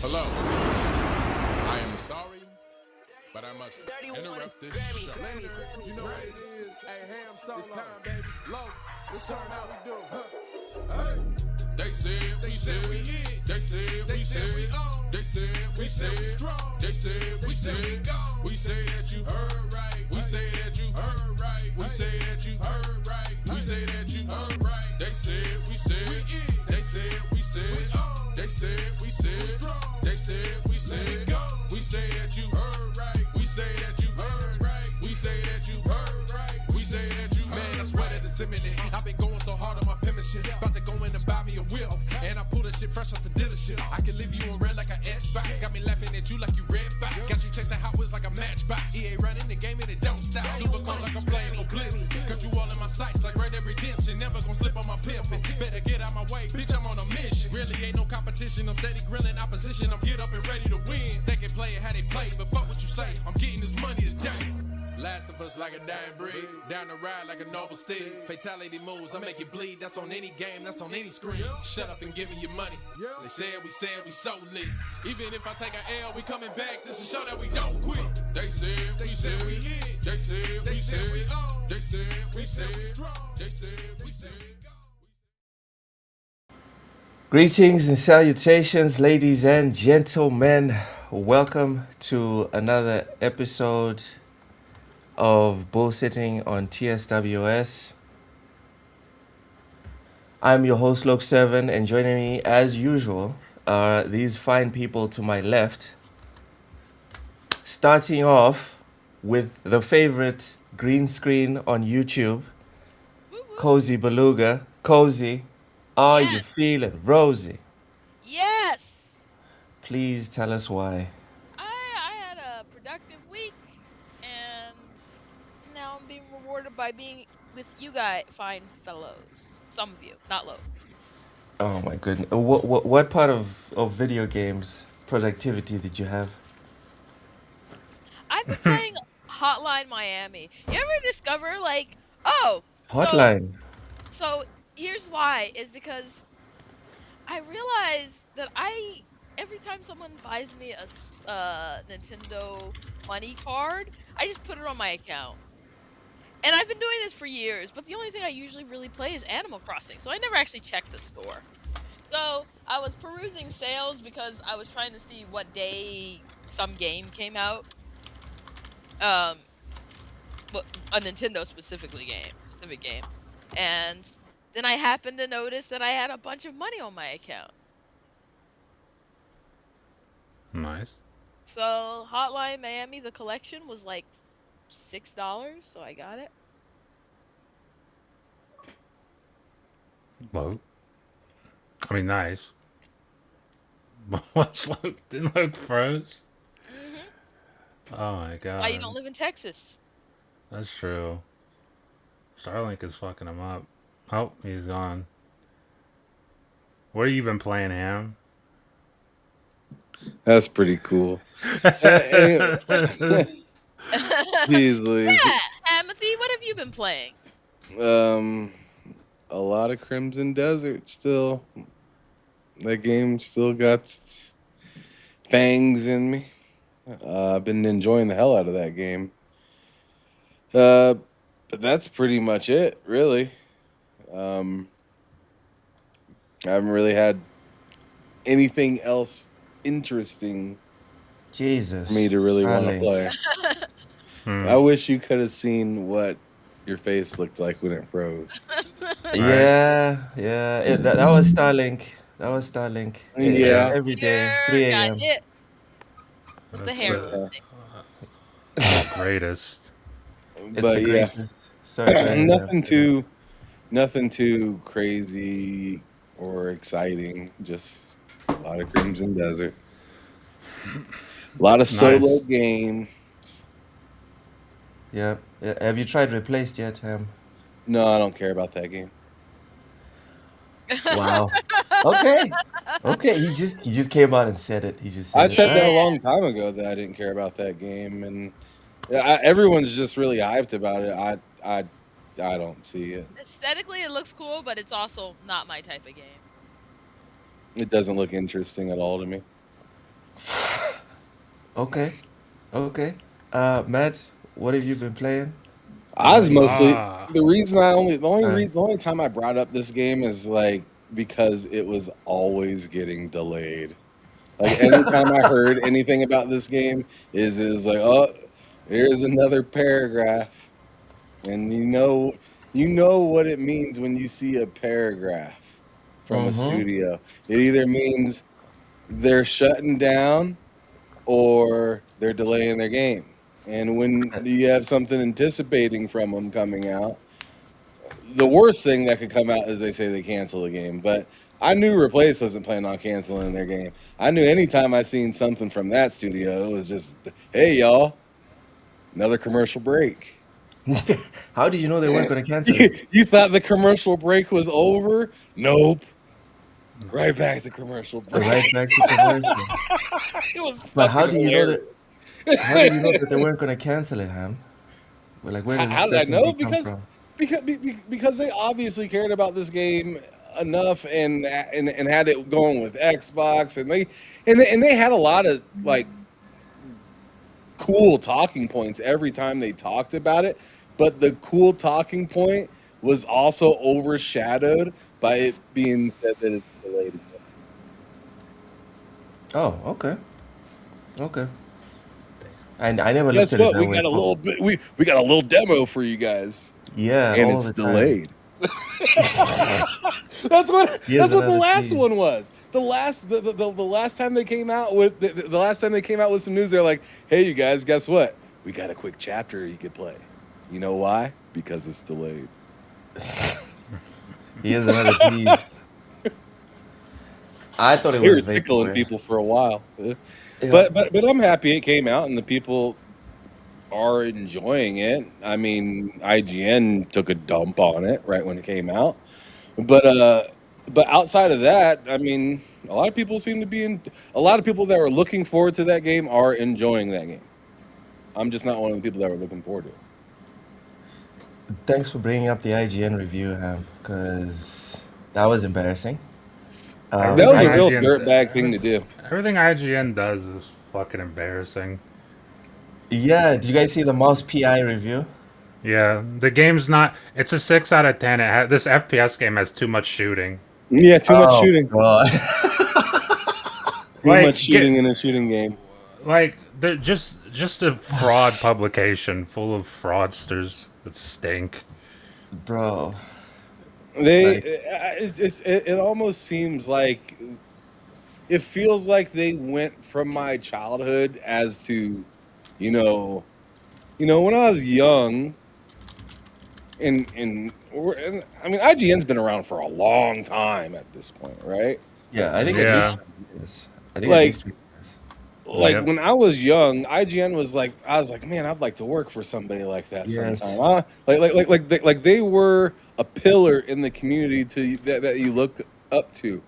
Hello. I am sorry, but I must interrupt this show. You know what it is? Hey, Ham Solo. It's time, baby. Low. It's turn how we do. Hey. They said we said we hit. They said we said we on. They said we said we strong. They said we said we go. We say that you heard right. We say that you heard right. We say that you heard right. We say that you heard right. They said we said we in. They said we said we on. They said we said strong. They said we said go. We say that you heard right. We say that you heard right. We say that you heard right. We say that you man. I swear that it's imminent. I've been going so hard on my penmanship. About to go in and buy me a wheel. And I pull that shit fresh off the dealership. I can leave you on red like an Xbox. Got me laughing at you like you red fox. Got you chasing Hot Wheels like a matchbox. EA running the game and it don't stop. Super cold like I'm playing for Blitz. Got you all in my sights like Red Dead Redemption. Never gonna slip on my pimpin'. Better get out my way, bitch, I'm on a mission. Really ain't no competition. I'm steady grilling opposition. I'm get up and ready to win. They can play it how they play, but fuck what you say. I'm getting this money today. Last of us like a dying breed. Down the ride like a noble steed. Fatality moves, I make you bleed. That's on any game, that's on any screen. Shut up and give me your money. They said we so lit. Even if I take an L, we coming back just to show that we don't quit. They said we said we hit. They said we said we on. They said we said we strong. They said we said go. Greetings and salutations, ladies and gentlemen. Welcome to another episode of BullSittin on TSWS. I'm your host, Loke7, and joining me as usual are these fine people to my left. Starting off with the favorite green screen on YouTube, Cozy Beluga. Cozy, are you feeling rosy? Yes! Please tell us why. I had a productive week, and now I'm being rewarded by being with you guys, fine fellows. Some of you, not Loke. Oh my goodness. What part of video games productivity did you have? I've been playing Hotline Miami. You ever discover, like, oh, Hotline. So here's why, is because I realized that every time someone buys me a Nintendo money card, I just put it on my account. And I've been doing this for years, but the only thing I usually really play is Animal Crossing, so I never actually checked the store. So I was perusing sales because I was trying to see what day some game came out. But a Nintendo specific game. And then I happened to notice that I had a bunch of money on my account. Nice. So Hotline Miami, the collection, was like $6, so I got it. Low. I mean, nice. What's Loke? Didn't Loke froze? Oh my god. Why you don't live in Texas? That's true. Starlink is fucking him up. Oh, he's gone. What have you been playing, Ham? That's pretty cool. Jeez Louise. Yeah, Amity, what have you been playing? A lot of Crimson Desert still. That game still got fangs in me. I've been enjoying the hell out of that game. But that's pretty much it, really. I haven't really had anything else interesting Jesus. for me to really want to Starlink. play. I wish you could have seen what your face looked like when it froze. Yeah. That was Starlink. Yeah. Every day, You're 3 got a.m. hit with the That's, hair uh, lifting. The greatest. It's But the yeah, greatest. Sorry, go ahead. nothing too crazy or exciting. Just a lot of Crimson Desert, a lot of solo Nice. games. Yeah. Have you tried Replaced yet, Ham? No, I don't care about that game. Wow. Okay. He just came out and said it. He just said I it. said that a Yeah. long time ago that I didn't care about that game, and everyone's just really hyped about it. I don't see it. Aesthetically, it looks cool, but it's also not my type of game. It doesn't look interesting at all to me. Okay. Okay. Matt, what have you been playing? I was You mostly Ah, the only time I brought up this game is like because it was always getting delayed. Like anytime I heard anything about this game is like, oh, here's another paragraph. And you know what it means when you see a paragraph from a mm-hmm. studio. It either means they're shutting down or they're delaying their game. And when you have something anticipating from them coming out, the worst thing that could come out is they say they cancel the game. But I knew Replace wasn't planning on canceling their game. I knew anytime I seen something from that studio, it was just, hey y'all, another commercial break. How did you know they weren't going to cancel you, it? you thought the commercial break was over? Nope. Right back to commercial break. Right back to commercial. It was But fucking hilarious. how did you know that they weren't going to cancel it, Ham? Well, like, where How, did the how did I know? certainty come from? Because they obviously cared about this game enough and had it going with Xbox and they had a lot of like cool talking points every time they talked about it, but the cool talking point was also overshadowed by it being said that it's delayed. Oh, okay. Okay. And I never looked Guess at it what? that We way. got a little bit. We got a little demo for you guys, Yeah, and all it's the time. delayed. That's Here's what the another last tease. one was. The last time they came out with the last time they came out with some news, they're like, "Hey, you guys, guess what? We got a quick chapter you could play. You know why? Because it's delayed." Here's another tease. I thought it They was were tickling vaporware. people for a while, Yeah. but I'm happy it came out and the people are enjoying it. I mean, IGN took a dump on it right when it came out. But outside of that, I mean, a lot of people seem to be in. A lot of people that were looking forward to that game are enjoying that game. I'm just not one of the people that were looking forward to it. Thanks for bringing up the IGN review, Ham, because that was embarrassing. That was everything a real IGN, dirtbag thing to do. everything IGN does is fucking embarrassing. Yeah, did you guys see the Mouse PI review? Yeah, the game's not. It's a 6 out of 10. This FPS game has too much shooting. Yeah, too much Oh shooting. God. Too much Like shooting get in a shooting game. like they're just a fraud publication full of fraudsters that stink. Bro, They, like, it almost seems like it feels like they went from my childhood as to, you know, when I was young, and I mean, IGN's been around for a long time at this point, right? yeah, I think at least Yeah. 20 years. I think at Like, least 2 years. like Yep. when I was young, IGN was like, I was like, man, I'd like to work for somebody like that sometime. Yes. Like they were a pillar in the community that you look up to,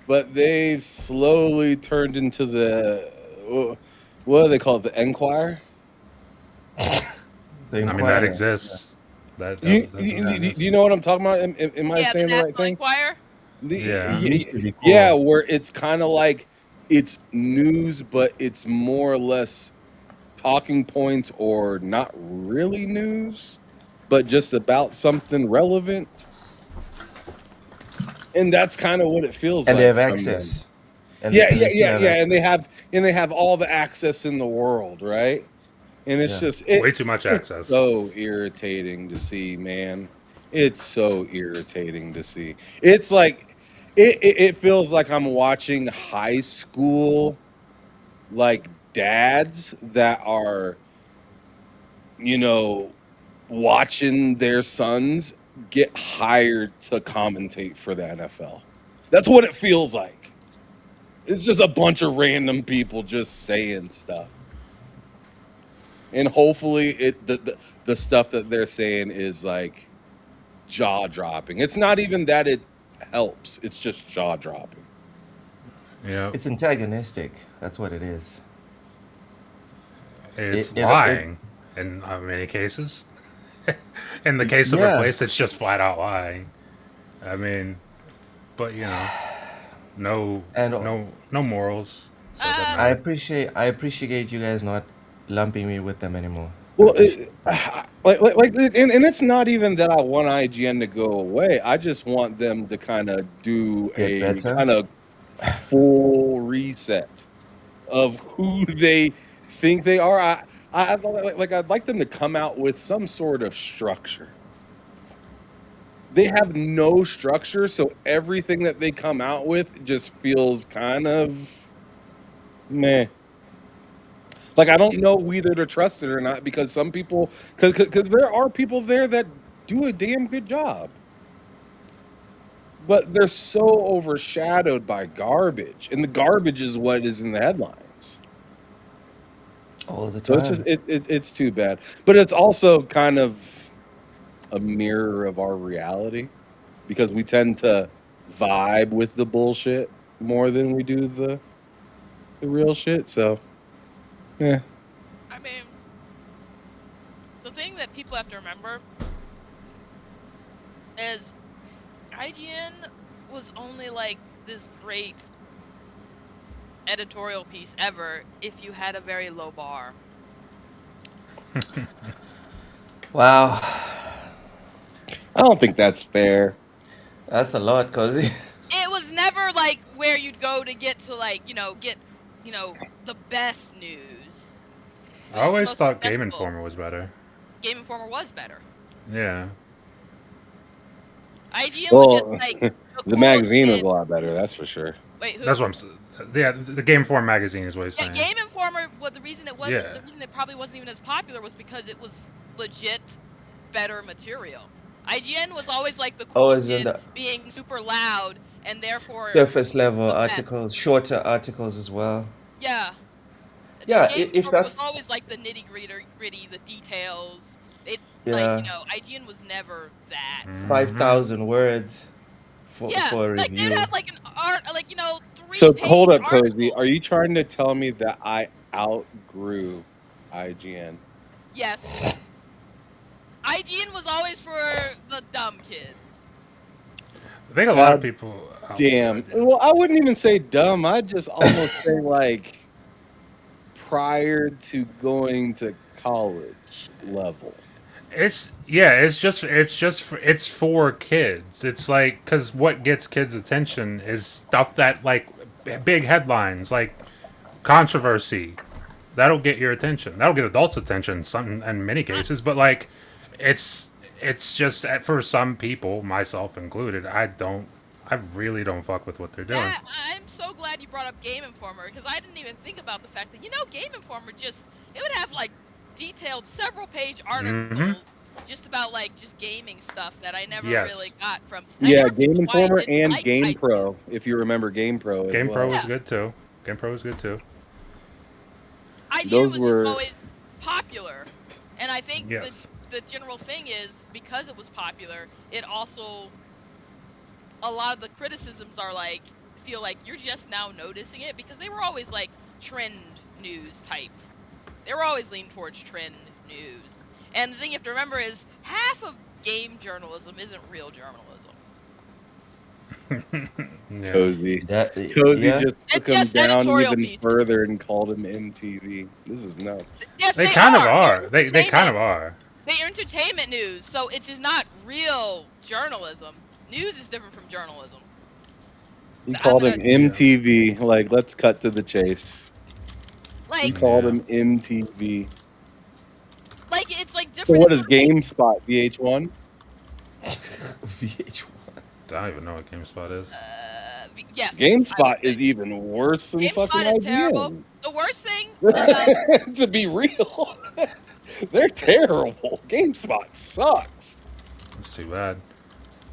but they've slowly turned into what do they call it, the Enquirer? The I mean, that Inquirer. exists. That You, that you, you exists. you know what I'm talking about? Am I Yeah, the saying the right National thing? Enquirer. Yeah. It used to be Yeah, called. where it's kind of like it's news, but it's more or less talking points or not really news, but just about something relevant. And that's kind of what it feels And like they have from them. access. Yeah, And yeah, they still yeah, have yeah. access. And they have all the access in the world, right? And it's Yeah. just Way too much it's access. so irritating to see, man. It's so irritating to see. It's like it feels like I'm watching high school like dads that are, you know, watching their sons get hired to commentate for the NFL. That's what it feels like. It's just a bunch of random people just saying stuff. And hopefully the stuff that they're saying is like jaw dropping. It's not even that it helps. It's just jaw dropping. Yeah. It's antagonistic. That's what it is. It's It lying in many cases. In the case of yeah. Replace, it's just flat out lying. I mean, but no And morals. so it doesn't Uh, matter. I appreciate you guys not lumping me with them anymore. I Well, appreciate and it's not even that I want IGN to go away. I just want them to kind of do Get a better. kind of full reset of who they think they are. I'd like them to come out with some sort of structure. They have no structure, so everything that they come out with just feels kind of meh. Like I don't know whether to trust it or not because some people, because there are people there that do a damn good job, but they're so overshadowed by garbage, and the garbage is what is in the headlines. all the So it's just time. it's too bad, but it's also kind of a mirror of our reality because we tend to vibe with the bullshit more than we do the real shit. So yeah. I mean, the thing that people have to remember is IGN was only like this great editorial piece ever if you had a very low bar. Wow, I don't think that's fair. that's a lot, Cozy. It was never like where you'd go to get to like, get, the best news. It I was just the always most thought Game successful. Informer was better. Game Informer was better. Yeah. IGN was Well, just like the coolest magazine was kid. a lot better, that's for sure. Wait, who? That's what I'm saying. Yeah, the Game Informer magazine is what he's Yeah, saying. Game Informer. Well, the reason Yeah. it probably wasn't even as popular was because it was legit better material. IGN was always like the Oh, cool is in kid the being super loud and therefore surface level the best. articles, shorter articles as well. Yeah. Yeah, Game if Informer was that's always like the nitty gritty, the details. It yeah, IGN was never that. 5,000 words Yeah, for a like they'd review. have like an art, like So 3-page hold up, Cozy. article. Are you trying to tell me that I outgrew IGN? Yes. IGN was always for the dumb kids. I think a lot of God people. damn. Well, I wouldn't even say dumb. I'd just almost say like prior to going to college level. It's for kids. It's like because what gets kids' attention is stuff that like big headlines, like controversy. That'll get your attention. That'll get adults' attention. Some in many cases, but like it's just for some people, myself included. I really don't fuck with what they're doing. I'm so glad you brought up Game Informer because I didn't even think about the fact that Game Informer it would have like detailed several page articles just about like just gaming stuff that I never Yes. really got from. And I Yeah, never Game knew why I Informer didn't and like Game IGN. Pro, if you remember Game Pro as Game well. Pro was Yeah. good too. Game Pro was good too. IGN Those was were- just always popular, and I think Yes. the general thing is because it was popular, it also a lot of the criticisms are like feel like you're just now noticing it because they were always like trend news type. They were always leaning towards trend news. And the thing you have to remember is half of game journalism isn't real journalism. Yeah. Cozy. Cozy Yeah. just It's took him just down editorial even pieces. further and called him MTV. This is nuts. Yes, They kind of are. They're They kind of entertainment. are. They're entertainment news, so it is not real journalism. News is different from journalism. He I'm called him gonna- MTV. Like, let's cut to the chase. He Like, called Yeah. him MTV. it's like So different. what It's is not like- GameSpot? VH1? VH1. I don't even know what GameSpot is. Yes. I GameSpot would is say. even worse than GameSpot fucking is terrible. IGN. The worst thing about To be real, they're terrible. GameSpot sucks. It's too bad.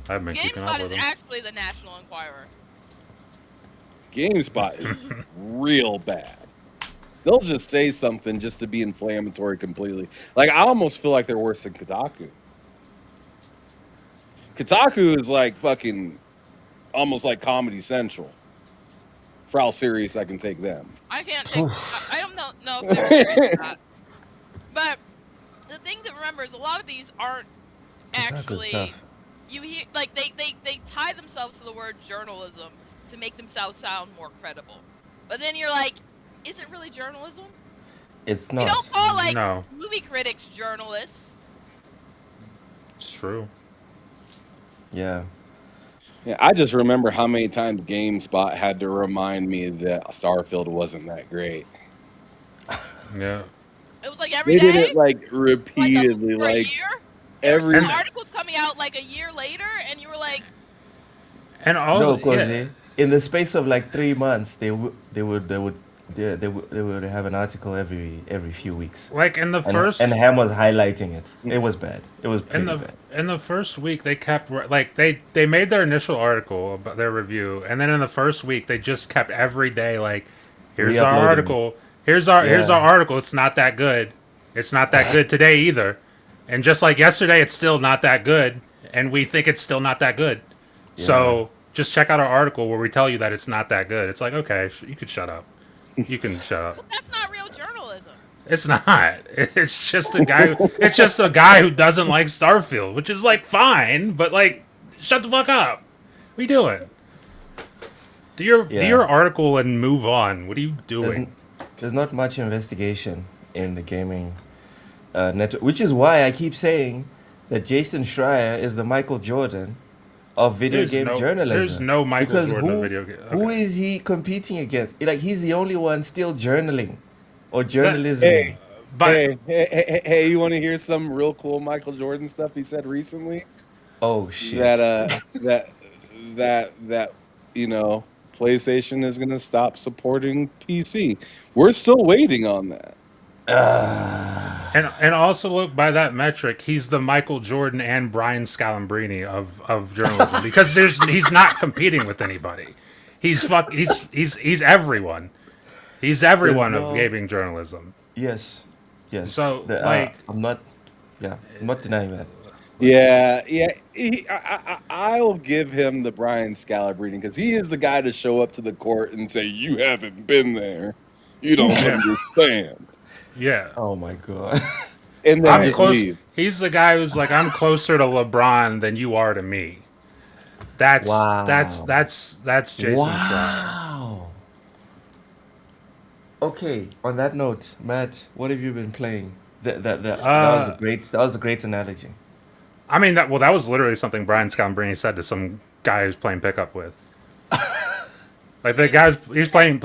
I haven't been keeping up GameSpot with is them. actually the National Enquirer. GameSpot is real bad. They'll just say something just to be inflammatory completely. Like, I almost feel like they're worse than Kotaku. Kotaku is like fucking almost like Comedy Central. For how serious I can take them. I can't take. I don't know if they're serious or not. But the thing to remember is a lot of these aren't Kotaku's actually. tough. You hear like they tie themselves to the word journalism to make themselves sound more credible. But then you're like, isn't really journalism. It's We not. don't call like No. movie critics journalists. It's true. Yeah. Yeah, I just remember how many times GameSpot had to remind me that Starfield wasn't that great. Yeah. It was like every They did day, it like repeatedly, for a like year. There were every. some articles coming out like a year later, and you were like, And also, No, Koji. In the space of like 3 months, they would have an article every few weeks. like in the And first and Ham was highlighting it. It was bad. It was pretty bad. in the first week they kept like they made their initial article about their review, and then in the first week they just kept every day like, here's our Re-uploading article, here's our Yeah. article. It's not that good. It's not that good today either. And just like yesterday, it's still not that good, and we think it's still not that good. So just check out our article where we tell you that it's not that good. It's like, okay, you could shut up. You can shut up. that's not real journalism. It's not. It's just a guy. It's just a guy who doesn't like Starfield, which is like fine, but like, shut the fuck up. What are you doing? Do your article and move on. What are you doing? There's not much investigation in the gaming network, which is why I keep saying that Jason Schreier is the Michael Jordan of video There's game no- journalism. there's no Michael Because Jordan of who, video game- Who okay. is he competing against? Like he's the only one still journaling or journalism. Hey, But hey! You want to hear some real cool Michael Jordan stuff he said recently? Oh shit! That you know, PlayStation is gonna stop supporting PC. We're still waiting on that. and also look by that metric, he's the Michael Jordan and Brian Scalabrine of journalism because he's not competing with anybody. He's everyone. He's everyone There's of no- gaming journalism. Yes. So, The, like- I'm not denying that. Yeah. I'll give him the Brian Scalabrine because he is the guy to show up to the court and say, "You haven't been there. You don't understand." Yeah. Oh my god. And then I'm just close. leave. He's the guy who's like, I'm closer to LeBron than you are to me. That's Wow. that's Jason Schreier. Wow. Okay. On that note, Matt, what have you been playing? That was a great analogy. I mean, that was literally something Brian Scalabrine said to some guy who's playing pickup with. Like he's playing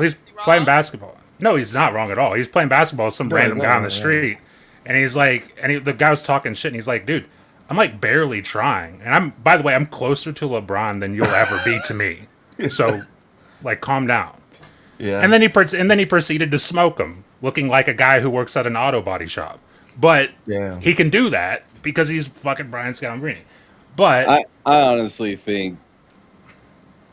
basketball. No, he's not wrong at all. He's playing basketball with some random guy on the street, and he's like, the guy was talking shit, and he's like, dude, I'm like barely trying, and by the way, I'm closer to LeBron than you'll ever be to me. So, like, calm down. Yeah. And then he proceeded to smoke him, looking like a guy who works at an auto body shop. But Yeah. he can do that because he's fucking Brian Scalabrine. But I honestly think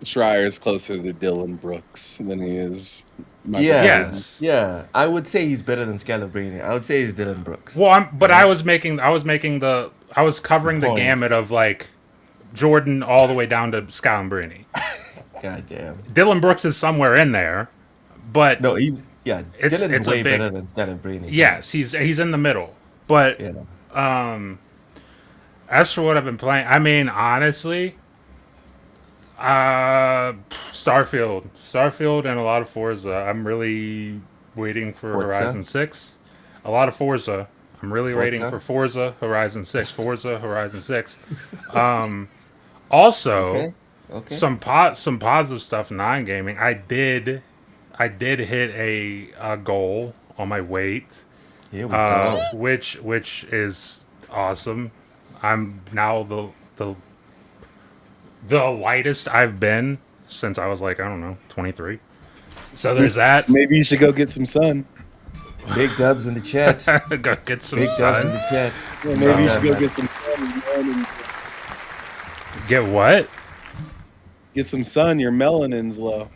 Schreier is closer to Dylan Brooks than he is. Michael Yeah. Jordan. Yes. Yeah. I would say he's better than Scalabrine. I would say he's Dylan Brooks. well, I was covering the Point. gamut of like Jordan all the way down to Scalabrine. God damn. Dylan Brooks is somewhere in there, but No, it's Dylan's a way big- better than Scalabrine. yes, he's in the middle. But Yeah. as for what I've been playing, I mean, honestly, Starfield, and a lot of Forza. I'm really waiting for Forza? Horizon 6. A lot of Forza. I'm really waiting Forza? for Forza Horizon 6. Forza Horizon 6. Also, Okay. some positive stuff non-gaming. I did hit a goal on my weight. Here we go. which is awesome. I'm now the lightest I've been since I was like, I don't know, 23. So there's that. Maybe you should go get some sun. Big dubs in the chat. Go get some Big dubs in sun. the chat. Yeah, maybe you should go man. get some sun. And Get what? get some sun. Your melanin's low.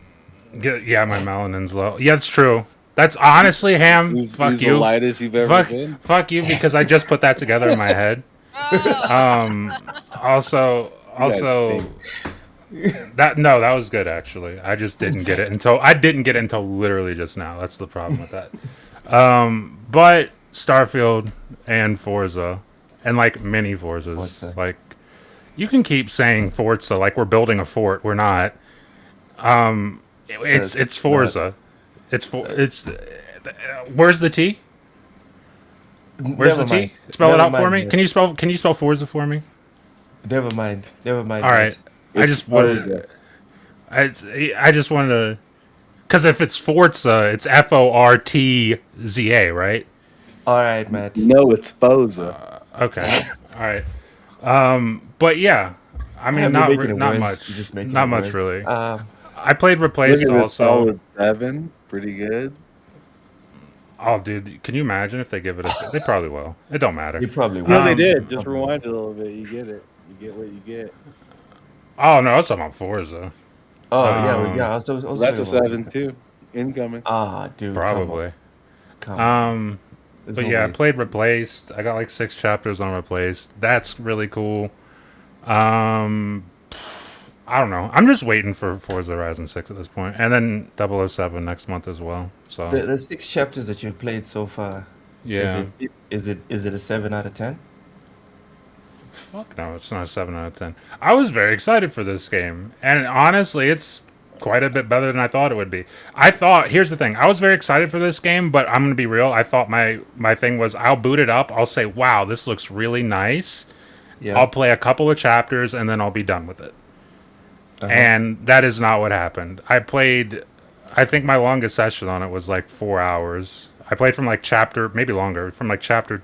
Yeah, my melanin's low. Yeah, it's true. That's honestly, Ham. He's Fuck the you. lightest you've ever been. Fuck you, because I just put that together in my head. Also, guys that was good actually. I didn't get it until literally just now. That's the problem with that. But Starfield and Forza and like mini Forzas, Forza. like you can keep saying Forza like we're building a fort. We're not. It's It's Forza. It's for it's. Where's the T? Where's Never the mind. T? Spell it Never out for mind, me. mate. Can you spell Forza for me? Never mind. Never mind, All right. mate. I It's just wanted. I just wanted to. Because if it's Forza, it's Fortza, right? All right, Matt. No, it's Boza. Okay. All right. But yeah, I mean, You're making it not worse. You're much, just making not it much worse. really. Um, I played Look Replaced at it, also. solid 7. Pretty good. Oh, dude, can you imagine if they give it a? They probably will. It don't matter. you probably will. No, they Um, did. Just rewind it a little bit. You get it. You get what you get. Oh no, that's about Forza. Oh yeah, Um, I was also That's a talking about 7 too. Incoming. dude, Probably. come on. There's But no yeah, I way. played Replaced. I got like 6 chapters on Replaced. That's really cool. Um, I don't know. I'm just waiting for Forza Horizon 6 at this point, and then 007 next month as well. So The 6 chapters that you've played so far, yeah, is it a 7 out of 10? fuck no, it's not a 7 out of 10. I was very excited for this game, and honestly, it's quite a bit better than I thought it would be. I thought, here's the thing, I was very excited for this game, but I'm gonna be real. I thought my thing was, I'll boot it up, I'll say, wow, this looks really nice. Yeah. I'll play a couple of chapters, and then I'll be done with it. Uh-huh. And that is not what happened. I think my longest session on it was like 4 hours. I played from like maybe longer, from like chapter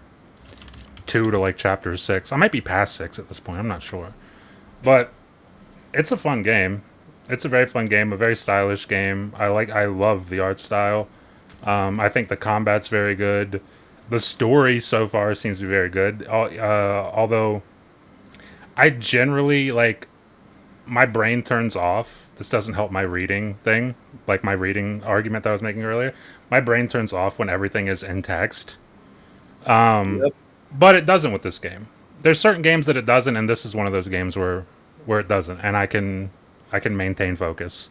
2 to like chapter 6. I might be past 6 at this point, I'm not sure. But it's a fun game. It's a very fun game, a very stylish game. I love the art style. I think the combat's very good. The story so far seems to be very good. Although I generally my brain turns off. This doesn't help my reading thing, like my reading argument that I was making earlier. My brain turns off when everything is in text. Yep. But it doesn't with this game. There's certain games that it doesn't, and this is one of those games where it doesn't, and I can maintain focus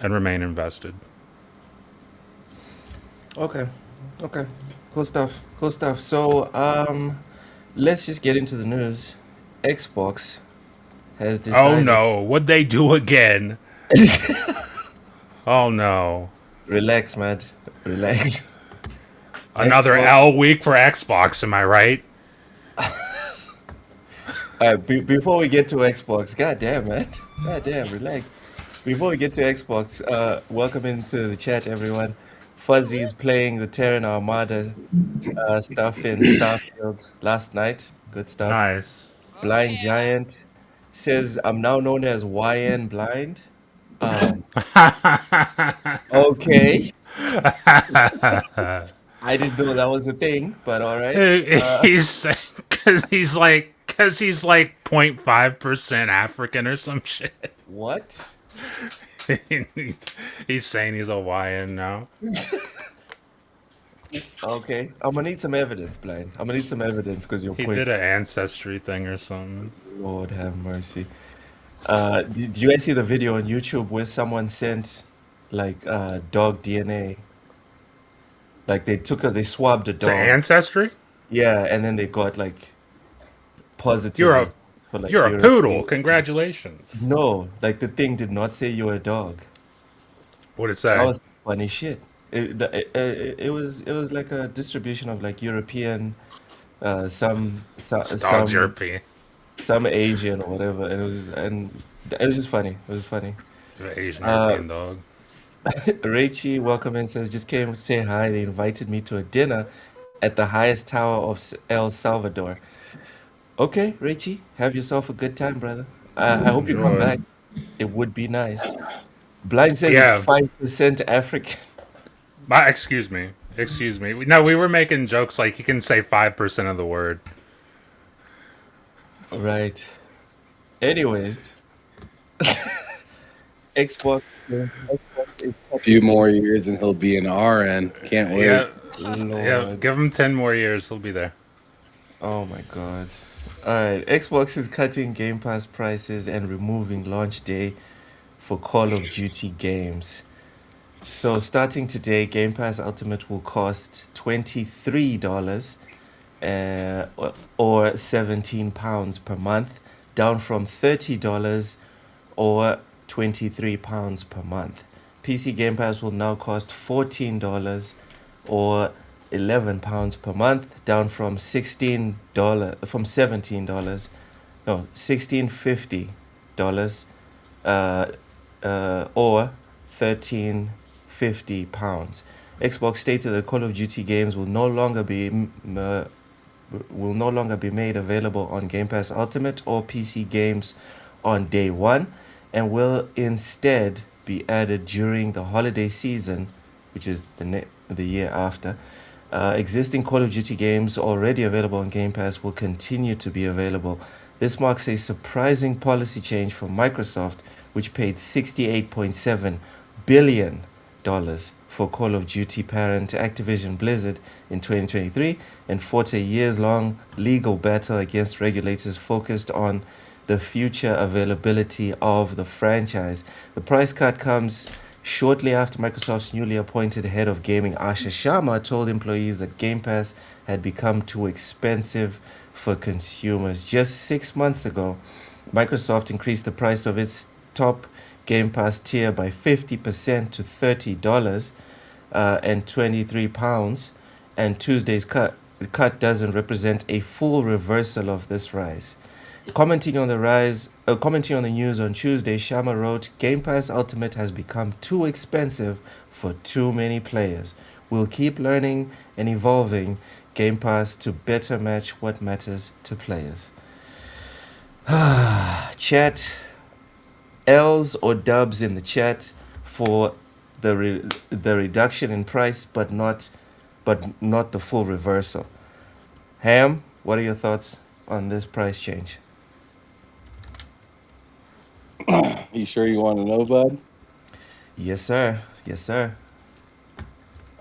and remain invested. Okay. Cool stuff. So, let's just get into the news. Xbox has Oh decided. no, what'd they do again? Oh no. Relax, man. Relax. Another Xbox- L week for Xbox, am I right? Before we get to Xbox, goddamn, man. Goddamn, relax. Before we get to Xbox, welcome into the chat, everyone. Fuzzy is playing the Terran Armada stuff in Starfield last night. Good stuff. Nice. Blind Okay. Giant says, I'm now known as YN Blind. Okay. I didn't know that was a thing, but all right. He's because he's like 0.5% African or some shit. What? He's saying he's a YN now. Okay. I'm gonna need some evidence, Blind. I'm gonna need some evidence because your He point. did an ancestry thing or something. Lord have mercy. Did you guys see the video on YouTube where someone sent like dog DNA? Like they swabbed a To dog. ancestry? Yeah, and then they got like positive You're a results for like you're a European. poodle. Congratulations. No, like the thing did not say you're a dog. What'd it That say? was funny shit. It was like a distribution of like European, This dog's European. some Asian or whatever, and it was just funny. It was funny. Asian Uh, European dog. Rachie, welcome in, says, just came to say hi. They invited me to a dinner at the highest tower of El Salvador. Okay, Rachie, have yourself a good time, brother. I hope you come Enjoy. back. It would be nice. Blind says Yeah. it's 5% African. Excuse me. Excuse me. No, we were making jokes like you can say 5% of the word. Right. Anyways, Xbox is A few more years and he'll be an RN. Can't wait. Yeah. Lord. Yeah. Give him 10 more years. He'll be there. Oh my god. Alright, Xbox is cutting Game Pass prices and removing launch day for Call of Duty games. So starting today, Game Pass Ultimate will cost $23 or £17 per month, down from $30 or £23 per month. PC Game Pass will now cost $14 or £11 per month, down from $17, no, $16.50, uh, or £13.50. Xbox stated that Call of Duty games will no longer be made available on Game Pass Ultimate or PC games on day one, and will instead be added during the holiday season, which is the year after. Existing Call of Duty games already available on Game Pass will continue to be available. This marks a surprising policy change from Microsoft, which paid $68.7 billion for Call of Duty parent Activision Blizzard in 2023, and fought a years-long legal battle against regulators focused on the future availability of the franchise. The price cut comes shortly after Microsoft's newly appointed head of gaming, Asha Sharma, told employees that Game Pass had become too expensive for consumers. Just 6 months ago, Microsoft increased the price of its top Game Pass tier by 50% to $30 and £23, and Tuesday's cut doesn't represent a full reversal of this rise. Commenting on the news on Tuesday, Sharma wrote, "Game Pass Ultimate has become too expensive for too many players. We'll keep learning and evolving Game Pass to better match what matters to players." Chat, L's or dubs in the chat for the reduction in price, but not the full reversal. Ham, what are your thoughts on this price change? You sure you want to know, bud? Yes, sir. Yes, sir.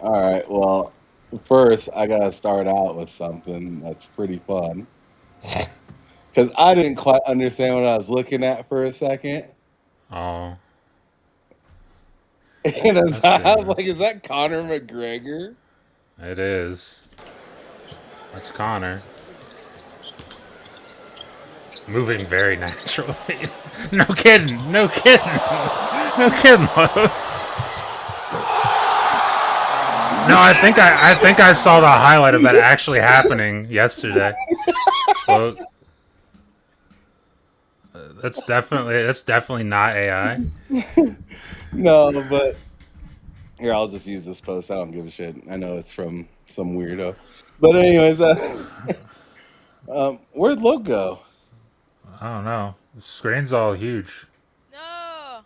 All right. Well, first, I got to start out with something that's pretty fun. Because I didn't quite understand what I was looking at for a second. Oh, And I see. I'm like, is that Conor McGregor? It is. That's Connor. Moving very naturally. No kidding. No kidding. No kidding. No, I think I saw the highlight of that actually happening yesterday. Well, that's definitely not AI. No, but here, I'll just use this post. I don't give a shit. I know it's from some weirdo. But anyways, where'd Loke go? I don't know. The screen's all huge. No.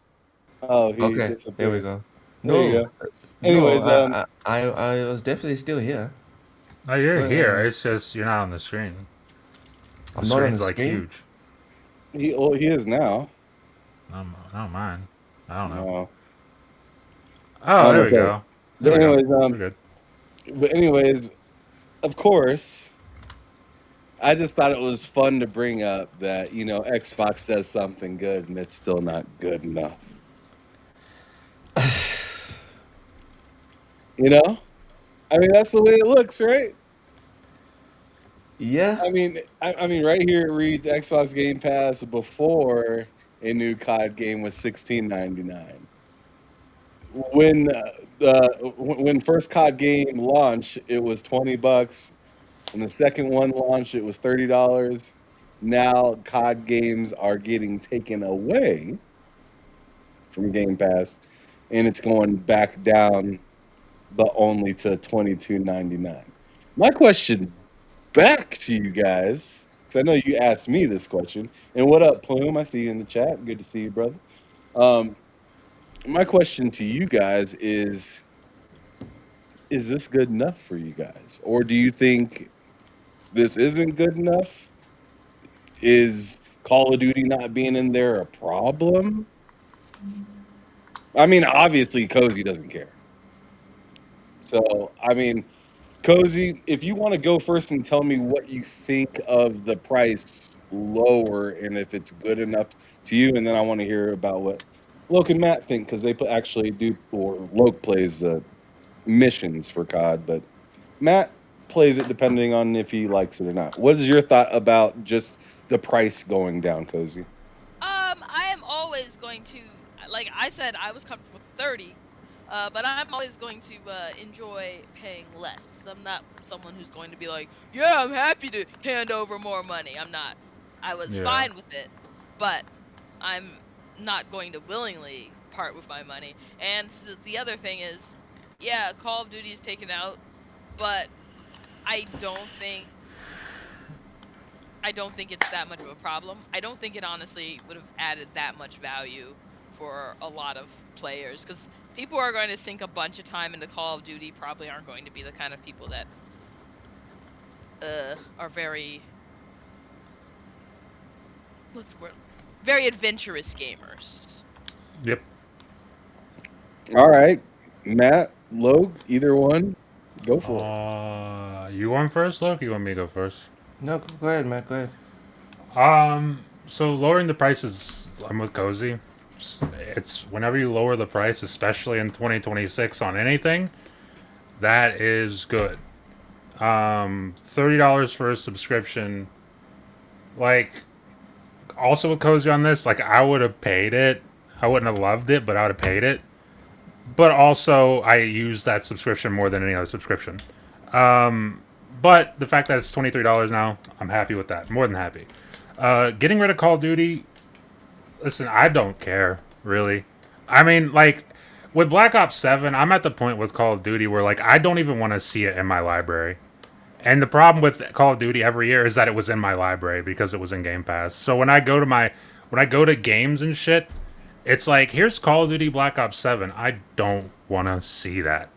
Oh, he Okay, disappeared. there we go. There you No, go. Anyways, I was definitely still here. No, you're Go here. ahead. It's just you're not on the screen. The I'm not on screen's the like screen? huge. he is now. I don't mind. I don't know. No. Oh, there we Okay. go. But There we anyways, go. We're good. of course, I just thought it was fun to bring up that, Xbox does something good and it's still not good enough. I mean, that's the way it looks, right? Yeah. I mean, right here it reads Xbox Game Pass before a new COD game was $16.99. When first COD game launched, it was $20. When the second one launched, it was $30. Now COD games are getting taken away from Game Pass, and it's going back down, but only to $22.99. My question back to you guys, because I know you asked me this question. And what up, Plume? I see you in the chat. Good to see you, brother. My question to you guys is this good enough for you guys? Or do you think this isn't good enough? Is Call of Duty not being in there a problem? I mean, obviously, Cozy doesn't care. So, I mean, Cozy, if you want to go first and tell me what you think of the price lower and if it's good enough to you, and then I want to hear about what Loke and Matt think, because they actually do, or Loke plays the missions for COD, but Matt plays it depending on if he likes it or not. What is your thought about just the price going down, Cozy? I am always going to, like I said, I was comfortable with 30. But I'm always going to enjoy paying less. I'm not someone who's going to be like, yeah, I'm happy to hand over more money. I'm not. I was Yeah. fine with it, but I'm not going to willingly part with my money. And the other thing is, yeah, Call of Duty is taken out, but I don't think I don't think it's that much of a problem. I don't think it honestly would have added that much value for a lot of players because people are going to sink a bunch of time into Call of Duty. Probably aren't going to be the kind of people that are very what's the word? Very adventurous gamers. Yep. All right, Matt, Logue, either one, go for it. You want first, Loki? You want me to go first? No, go ahead, Matt. Go ahead. So lowering the prices, I'm with Cozy. It's whenever you lower the price, especially in 2026 on anything, that is good. $30 for a subscription. Like, also with Cozy on this, like I would have paid it. I wouldn't have loved it, but I would have paid it. But also, I use that subscription more than any other subscription. But the fact that it's $23 now, I'm happy with that. More than happy. Getting rid of Call of Duty, listen, I don't care, really. I mean, like, with Black Ops 7, I'm at the point with Call of Duty where, like, I don't even want to see it in my library. And the problem with Call of Duty every year is that it was in my library because it was in Game Pass. So when I go to games and shit, it's like, here's Call of Duty Black Ops 7. I don't want to see that.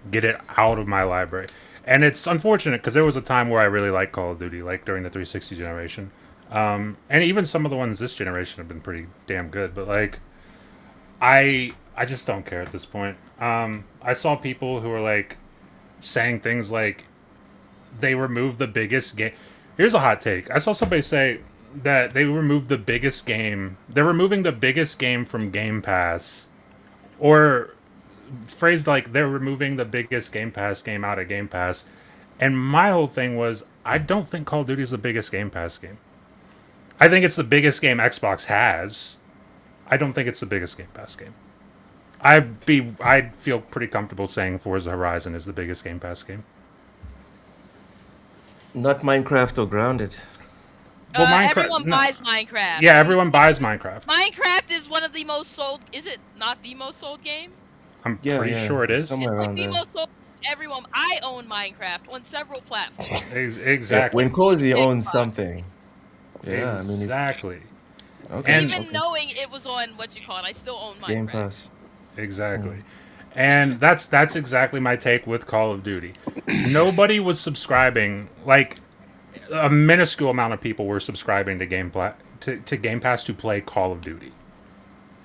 Get it out of my library. And it's unfortunate because there was a time where I really liked Call of Duty, like during the 360 generation. And even some of the ones this generation have been pretty damn good. But like, I just don't care at this point. I saw people who were like saying things like they removed the biggest game. Here's a hot take. I saw somebody say that they removed the biggest game. They're removing the biggest game from Game Pass, or phrased like they're removing the biggest Game Pass game out of Game Pass. And my whole thing was, I don't think Call of Duty is the biggest Game Pass game. I think it's the biggest game Xbox has. I don't think it's the biggest Game Pass game. I'd feel pretty comfortable saying Forza Horizon is the biggest Game Pass game. Not Minecraft or Grounded. Well, Everyone no. buys Minecraft. Yeah, everyone buys Minecraft. Minecraft is one of the most sold. Is it not the most sold game? I'm Yeah, pretty sure it is. somewhere It's like around the there. most sold. Everyone. I own Minecraft on several platforms. Exactly. When Cozy Big owns bucks. something. Yeah, I mean, Exactly. okay. And- Even knowing it was on what you call it, I still own Minecraft. Game Pass. Exactly. And that's exactly my take with Call of Duty. Nobody was subscribing. Like, a minuscule amount of people were subscribing to to Game Pass to play Call of Duty.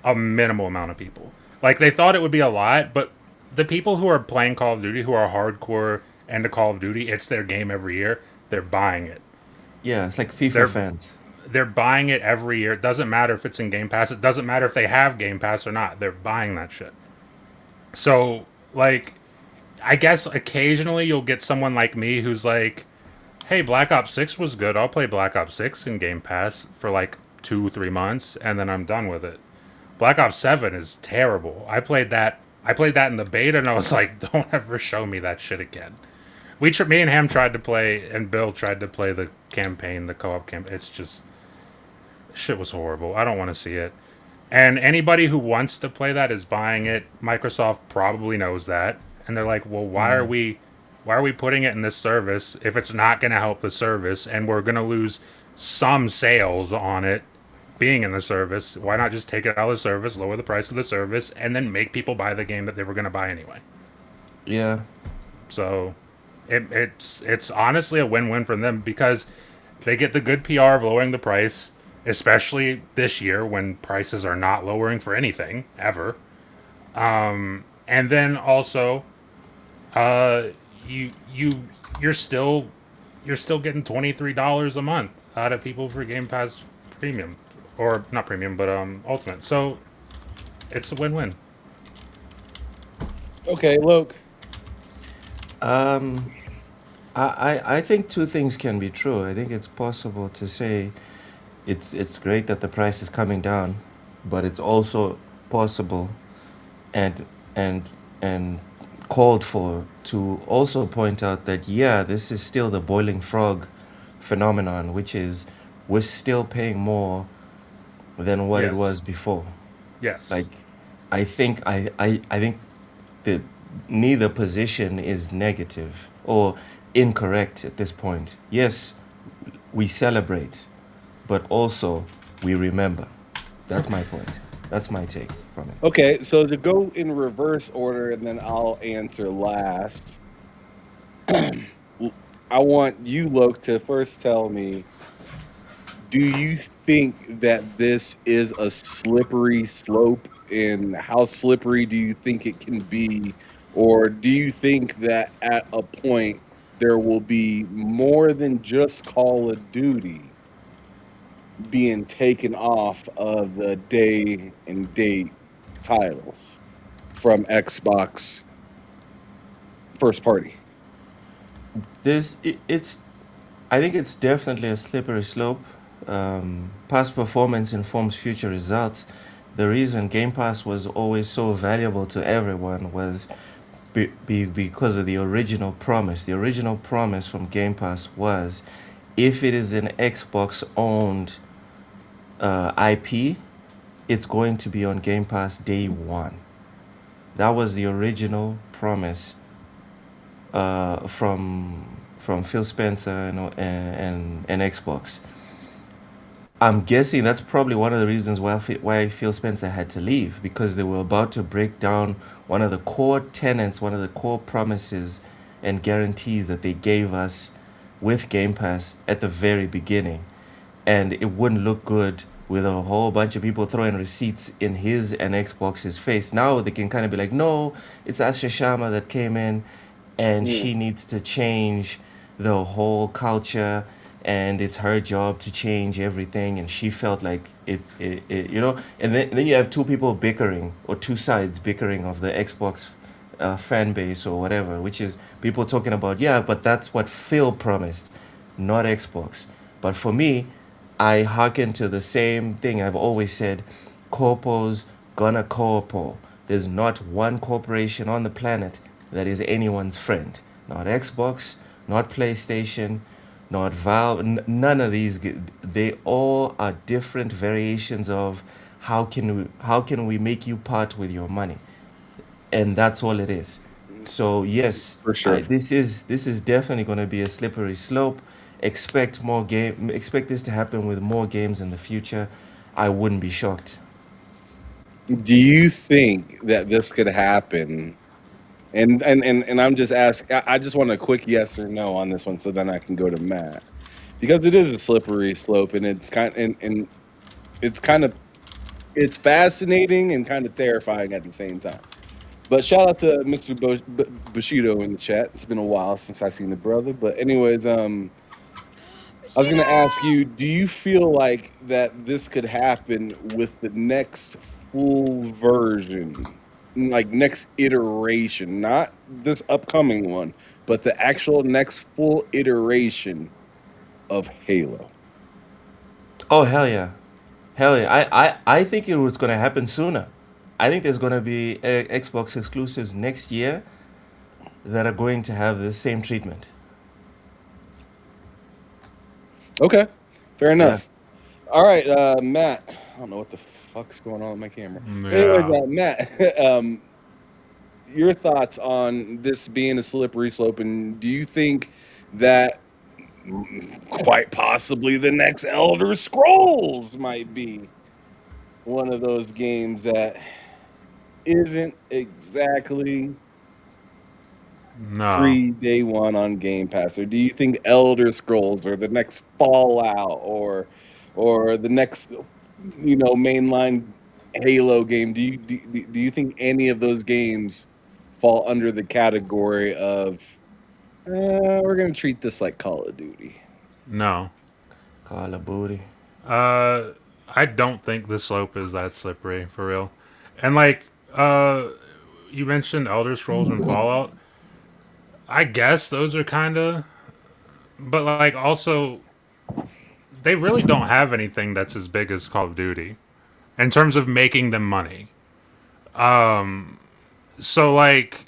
A minimal amount of people. Like, they thought it would be a lot, but the people who are playing Call of Duty, who are hardcore into Call of Duty, it's their game every year. They're buying it. Yeah, it's like FIFA They're- fans. They're buying it every year. It doesn't matter if it's in Game Pass. It doesn't matter if they have Game Pass or not. They're buying that shit. So, like, I guess occasionally you'll get someone like me who's like, hey, Black Ops 6 was good. I'll play Black Ops 6 in Game Pass for like 2-3 months, and then I'm done with it. Black Ops 7 is terrible. I played that in the beta, and I was like, don't ever show me that shit again. Me and Ham tried to play, and Bill tried to play the campaign, the co-op campaign. It's just, shit was horrible. I don't want to see it. And anybody who wants to play that is buying it. Microsoft probably knows that, and they're like, well, why are we putting it in this service if it's not going to help the service, and we're going to lose some sales on it being in the service? Why not just take it out of the service, lower the price of the service, and then make people buy the game that they were going to buy anyway? Yeah. So it's honestly a win-win for them because they get the good PR of lowering the price, especially this year when prices are not lowering for anything ever. And then also, you're still getting $23 a month out of people for Game Pass Premium, or not Premium, but Ultimate. So it's a win-win. Okay, Loke. I think two things can be true. I think it's possible to say it's great that the price is coming down, but it's also possible and and called for to also point out that yeah, this is still the boiling frog phenomenon, which is we're still paying more than what it Yes. was before. Yes. Like, I think that neither position is negative or incorrect at this point. Yes, we celebrate, but also we remember. That's my point. That's my take from it. Okay, so to go in reverse order, and then I'll answer last. I want you, Loke, to first tell me, do you think that this is a slippery slope? And how slippery do you think it can be? Or do you think that at a point there will be more than just Call of Duty being taken off of the day and date titles from Xbox first party? It's I think it's definitely a slippery slope. Past performance informs future results. The reason Game Pass was always so valuable to everyone was because of the original promise. The original promise from Game Pass was if it is an Xbox owned IP, it's going to be on Game Pass day one. That was the original promise from Phil Spencer and Xbox. I'm guessing that's probably one of the reasons why Phil Spencer had to leave because they were about to break down one of the core tenets, one of the core promises and guarantees that they gave us with Game Pass at the very beginning, and it wouldn't look good with a whole bunch of people throwing receipts in his and Xbox's face. Now they can kind of be like, no, it's Asha Sharma that came in, and Mm, she needs to change the whole culture, and it's her job to change everything, and she felt like and then you have two people bickering or two sides bickering of the Xbox fan base or whatever, which is people talking about, yeah, but that's what Phil promised, not Xbox. But for me, I hearken to the same thing I've always said: corpos gonna corpo. There's not one corporation on the planet that is anyone's friend. Not Xbox, not PlayStation, not Valve. None of these. They all are different variations of how can we make you part with your money, and that's all it is. So yes, for sure. this is definitely going to be a slippery slope. Expect more game. Expect this to happen with more games in the future. I wouldn't be shocked. Do you think that this could happen? And I'm just asking. I just want a quick yes or no on this one, so then I can go to Matt, because it is a slippery slope, and and it's kind of it's fascinating and kind of terrifying at the same time. But shout out to Mr. Bushido in the chat. It's been a while since I seen the brother. But anyways, I was gonna ask Rashida! you, do you feel like that this could happen with the next full version, like next iteration, not this upcoming one, but the actual next full iteration of Halo? Oh hell yeah, hell yeah. I think it was gonna happen sooner. I think there's gonna be Xbox exclusives next year that are going to have the same treatment. Okay, fair Yeah. enough. All right, Matt. I don't know what the fuck's going on with my camera. Anyways, Yeah. Matt, your thoughts on this being a slippery slope, and do you think that quite possibly the next Elder Scrolls might be one of those games that isn't exactly No. free day one on Game Pass? Or do you think Elder Scrolls or the next Fallout or the next mainline Halo game, do you think any of those games fall under the category of we're gonna treat this like Call of Duty? No. Call of Booty. Uh, I don't think the slope is that slippery for real. And like, you mentioned Elder Scrolls and Fallout. I guess those are kind of, but like also they really don't have anything that's as big as Call of Duty in terms of making them money. So like,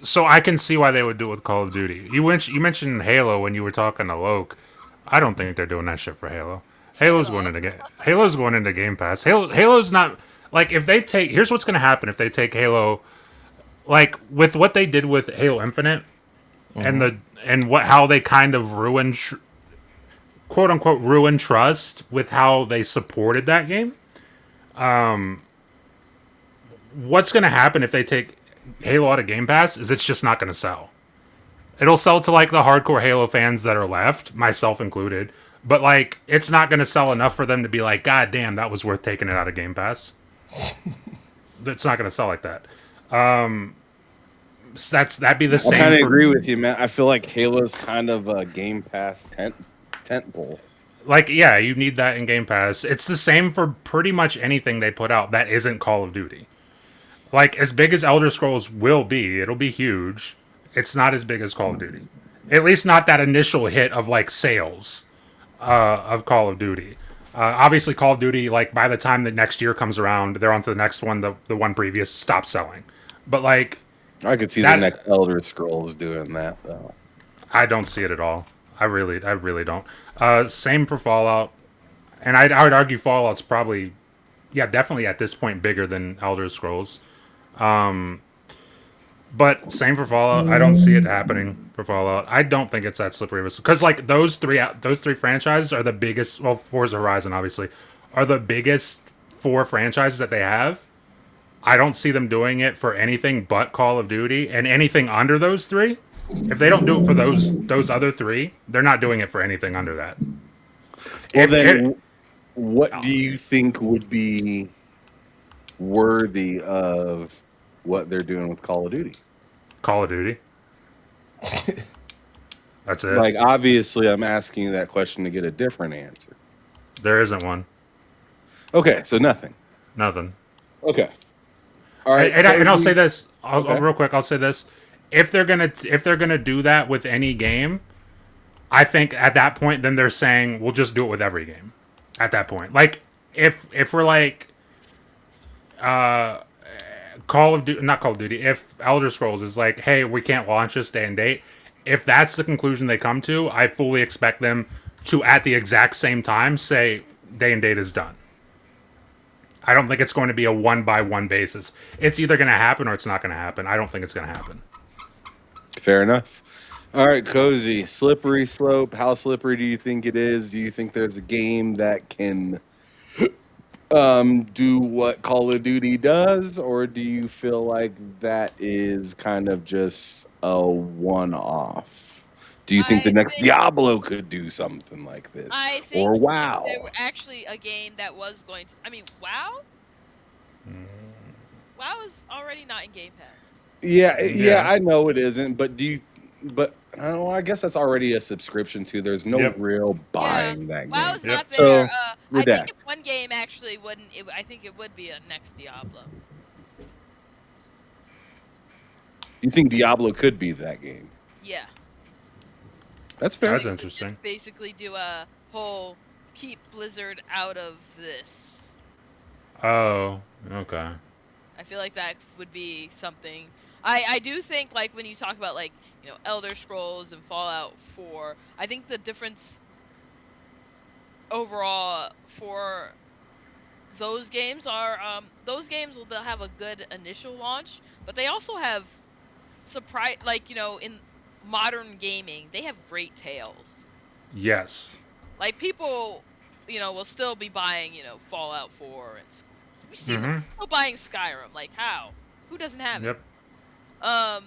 so I can see why they would do it with Call of Duty. You mentioned Halo when you were talking to Loke. I don't think they're doing that shit for Halo. Halo. Halo's going into Game Pass. Halo's not like if they take. Here's what's gonna happen if they take Halo, like with what they did with Halo Infinite and Mm-hmm. what how they kind of ruined quote unquote ruined trust with how they supported that game. What's gonna happen if they take Halo out of Game Pass is it's just not gonna sell. It'll sell to like the hardcore Halo fans that are left, myself included. But like, it's not going to sell enough for them to be like, God damn, that was worth taking it out of Game Pass. It's not going to sell like that. So that'd be the I kind same. of agree with you, man. I feel like Halo's kind of a Game Pass tent pole. Like, yeah, you need that in Game Pass. It's the same for pretty much anything they put out that isn't Call of Duty. Like, as big as Elder Scrolls will be, it'll be huge. It's not as big as Call of Duty. At least not that initial hit of like sales of Call of Duty. Obviously, Call of Duty, like by the time the next year comes around, they're on to the next one. The one previous stops selling. But like I could see that, the next Elder Scrolls doing that though. I don't see it at all. I really don't. Same for Fallout, and I would argue Fallout's probably, yeah, definitely at this point bigger than Elder Scrolls. But same for Fallout. I don't see it happening for Fallout. I don't think it's that slippery of a because like those three franchises are the biggest. Well, Forza Horizon obviously are the biggest four franchises that they have. I don't see them doing it for anything but Call of Duty, and anything under those three. If they don't do it for those other three, they're not doing it for anything under that. Well, If then, it, what do you think would be worthy of what they're doing with Call of Duty? Call of Duty, that's it. Like, obviously, I'm asking you that question to get a different answer. There isn't one. Okay, so nothing. Nothing. Okay. All right. And I'll say this. Okay. Real quick. I'll say this. If they're gonna do that with any game, I think at that point, then they're saying we'll just do it with every game. At that point, like if we're like Call of Duty, not Call of Duty, if Elder Scrolls is like, hey, we can't launch this day and date. If that's the conclusion they come to, I fully expect them to at the exact same time say day and date is done. I don't think it's going to be a one by one basis. It's either going to happen or it's not going to happen. I don't think it's going to happen. Fair enough. All right, Cozy. Slippery slope. How slippery do you think it is? Do you think there's a game that can do what Call of Duty does, or do you feel like that is kind of just a one-off? Do you think the I next think Diablo could do something like this, I or think if WoW? there were actually a game that was going to. I mean, WoW. WoW is already not in Game Pass. Yeah, I know it isn't, but do you? But I don't know. I guess that's already a subscription too. There's no Yep. real Yeah, buying that WoW game. is not So there. I redact. think if one game actually wouldn't, I think it would be a next Diablo. You think Diablo could be that game? Yeah. That's fair. That's They could interesting. just basically do a whole keep Blizzard out of this. Oh, okay. I feel like that would be something. I do think like when you talk about like Elder Scrolls and Fallout 4, I think the difference overall for those games are those games will they'll have a good initial launch, but they also have surprise like in modern gaming they have great tales. Yes. Like people will still be buying Fallout 4 and we see them still buying Skyrim. Like how? Who doesn't have Yep. it? Um,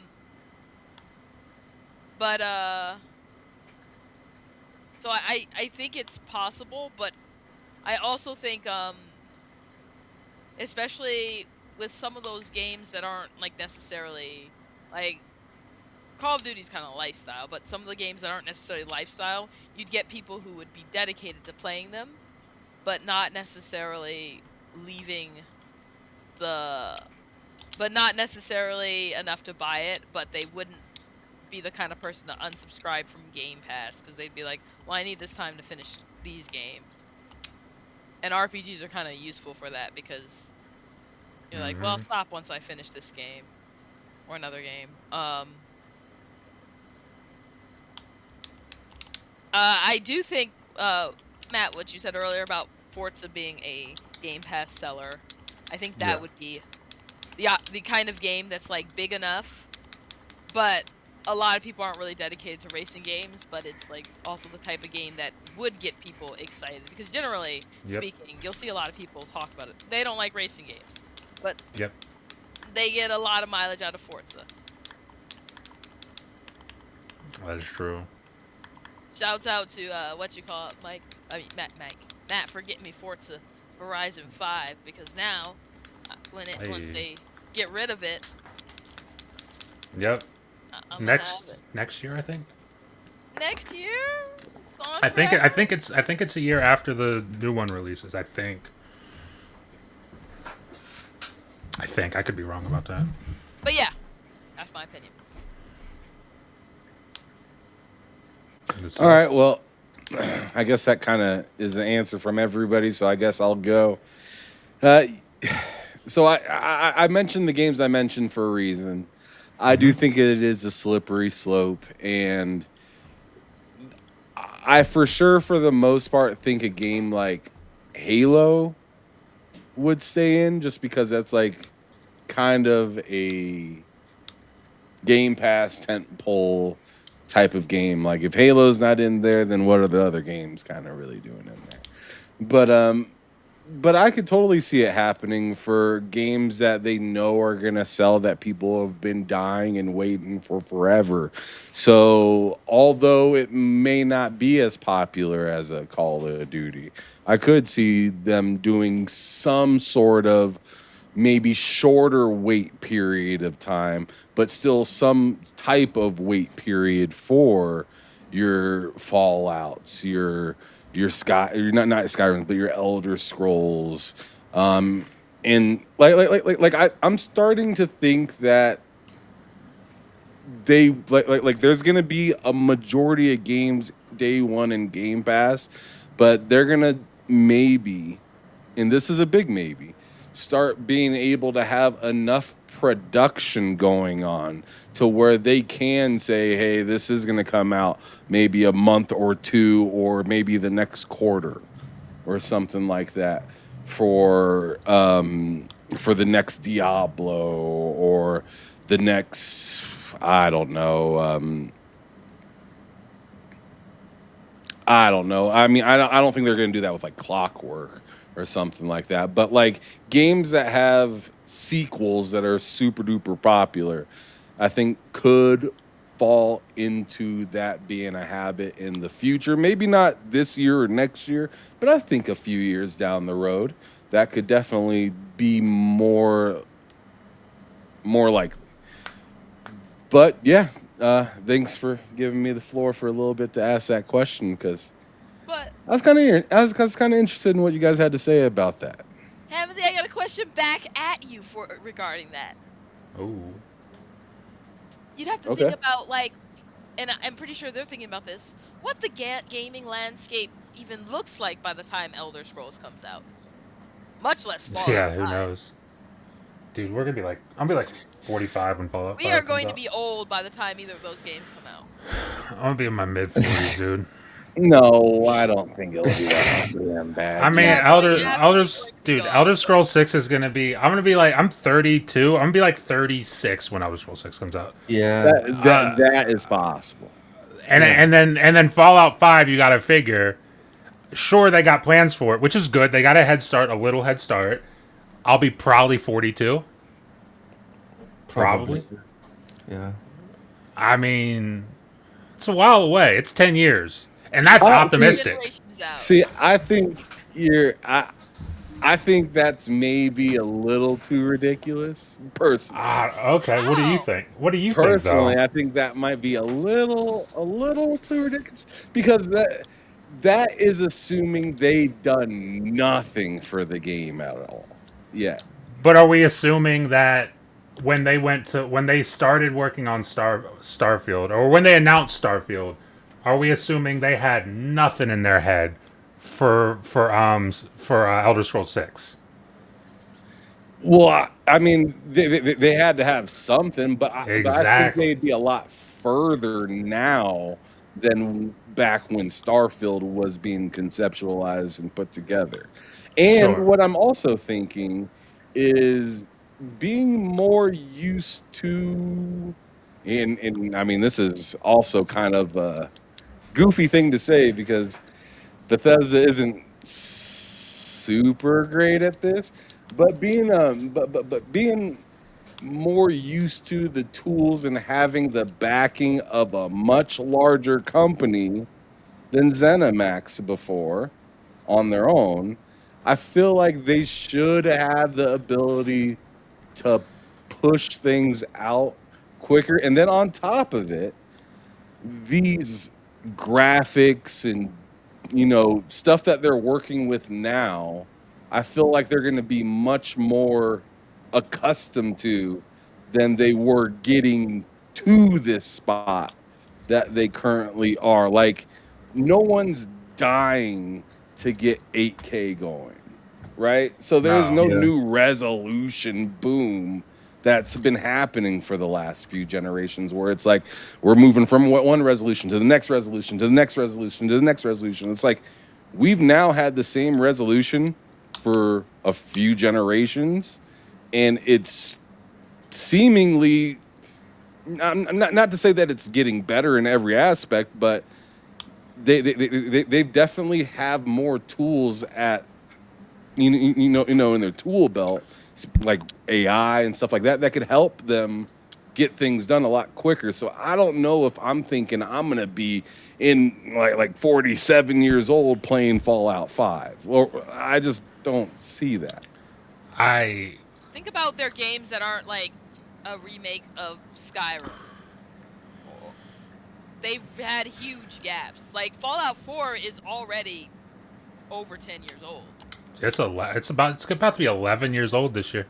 but so I think it's possible, but I also think especially with some of those games that aren't like necessarily like Call of Duty's kind of lifestyle, but some of the games that aren't necessarily lifestyle, you'd get people who would be dedicated to playing them, but not necessarily leaving but not necessarily enough to buy it, but they wouldn't be the kind of person to unsubscribe from Game Pass because they'd be like, well, I need this time to finish these games. And RPGs are kind of useful for that because You're like, well, I'll stop once I finish this game or another game. I do think, Matt, what you said earlier about Forza being a Game Pass seller, I think that Yeah. would be the kind of game that's like big enough, but a lot of people aren't really dedicated to racing games, but it's like also the type of game that would get people excited because generally Yep. speaking, you'll see a lot of people talk about it. They don't like racing games, but Yep. they get a lot of mileage out of Forza. That is true. Shouts out to what you call it, Mike. I mean Matt for getting me Forza Horizon 5 because now once Hey. they get rid of it, Yep. I'm gonna have it. Next year, I think. Next year, it's gone. I forever? think it's a year after the new one releases. I think. I could be wrong about that. But yeah, that's my opinion. All right, well, I guess that kind of is the answer from everybody, so I guess I'll go. So I mentioned the games I mentioned for a reason. I do think it is a slippery slope, and I for sure, for the most part, think a game like Halo would stay in just because that's like kind of a Game Pass tentpole type of game. Like if Halo's not in there, then what are the other games kind of really doing in there? But I could totally see it happening for games that they know are gonna sell that people have been dying and waiting for forever. So although it may not be as popular as a Call of Duty, I could see them doing some sort of maybe shorter wait period of time, but still some type of wait period for your Fallouts, your you're not Skyrim, but your Elder Scrolls, and I'm starting to think that they like there's gonna be a majority of games day one in Game Pass, but they're gonna maybe, and this is a big maybe, start being able to have enough production going on to where they can say, hey, this is going to come out maybe a month or two or maybe the next quarter or something like that for the next Diablo or the next, I don't know. I mean, I don't think they're going to do that with like Clockwork or something like that. But like games that have sequels that are super duper popular, I think could fall into that being a habit in the future. Maybe not this year or next year, but I think a few years down the road, that could definitely be more likely. But yeah, thanks for giving me the floor for a little bit to ask that question because But I was kind of interested in what you guys had to say about that. Heavenly, I got a question back at you regarding that. Oh. You'd have to Okay. think about like, and I'm pretty sure they're thinking about this. What the gaming landscape even looks like by the time Elder Scrolls comes out, much less Fallout. Yeah, who 5. knows? Dude, I'm gonna be like 45 when Fallout 5 We are comes going to out. be old by the time either of those games come out. I'm gonna be in my mid 40s, dude. No, I don't think it'll be that damn bad. I mean, Yeah, Elder Scrolls 6 is gonna be. I'm 32. I'm gonna be like 36 when Elder Scrolls 6 comes out. Yeah. That is possible. And then Fallout 5, you gotta figure. Sure, they got plans for it, which is good. They got a little head start. I'll be probably 42. Probably. Yeah. I mean, it's a while away. It's 10 years. And that's optimistic. Generations out. See, I think I think that's maybe a little too ridiculous. Personally, Okay. What do you How? think? What do you personally, think, though? I think that might be a little too ridiculous because that is assuming they've done nothing for the game at all. Yeah. But are we assuming that when they started working on Starfield, or when they announced Starfield, are we assuming they had nothing in their head for Elder Scrolls 6? Well, I mean, they had to have something, but I think Exactly. they'd be a lot further now than back when Starfield was being conceptualized and put together. And Sure. what I'm also thinking is being more used to, and I mean, this is also kind of a goofy thing to say because Bethesda isn't super great at this, but being more used to the tools and having the backing of a much larger company than ZeniMax before on their own, I feel like they should have the ability to push things out quicker. And then on top of it, these graphics and stuff that they're working with now, I feel like they're going to be much more accustomed to than they were getting to this spot that they currently are. Like, no one's dying to get 8K going, right? So there's No. no Yeah. new resolution boom that's been happening for the last few generations where it's like we're moving from one resolution to the next resolution to the next resolution to the next resolution. It's like we've now had the same resolution for a few generations, and it's seemingly not to say that it's getting better in every aspect, but they definitely have more tools at in their tool belt, like AI and stuff like that, that could help them get things done a lot quicker. So I don't know if I'm thinking I'm gonna be in like 47 years old playing Fallout 5. Or I just don't see that. I Think about their games that aren't like a remake of Skyrim. They've had huge gaps. Like Fallout 4 is already over 10 years old. it's about to be 11 years old this year.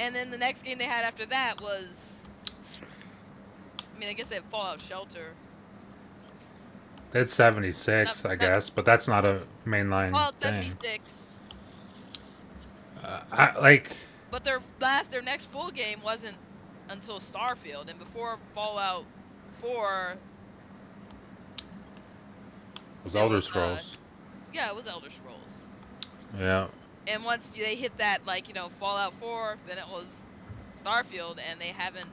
And then the next game they had after that was, I mean, I guess they had Fallout Shelter. It's 76, I guess, but that's not a mainline Fallout thing. 76. I like But their next full game wasn't until Starfield, and before Fallout 4, was it Elder was Scrolls. yeah, it was Elder Scrolls. Yeah. And once they hit that, like, Fallout 4, then it was Starfield, and they haven't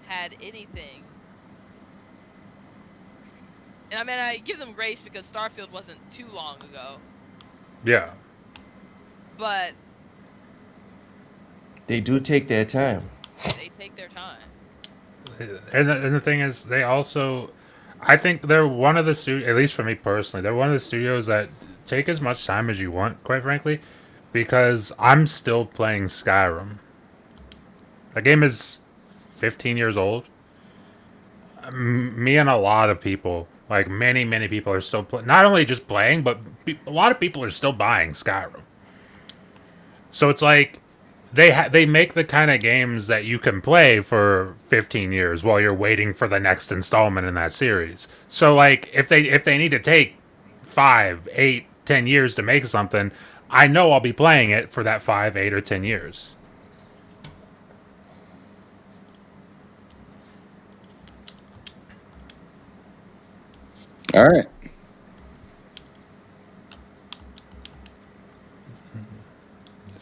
had anything. And I mean, I give them grace because Starfield wasn't too long ago, Yeah. but They do take their time. they take their time. And the thing is, they also, I think they're one of the at least for me personally, they're one of the studios that take as much time as you want, quite frankly, because I'm still playing Skyrim. That game is 15 years old. Me and a lot of people, like many people, are still not only just playing, but a lot of people are still buying Skyrim. So it's like they make the kind of games that you can play for 15 years while you're waiting for the next installment in that series. So like if they need to take 5, 8, 10 years to make something, I know I'll be playing it for that 5, 8, or 10 years. All right.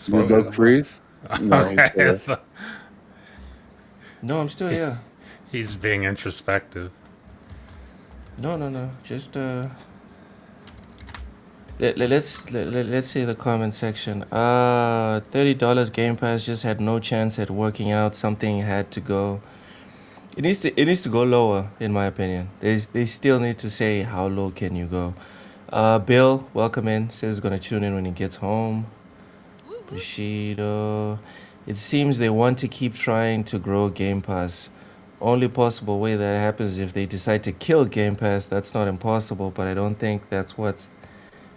Did Doug freeze? No, Okay. No, I'm still here. He's being introspective. No. Just let's see the comment section. $30 Game Pass just had no chance at working out. Something had to go. It needs to go lower, in my opinion. They still need to say how low can you go. Bill, welcome in. Says he's gonna tune in when he gets home. Woo woo. Bushido. It seems they want to keep trying to grow Game Pass. Only possible way that happens is if they decide to kill Game Pass. That's not impossible, but I don't think that's what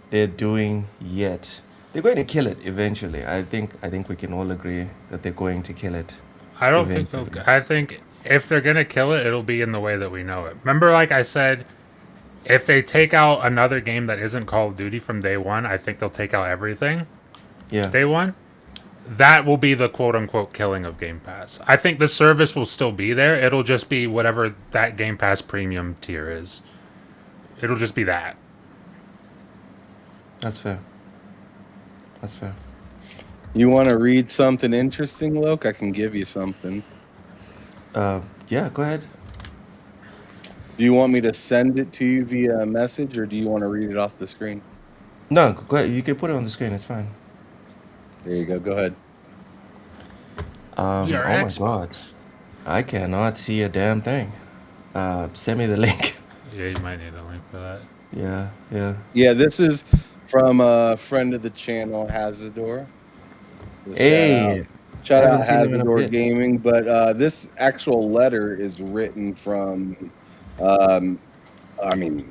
they're doing yet. They're going to kill it eventually. I think we can all agree that they're going to kill it. I don't think Eventually. they'll. I think if they're gonna kill it, it'll be in the way that we know it. Remember, like I said, if they take out another game that isn't Call of Duty from day one, I think they'll take out everything Yeah. day one. That will be the quote unquote killing of Game Pass. I think the service will still be there. It'll just be whatever that Game Pass premium tier is. It'll just be that. That's fair. That's fair. You want to read something interesting, Loke? I can give you something. Yeah, go ahead. Do you want me to send it to you via a message, or do you want to read it off the screen? No, go ahead. You can put it on the screen. It's fine. There you go. Go ahead. You're Oh my expert. god, I cannot see a damn thing. Send me the link. Yeah, you might need a link for that. Yeah. Yeah, this is from a friend of the channel, Hazador. So Hey, shout haven't out seen him in a Hazador bit. Gaming. But this actual letter is written from, I mean,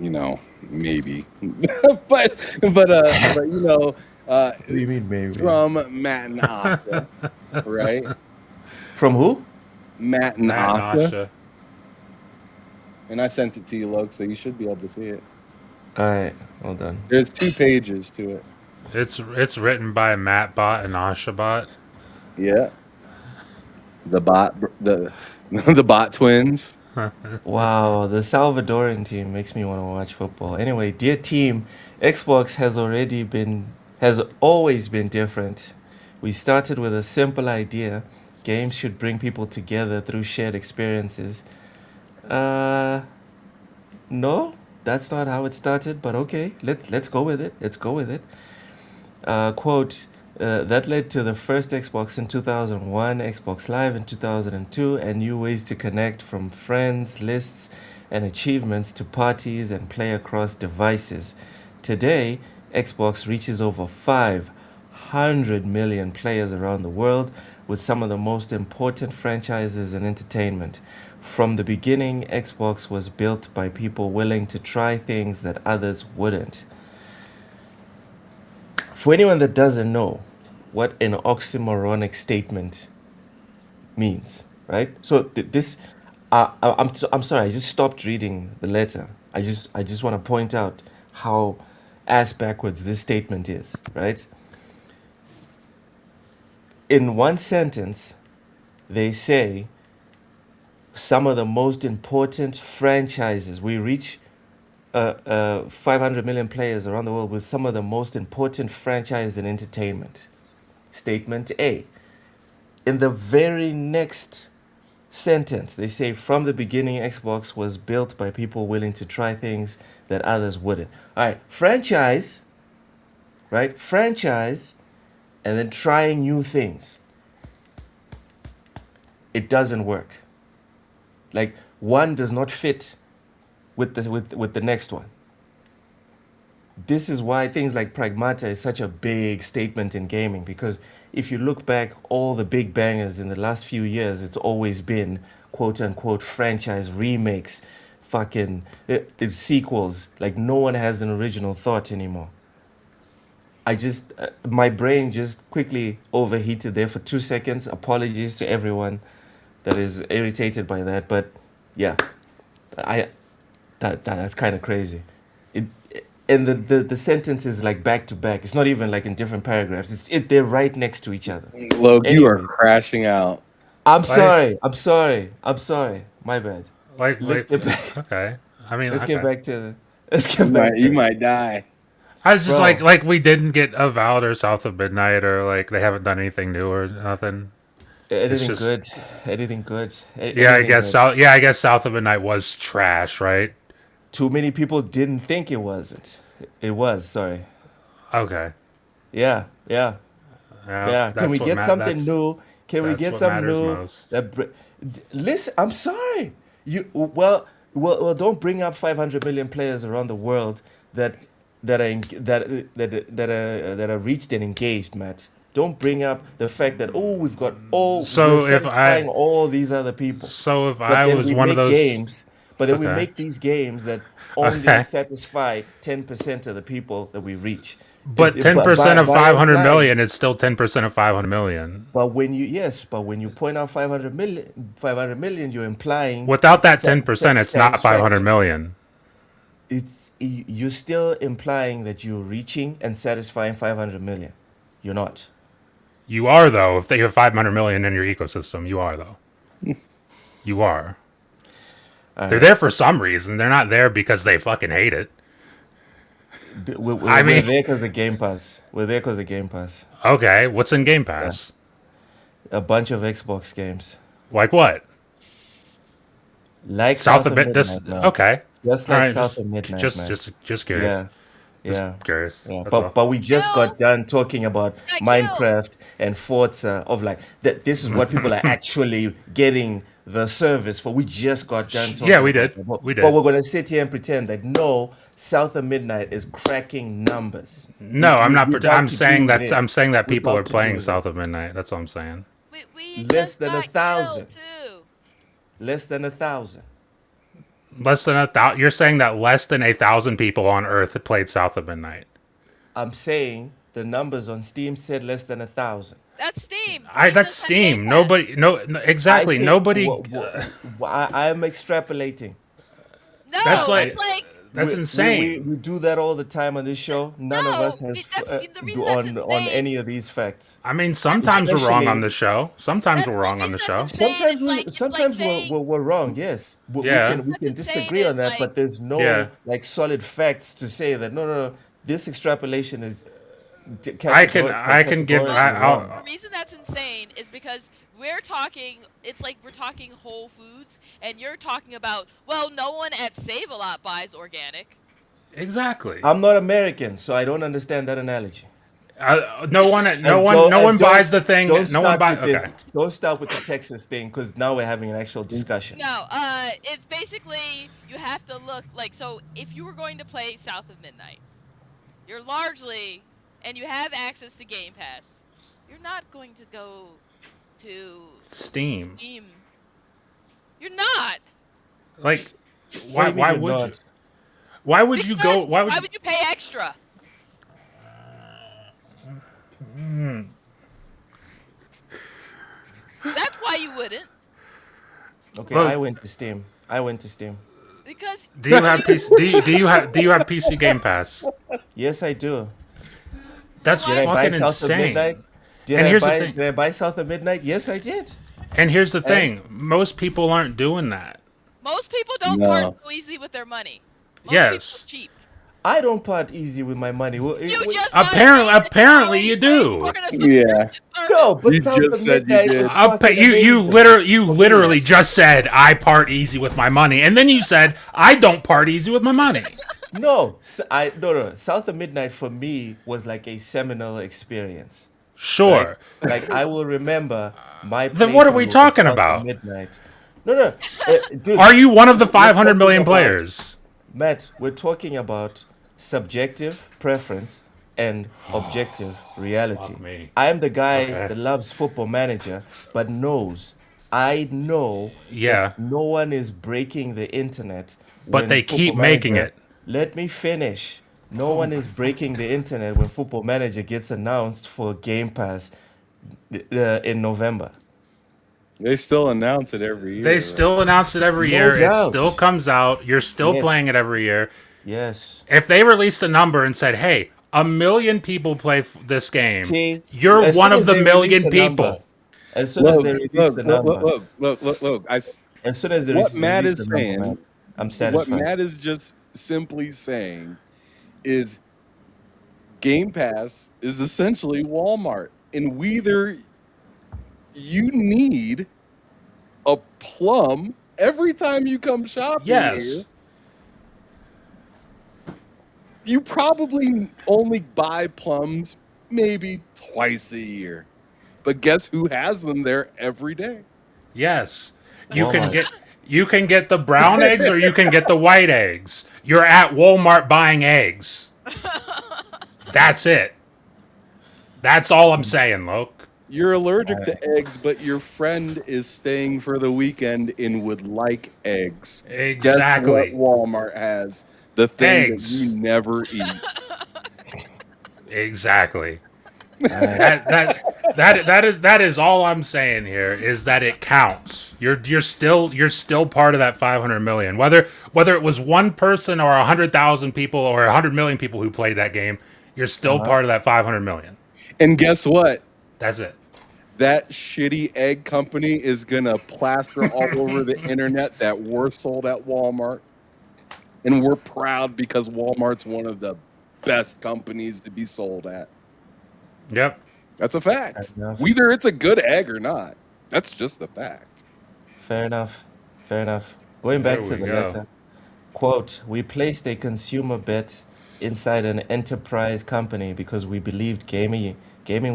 maybe, but What do you mean, maybe? from Matt and Asha, right? From who? Matt and Matt and Asha. Asha. And I sent it to you, Loke, so you should be able to see it. All right, well done. There's 2 pages to it. It's written by Matt Bot and Asha Bot. Yeah, the the bot twins. Wow, the Salvadoran team makes me want to watch football. Anyway, dear team, Xbox has always been different. We started with a simple idea. Games should bring people together through shared experiences. No, that's not how it started, but okay, let's go with it. Let's go with it. Quote, that led to the first Xbox in 2001, Xbox Live in 2002, and new ways to connect from friends, lists, and achievements to parties and play across devices. Today, Xbox reaches over 500 million players around the world with some of the most important franchises in entertainment. From the beginning, Xbox was built by people willing to try things that others wouldn't. For anyone that doesn't know what an oxymoronic statement means, right? So this, I'm sorry, I just stopped reading the letter. I just want to point out how ass backwards this statement is, right? In one sentence, they say some of the most important franchises. We reach 500 million players around the world with some of the most important franchises in entertainment. Statement A. In the very next sentence, they say, from the beginning, Xbox was built by people willing to try things that others wouldn't. All right, franchise, right? Franchise, and then trying new things. It doesn't work. Like, one does not fit with the next one. This is why things like Pragmata is such a big statement in gaming, because if you look back, all the big bangers in the last few years, it's always been quote unquote franchise remakes, fucking it's sequels. Like, no one has an original thought anymore. My brain just quickly overheated there for 2 seconds. Apologies to everyone that is irritated by that, but yeah, that's kind of crazy. It and the sentence is like back to back. It's not even like in different paragraphs. They're right next to each other. Loke, you are Anyway, crashing out. I'm Like, sorry. I'm sorry. I'm sorry. My bad. Let's wait, get back. okay. I mean, Let's get okay. back to. Let's get back You to. might die. I was just Bro. like we didn't get Avowed or South of Midnight, or like they haven't done anything new or nothing. It's Anything just good? Anything good? yeah, I Anything guess that South. Yeah, I guess South of Midnight was trash, right? too many people didn't think it wasn't. It was. Sorry. Okay, Yeah. Yeah. yeah, Yeah. Can we get something new? Can we that's get what something matters new? most. Listen, I'm sorry. Well, don't bring up 500 million players around the world that are reached and engaged, Matt. Don't bring up the fact that we're So if satisfying I, all these other people. so if But I then was we one of make those, games, but then we okay, make these games that only okay, satisfy 10% of the people that we reach. but ten But percent of by 500 implying, million is still 10% of 500 million. but when you point out 500 million, you're implying Without that 10%, it's not 500 satisfaction. million. You're still implying that you're reaching and satisfying 500 million. You're not. You are though. If they have 500 million in your ecosystem, you are though. You are. They're there for some reason. They're not there because they fucking hate it. We're there because of Game Pass. We're there because of Game Pass. Okay, what's in Game Pass? A bunch of Xbox games. Like what? Like South South of of Midnight. Midnight. Man. Okay. Just like Alright, South of Midnight. Man. just curious. Yeah. Yeah. Curious. Yeah, That's all. but we just Kill. got done talking about got Minecraft and Forza of like that. This is what people are actually getting the service for. We just got done talking. Yeah, we about did. it. But, We did. But we're gonna sit here and pretend that no, South of Midnight is cracking numbers. No, I'm not. we I'm about to saying do that. this. I'm saying that We're people are about to playing do South this. of Midnight. That's all I'm saying. We Less just than got 1,000. killed, too. Less than 1,000. Less than 1,000. You're saying that less than 1,000 people on Earth had played South of Midnight. I'm saying the numbers on Steam said less than 1,000. That's Steam. That's Steam doesn't have Steam. Game Pass. Nobody. No. Exactly. I think Nobody. I'm extrapolating. No, That's like- it's like That's We- insane. We do that all the time on this show. None of No, us has that's- the reason that's on insane- any of these facts. I mean, sometimes we're wrong Especially- on the show. Sometimes That's we're wrong the on the reason show. that's insane. Sometimes It's like- it's like sometimes saying- we're wrong. Yes, Yeah. we can What's insane disagree on is, that, like- but there's no Yeah. like solid facts to say that no. This extrapolation is. I can give. I'll, The reason that's insane is because we're talking. It's like we're talking Whole Foods, and you're talking about. Well, no one at Save-A-Lot buys organic. exactly. I'm not American, so I don't understand that analogy. No one. And don't- buys the thing. Don't No one start buys. with this. Okay. Don't start with the Texas thing because now we're having an actual discussion. No, it's basically you have to look like so. If you were going to play South of Midnight, you're largely, and you have access to Game Pass. You're not going to go to Steam. Steam. You're not. Like, What do you mean why you're would you? not? Why would you go? Because Why would you pay extra? That's why you wouldn't. Okay, Well- I went to Steam. Because do you have PC? Do you have PC Game Pass? Yes, I do. That's Did Did I buy fucking South of insane. Midnight? And here's the thing. Did I buy South of Midnight? Yes, I did. And here's the thing: most people aren't doing that. most people don't No. part so easily with their money. Most Yes. people are cheap. I don't part easy with my money. You just Apparently you do. Yeah. No, but You South just of said you Midnight did. is fucking You amazing. literally just said I part easy with my money, and then you said I don't part easy with my money. No, no. South of Midnight for me was like a seminal experience. Sure. Like I will remember my. Then what are we playthrough of talking South of about? Midnight. No, dude. Are you one of the we're 500 million talking about- players? Matt, we're talking about subjective preference and objective reality. Fuck me. I am the guy Okay. that loves Football Manager, but I know Yeah. no one is breaking the internet. But when they keep Football making Manager- it. Let me finish. No one is breaking the internet when Football Manager gets announced for Game Pass in November. They still announce it every year. They right? still announce it every No year. doubt. It still comes out. You're still Yes. playing it every year. Yes. If they released a number and said, "Hey, 1,000,000 people play this game," See, you're as one soon of as the they million release a number, people. As soon as Look, they release look, the look, number, look. as soon as they What release Matt the is number, saying- man, I'm What satisfied. Matt is just simply saying is Game Pass is essentially Walmart. And either you need a plum every time you come shopping here, Yes. you probably only buy plums maybe twice a year. But guess who has them there every day? Yes. You Walmart. can get the brown eggs or you can get the white eggs. You're at Walmart buying eggs. That's it. That's all I'm saying, Loke. You're allergic to eggs, but your friend is staying for the weekend and would like eggs. Exactly. Guess what Walmart has? The thing Eggs. that you never eat. Exactly. That is all I'm saying here is that it counts. You're still part of that 500 million. Whether it was one person or 100,000 people or 100 million people who played that game, you're still part of that 500 million. And guess what? That's it. that shitty egg company is gonna plaster all over the internet that we're sold at Walmart, and we're proud because Walmart's one of the best companies to be sold at. Yep. That's a Fair fact. enough. Whether it's a good egg or not, that's just a fact. Fair enough. Fair enough. Going There back to we the go. letter. Quote, we placed a consumer bet inside an enterprise company because we believed gaming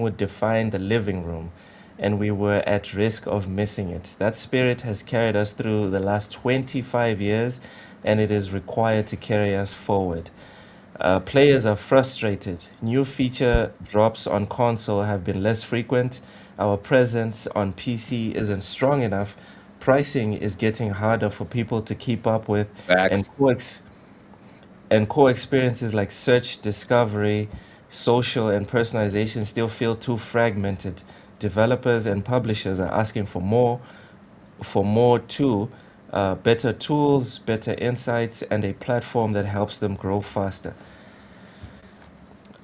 would define the living room and we were at risk of missing it. That spirit has carried us through the last 25 years and it is required to carry us forward. Players are frustrated. New feature drops on console have been less frequent. Our presence on PC isn't strong enough. Pricing is getting harder for people to keep up with, Facts. and core experiences like search, discovery, social, and personalization still feel too fragmented. Developers and publishers are asking for more too, better tools, better insights, and a platform that helps them grow faster.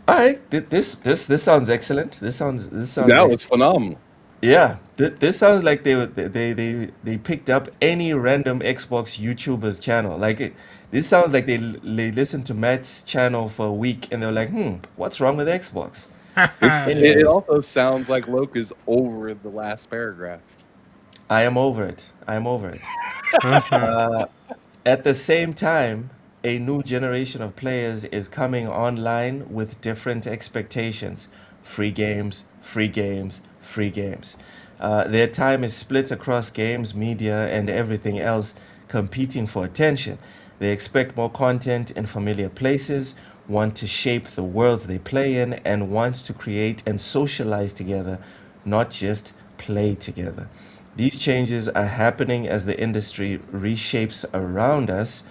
All right, this sounds excellent. This sounds That was excellent. phenomenal. Yeah, this sounds like they picked up any random Xbox YouTuber's channel. This sounds like they listened to Matt's channel for a week and they're like, what's wrong with Xbox? It Anyways, also sounds like Loke is over the last paragraph. I am over it. I am over it. At the same time, a new generation of players is coming online with different expectations. Free games, free games, free games. Their time is split across games, media, and everything else competing for attention. They expect more content in familiar places, want to shape the worlds they play in, and want to create and socialize together, not just play together. These changes are happening as the industry reshapes around us.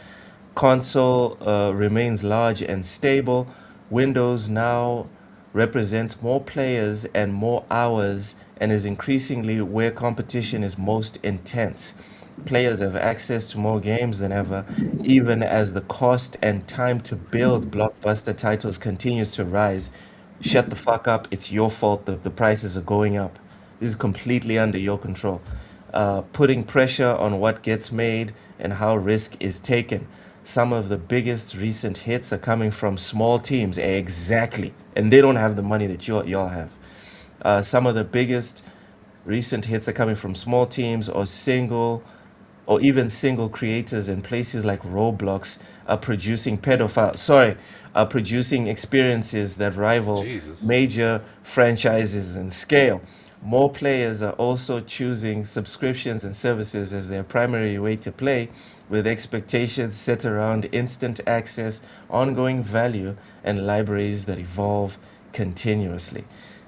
Console remains large and stable. Windows now represents more players and more hours and is increasingly where competition is most intense. Players have access to more games than ever, even as the cost and time to build blockbuster titles continues to rise. Shut the fuck up. It's your fault the prices are going up. This is completely under your control. Putting pressure on what gets made and how risk is taken. Some of the biggest recent hits are coming from small teams. Exactly. And they don't have the money that y'all have. Some of the biggest recent hits are coming from small teams or even single creators in places like Roblox are producing are producing experiences that rival Jesus. major franchises in scale. More players are also choosing subscriptions and services as their primary way to play, with expectations set around instant access, ongoing value, and libraries that evolve continuously.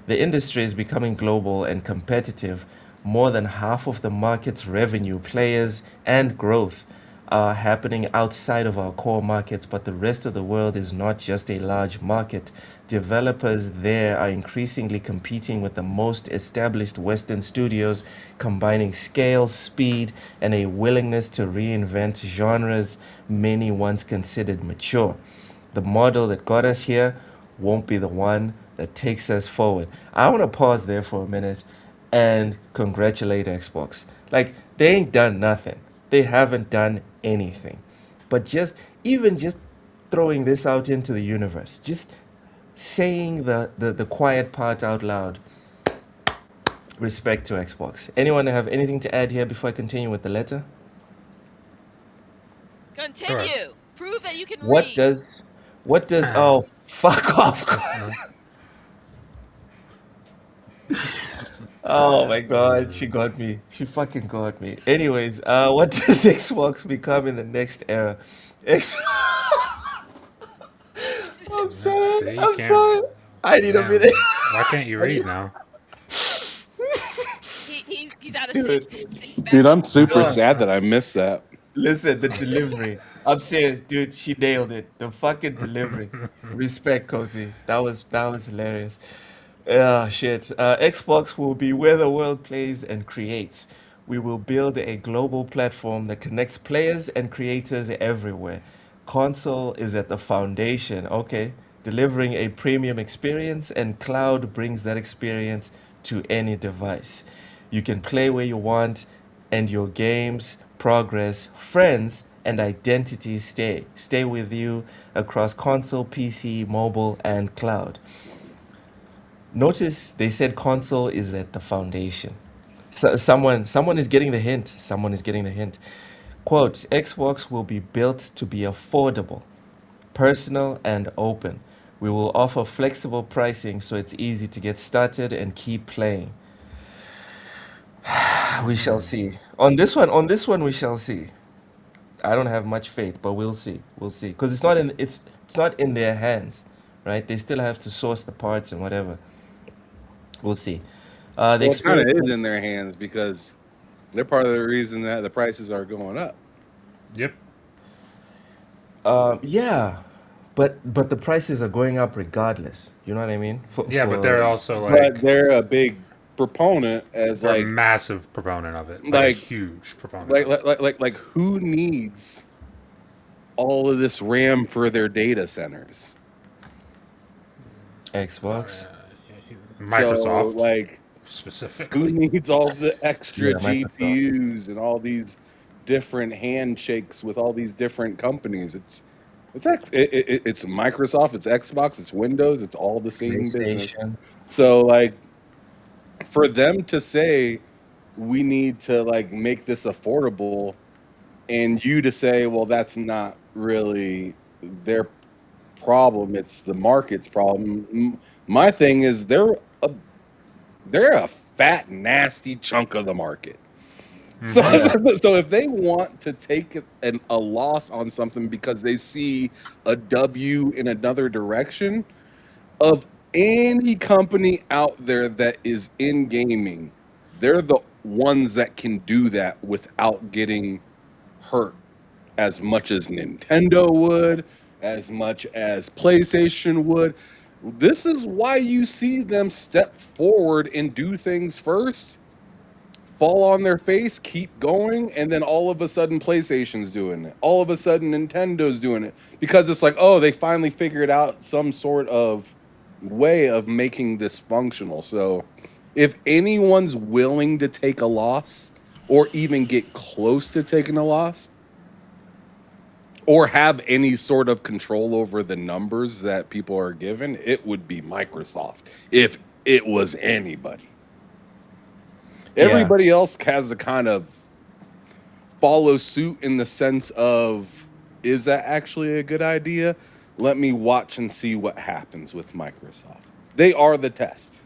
The industry is becoming global and competitive. More than half of the market's revenue, players, and growth are happening outside of our core markets, but the rest of the world is not just a large market. Developers there are increasingly competing with the most established Western studios, combining scale, speed, and a willingness to reinvent genres many once considered mature. The model that got us here won't be the one that takes us forward. I want to pause there for a minute and congratulate Xbox. Like, they ain't done nothing. They haven't done anything. But just throwing this out into the universe, just saying the quiet part out loud, respect to Xbox. Anyone have anything to add here before I continue with the letter? Sure. Continue. Prove that you can What read. does, oh, fuck off. Oh my god, she got me. She fucking got me. Anyways, what does Xbox become in the next era? X. I'm sorry. See, you I'm can't. sorry. I need a minute. Damn. Why can't you read now? He's out of Dude, sync. Sync back Dude, up. I'm super God. sad that I missed that. Listen, the delivery. I'm serious, dude. She nailed it. The fucking delivery. Respect, Cozy. That was hilarious. Shit. Xbox will be where the world plays and creates. We will build a global platform that connects players and creators everywhere. Console is at the foundation, okay? Delivering a premium experience, and cloud brings that experience to any device. You can play where you want, and your games, progress, friends, and identity stay with you across console, PC, mobile, and cloud. Notice they said console is at the foundation. So someone is getting the hint. Someone is getting the hint. Quote, Xbox will be built to be affordable, personal, and open. We will offer flexible pricing so it's easy to get started and keep playing. We shall see. On this one we shall see. I don't have much faith, but we'll see. We'll see. Because it's not in their hands, right? They still have to source the parts and whatever. We'll see. The Well, it kind of experience. is in their hands because they're part of the reason that the prices are going up. Yep. Yeah, but the prices are going up regardless. You know what I mean? Yeah, but they're also But like they're a big proponent as they're a massive proponent of it, like a like huge proponent of it. who needs all of this RAM for their data centers? Xbox. So Microsoft like who specifically. needs all the extra Yeah, Microsoft. GPUs and all these different handshakes with all these different companies? It's Microsoft, it's Xbox, it's Windows, it's all the same business. PlayStation. So like for them to say we need to like make this affordable and you to say, well, that's not really their problem, it's the market's problem. My thing is they're a fat nasty chunk of the market. So, Yeah. so if they want to take a loss on something because they see a W in another direction, of any company out there that is in gaming, they're the ones that can do that without getting hurt as much as Nintendo would, as much as PlayStation would. This is why you see them step forward and do things first, fall on their face, keep going, and then all of a sudden PlayStation's doing it. All of a sudden Nintendo's doing it because it's like, oh, they finally figured out some sort of way of making this functional. So if anyone's willing to take a loss or even get close to taking a loss or have any sort of control over the numbers that people are given, it would be Microsoft if it was anybody. Yeah. Everybody else has to kind of follow suit in the sense of, is that actually a good idea? Let me watch and see what happens with Microsoft. They are the test.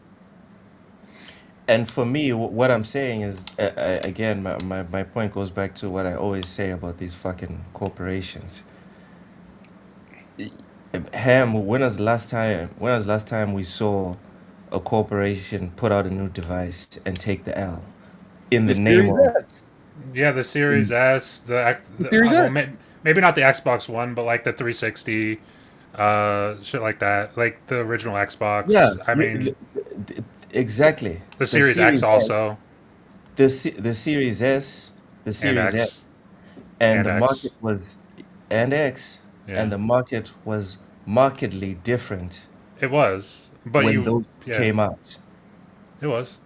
And for me, what I'm saying is, again, my point goes back to what I always say about these fucking corporations. Ham, when was the last time we saw a corporation put out a new device and take the L in The the name Series of S. Yeah, the Series S, The Series well, S. maybe not the Xbox One, but like the 360, shit like that, like the original Xbox. yeah, I mean, exactly. the Series X also, The Series S, the and Series X, X, and and the X. market was and X, and Yeah, the market was markedly different it was. But when those yeah, came out. it was.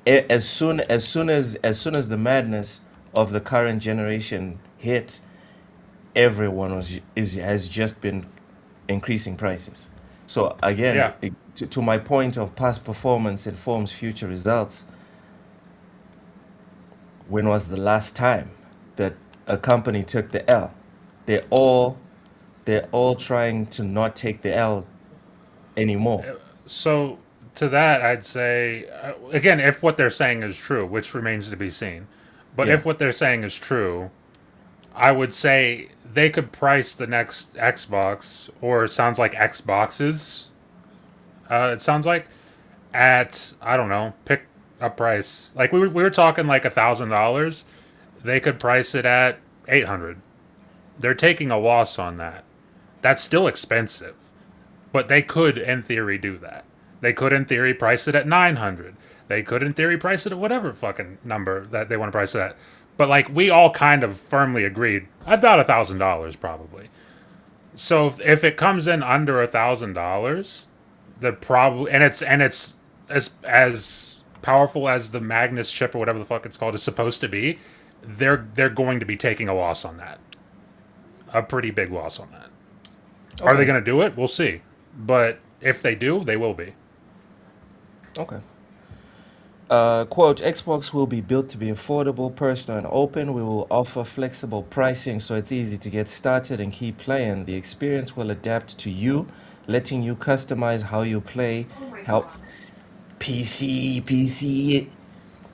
As soon as the madness of the current generation hit, everyone has just been increasing prices. So again, Yeah. to my point of past performance informs future results. When was the last time that a company took the L? They're all they're all trying to not take the L anymore. So to that, I'd say again, if what they're saying is true, which remains to be seen, but Yeah. if what they're saying is true, I would say they could price the next Xbox, or it sounds like Xboxes. It sounds like at, I don't know, pick a price. Like we were talking like $1,000. They could price it at 800. They're taking a loss on that. That's still expensive, but they could, in theory, do that. They could, in theory, price it at 900. They could, in theory, price it at whatever fucking number that they want to price it at. But like we all kind of firmly agreed, about $1,000 probably. So if it comes in under $1,000, the probably, and it's as powerful as the Magnus chip or whatever the fuck it's called is supposed to be, they're going to be taking a loss on that. A pretty big loss on that. Are they Okay. going to do it? We'll see. But if they do, they will be. Okay. Quote, Xbox will be built to be affordable, personal, and open. We will offer flexible pricing so it's easy to get started and keep playing. The experience will adapt to you, letting you customize how you play. Help PC,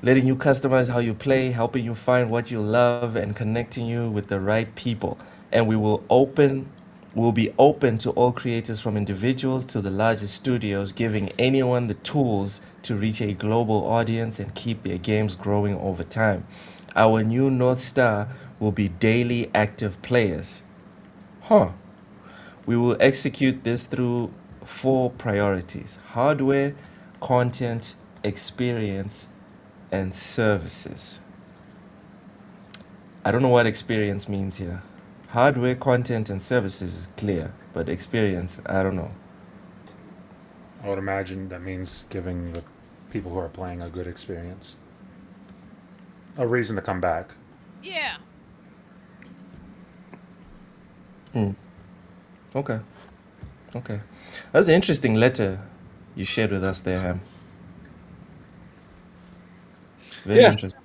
letting you customize how you play, helping you find what you love, and connecting you with the right people. And we'll be open to all creators from individuals to the largest studios, giving anyone the tools to reach a global audience and keep their games growing over time. Our new North Star will be daily active players. Huh. We will execute this through four priorities: hardware, content, experience, and services. I don't know what experience means here. Hardware, content, and services is clear, but experience, I don't know. I would imagine that means giving the people who are playing a good experience, a reason to come back. Yeah. Hmm. Okay. Okay. That's an interesting letter you shared with us there, Ham. Very Yeah. interesting.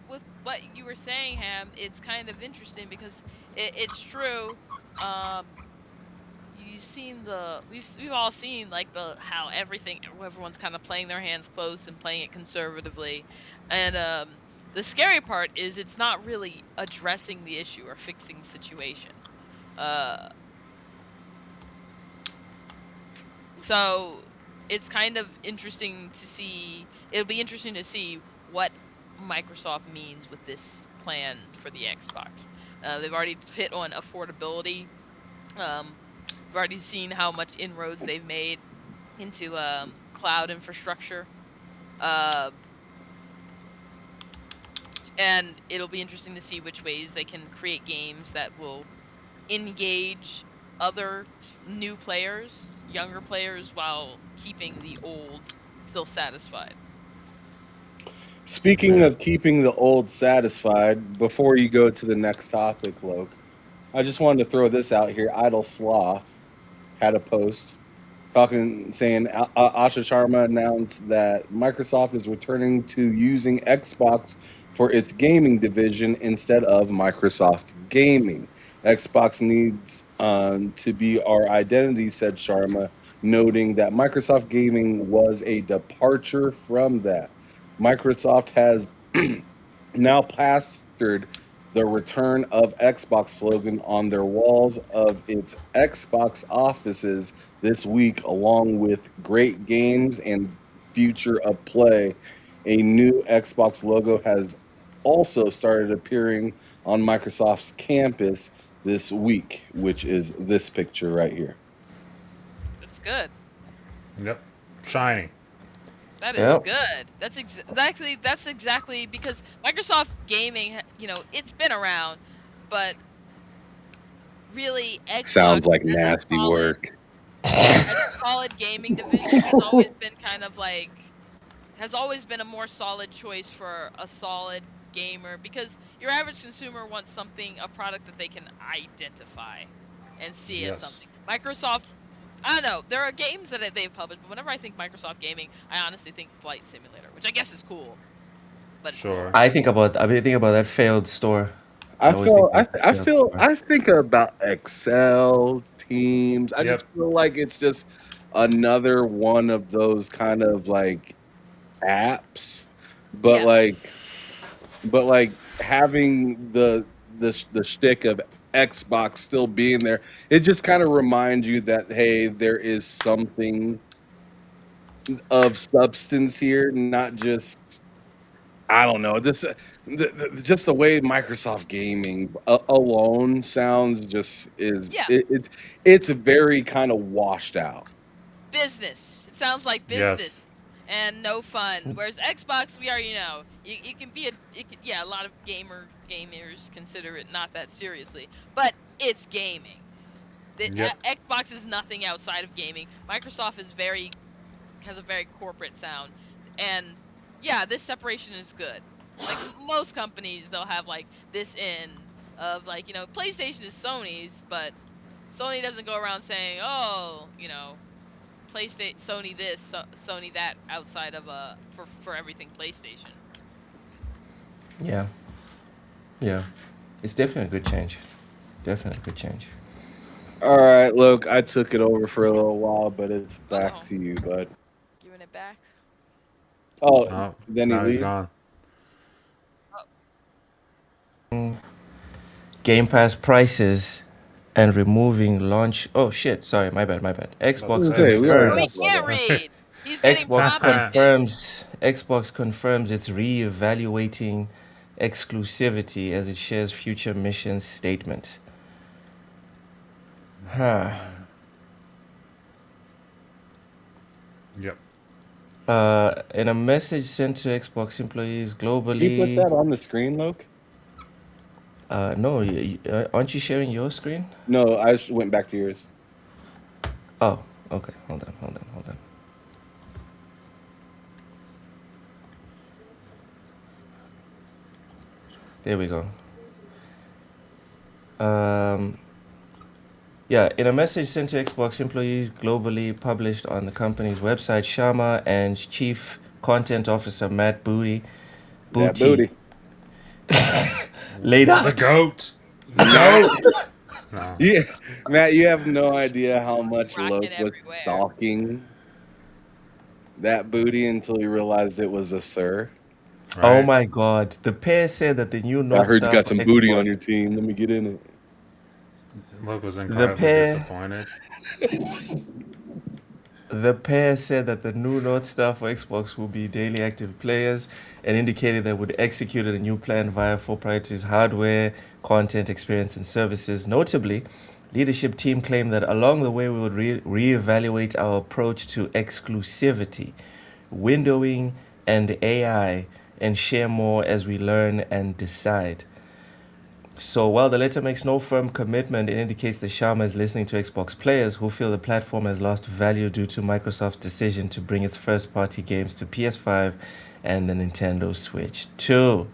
With what you were saying, Ham, it's kind of interesting because it's true. Um, you've seen we've all seen like the how everyone's kind of playing their hands close and playing it conservatively, and the scary part is it's not really addressing the issue or fixing the situation. Uh, so it's kind of interesting to see. It'll be interesting to see what Microsoft means with this plan for the Xbox. They've already hit on affordability. We've already seen how much inroads they've made into cloud infrastructure. Uh, and it'll be interesting to see which ways they can create games that will engage other new players, younger players, while keeping the old still satisfied. Speaking Yeah. of keeping the old satisfied, before you go to the next topic, Loke, I just wanted to throw this out here. Idle Sloth had a post saying Asha Sharma announced that Microsoft is returning to using Xbox for its gaming division instead of Microsoft Gaming. Xbox needs to be our identity, said Sharma, noting that Microsoft Gaming was a departure from that. Microsoft has now plastered the return of Xbox slogan on their walls of its Xbox offices this week, along with great games and future of play. A new Xbox logo has also started appearing on Microsoft's campus this week, which is this picture right here. That's good. Yep. Shiny. That is Yep. good. That's exactly because Microsoft Gaming, it's been around, but really Sounds Xbox like as a nasty work. solid gaming division has always been kind of like has always been a more solid choice for a solid gamer because your average consumer wants a product that they can identify and see as Yes. something. Microsoft, I don't know, there are games that they've published, but whenever I think Microsoft Gaming, I honestly think Flight Simulator, which I guess is cool. But Sure. I think about that failed store. I always think about that failed store. I think about Excel, Teams. I Yep. just feel like it's just another one of those kind of like apps, but Yeah. like having the shtick of Xbox still being there, it just kind of reminds you that hey, there is something of substance here, not just I don't know. Just the way Microsoft Gaming alone sounds just is Yeah. it's very kind of washed out. Business. It sounds like Yes. business and no fun. Whereas Xbox, we already know you can be a lot of gamers consider it not that seriously, but it's gaming. Yep. Xbox is nothing outside of gaming. Microsoft is very has a very corporate sound. And yeah, this separation is good. Like most companies, they'll have like this end of like, PlayStation is Sony's, but Sony doesn't go around saying, "Oh, PlayStation, Sony this, Sony that," outside of for everything PlayStation. Yeah. Yeah. It's definitely a good change. Definitely a good change. All right, look, I took it over for a little while, but it's back Uh-oh. to you, bud. Giving it back. Oh, Oh, then he now he's leave. gone. Game Pass prices and removing launch. Oh shit! Sorry, my bad. I Xbox was gonna say, we already Oh, he confirms. talked about can't that. read. He's getting Xbox prompted. confirms it's re-evaluating exclusivity as it shares future mission statement. Huh. Yep. In a message sent to Xbox employees Can you put globally. that on the screen, Luke? No, aren't you sharing your screen? No, I just went back to yours. Oh, okay. Hold on. There we go. Yeah, in a message sent to Xbox employees globally published on the company's website, Sharma and Chief Content Officer Matt That Booty booty. laid The out. goat. The goat. No. Yeah, Matt, you have no idea how much Rocket Luke was everywhere. stalking that booty until he realized it was a sir. Oh Right? my God! The pair said that the new I North heard you Star got for some booty on Xbox. your team. Let me get in it. Luke was The incredibly pair disappointed. The pair said that the new North Star for Xbox will be daily active players and indicated they would execute a new plan via four priorities: hardware, content, experience, and services. Notably, leadership team claimed that along the way we would reevaluate our approach to exclusivity, windowing, and AI and share more as we learn and decide. So while the letter makes no firm commitment, it indicates that Sharma is listening to Xbox players who feel the platform has lost value due to Microsoft's decision to bring its first-party games to PS5 and the Nintendo Switch 2.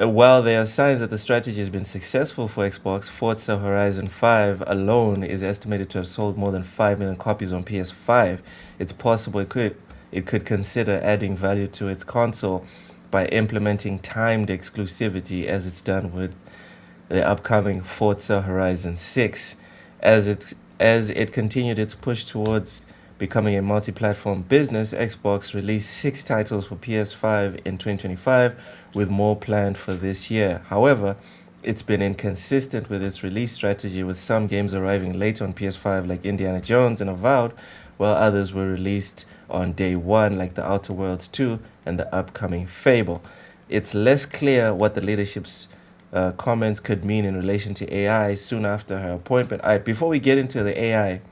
While there are signs that the strategy has been successful for Xbox, Forza Horizon 5 alone is estimated to have sold more than 5 million copies on PS5. It's possible it could consider adding value to its console by implementing timed exclusivity as it's done with the upcoming Forza Horizon 6 as it continued its push towards becoming a multi-platform business. Xbox released 6 titles for PS5 in 2025 with more planned for this year. However, it's been inconsistent with its release strategy, with some games arriving late on PS5 like Indiana Jones and Avowed, while others were released on day one like The Outer Worlds 2 and the upcoming Fable. It's less clear what the leadership's comments could mean in relation to AI soon after her appointment. All right, before we get into the AI,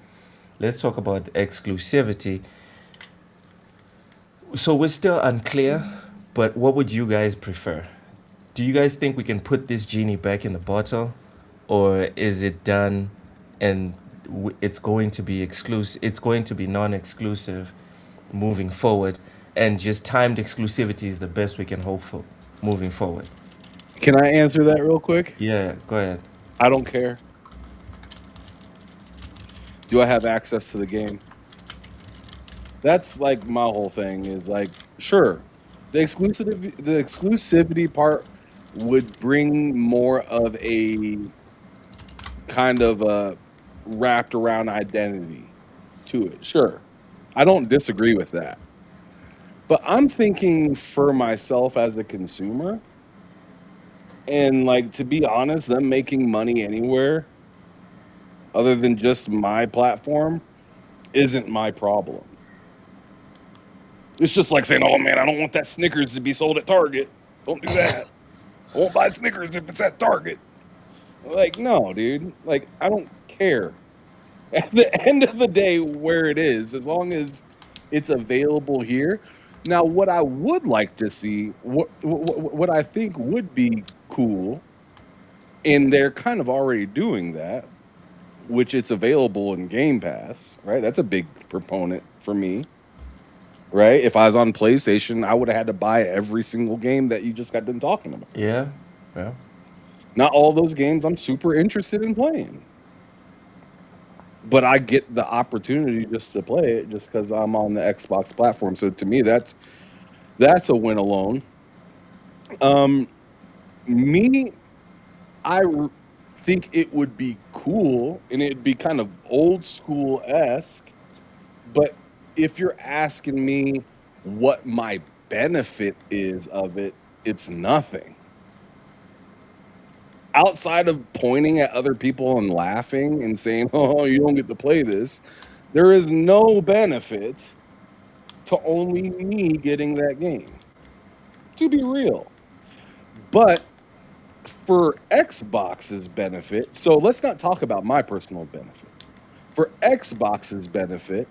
let's talk about exclusivity. So we're still unclear, but what would you guys prefer? Do you guys think we can put this genie back in the bottle, or is it done and it's going to be exclusive? It's going to be non-exclusive moving forward, and just timed exclusivity is the best we can hope for moving forward. Can I answer that real quick? Yeah, go ahead. I don't care. Do I have access to the game? That's like my whole thing is like, sure, the exclusivity part would bring more of a kind of a wrapped around identity to it. Sure. I don't disagree with that. But I'm thinking for myself as a consumer, and like to be honest, them making money anywhere other than just my platform isn't my problem. It's just like saying, "Oh man, I don't want that Snickers to be sold at Target. Don't do that. I won't buy Snickers if it's at Target." Like, no, dude. Like, I don't care. At the end of the day, where it is, as long as it's available here. Now, what I would like to see, what I think would be cool, and they're kind of already doing that, which it's available in Game Pass, right? That's a big proponent for me, right? If I was on PlayStation, I would have had to buy every single game that you just got done talking about. Yeah. Yeah. Not all those games I'm super interested in playing, but I get the opportunity just to play it just because I'm on the Xbox platform. So to me, that's a win alone. Um, me, I think it would be cool and it'd be kind of old school esque. But if you're asking me what my benefit is of it, it's nothing. Outside of pointing at other people and laughing and saying, "Oh, you don't get to play this," there is no benefit to only me getting that game. To be real. But for Xbox's benefit, so let's not talk about my personal benefit. For Xbox's benefit,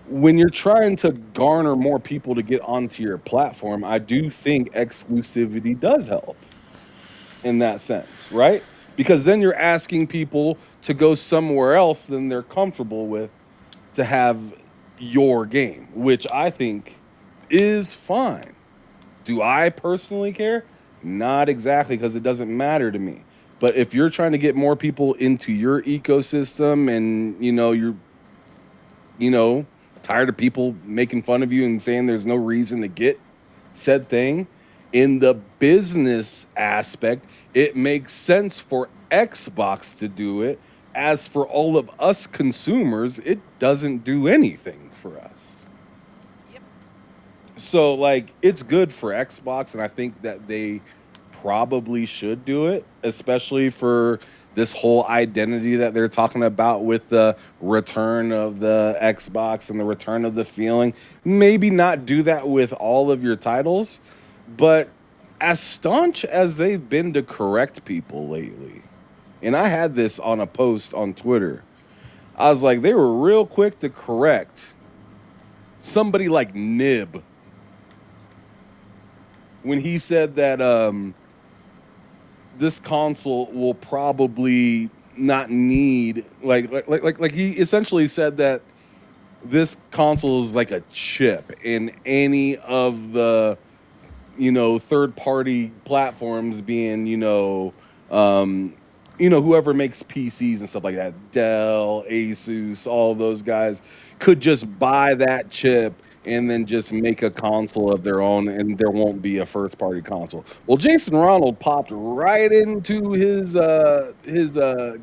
when you're trying to garner more people to get onto your platform, I do think exclusivity does help in that sense, right? Because then you're asking people to go somewhere else than they're comfortable with to have your game, which I think is fine. Do I personally care? Not exactly, because it doesn't matter to me. But if you're trying to get more people into your ecosystem and you know, tired of people making fun of you and saying there's no reason to get said thing, in the business aspect, it makes sense for Xbox to do it. As for all of us consumers, it doesn't do anything for us. Yep. So, like, it's good for Xbox, and I think that they probably should do it, especially for this whole identity that they're talking about with the return of the Xbox and the return of the feeling. Maybe not do that with all of your titles, but as staunch as they've been to correct people lately, and I had this on a post on Twitter, I was like, they were real quick to correct somebody like Nib when he said that this console will probably not need like he essentially said that this console is like a chip in any of the third party platforms, being whoever makes PCs and stuff like that, Dell, Asus, all those guys could just buy that chip and then just make a console of their own, and there won't be a first party console. Well, Jason Ronald popped right into his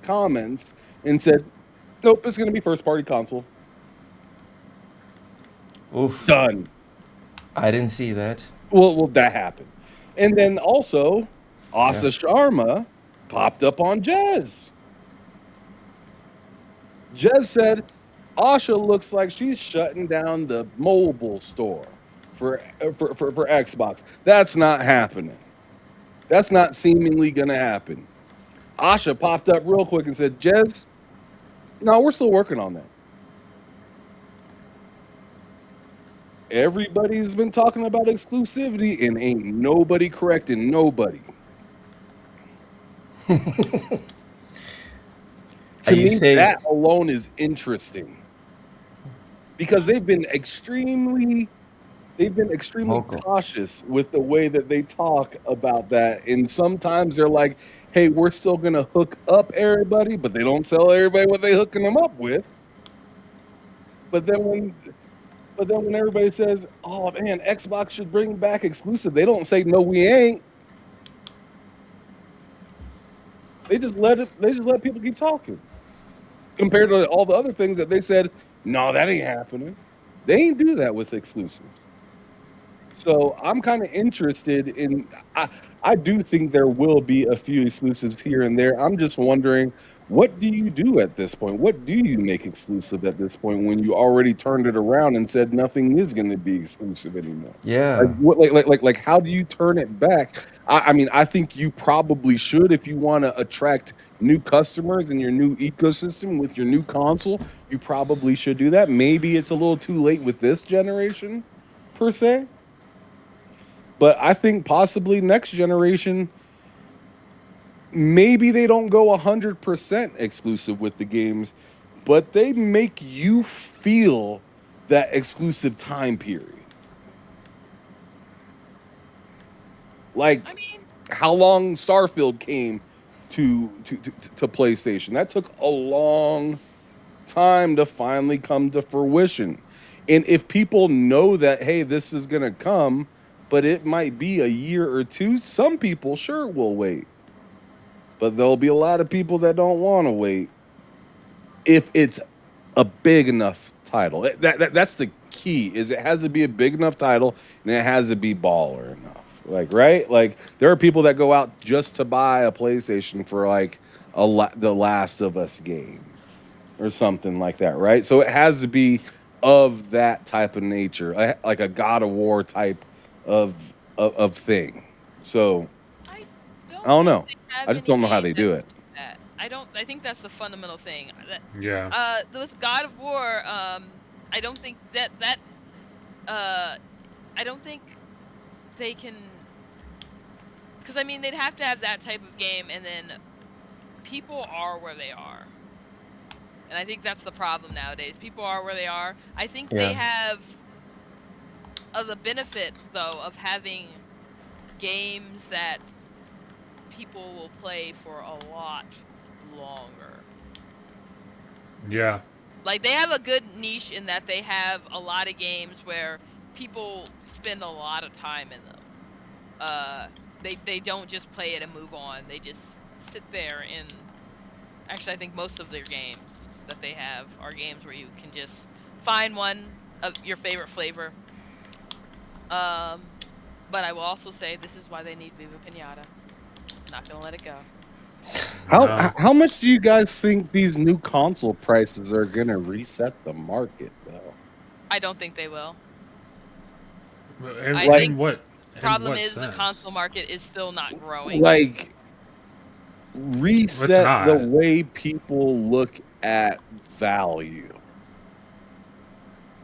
comments and said, "Nope, it's going to be first party console." Oof. Done. I didn't see that. Well, that happened. And then also, Asa Yeah. Sharma popped up on Jez. Jez said, Asha looks like she's shutting down the mobile store for Xbox. That's not happening. That's not seemingly going to happen. Asha popped up real quick and said, Jez, no, we're still working on that. Everybody's been talking about exclusivity and ain't nobody correcting nobody. To Are you me, saying that alone is interesting because they've been extremely vocal? cautious with the way that they talk about that. And sometimes they're like, hey, we're still going to hook up everybody, but they don't tell everybody what they're hooking them up with. But then when everybody says, oh man, Xbox should bring back exclusive, they don't say, no, we ain't. They just let people keep talking. Compared to all the other things that they said, no, that ain't happening. They ain't do that with exclusives. So I'm kind of interested in. I do think there will be a few exclusives here and there. I'm just wondering, what do you do at this point? What do you make exclusive at this point when you already turned it around and said nothing is going to be exclusive anymore? Yeah. Like how do you turn it back? I mean, I think you probably should, if you want to attract new customers in your new ecosystem with your new console. You probably should do that. Maybe it's a little too late with this generation, per se. But I think possibly next generation, maybe they don't go 100% exclusive with the games, but they make you feel that exclusive time period. Like I mean, how long Starfield came to PlayStation. That took a long time to finally come to fruition. And if people know that, hey, this is going to come, but it might be a year or two, some people sure will wait. But there'll be a lot of people that don't want to wait if it's a big enough title. That's the key, is it has to be a big enough title and it has to be baller enough. Like, right? Like there are people that go out just to buy a PlayStation for like the Last of Us game or something like that, right? So it has to be of that type of nature, like a God of War type of thing. So I I don't don't think know. they have I just any don't know how game they that do it. that. I don't. I think that's the fundamental thing. Yeah. With God of War, I don't think uh, I don't think they can, because I mean they'd have to have that type of game, and then people are where they are, and I think that's the problem nowadays. People are where they are. I think they Yeah. have the benefit though of having games that people will play for a lot longer. Yeah. Like they have a good niche in that they have a lot of games where people spend a lot of time in them. They don't just play it and move on. They just sit there and actually I think most of their games that they have are games where you can just find one of your favorite flavor. But I will also say this is why they need Viva Pinata. Not gonna let it go. No. How much do you guys think these new console prices are gonna reset the market though? I don't think they will. In, I Like in think what in problem what is the sense? console market is still not growing. like It's reset the not. way people look at value.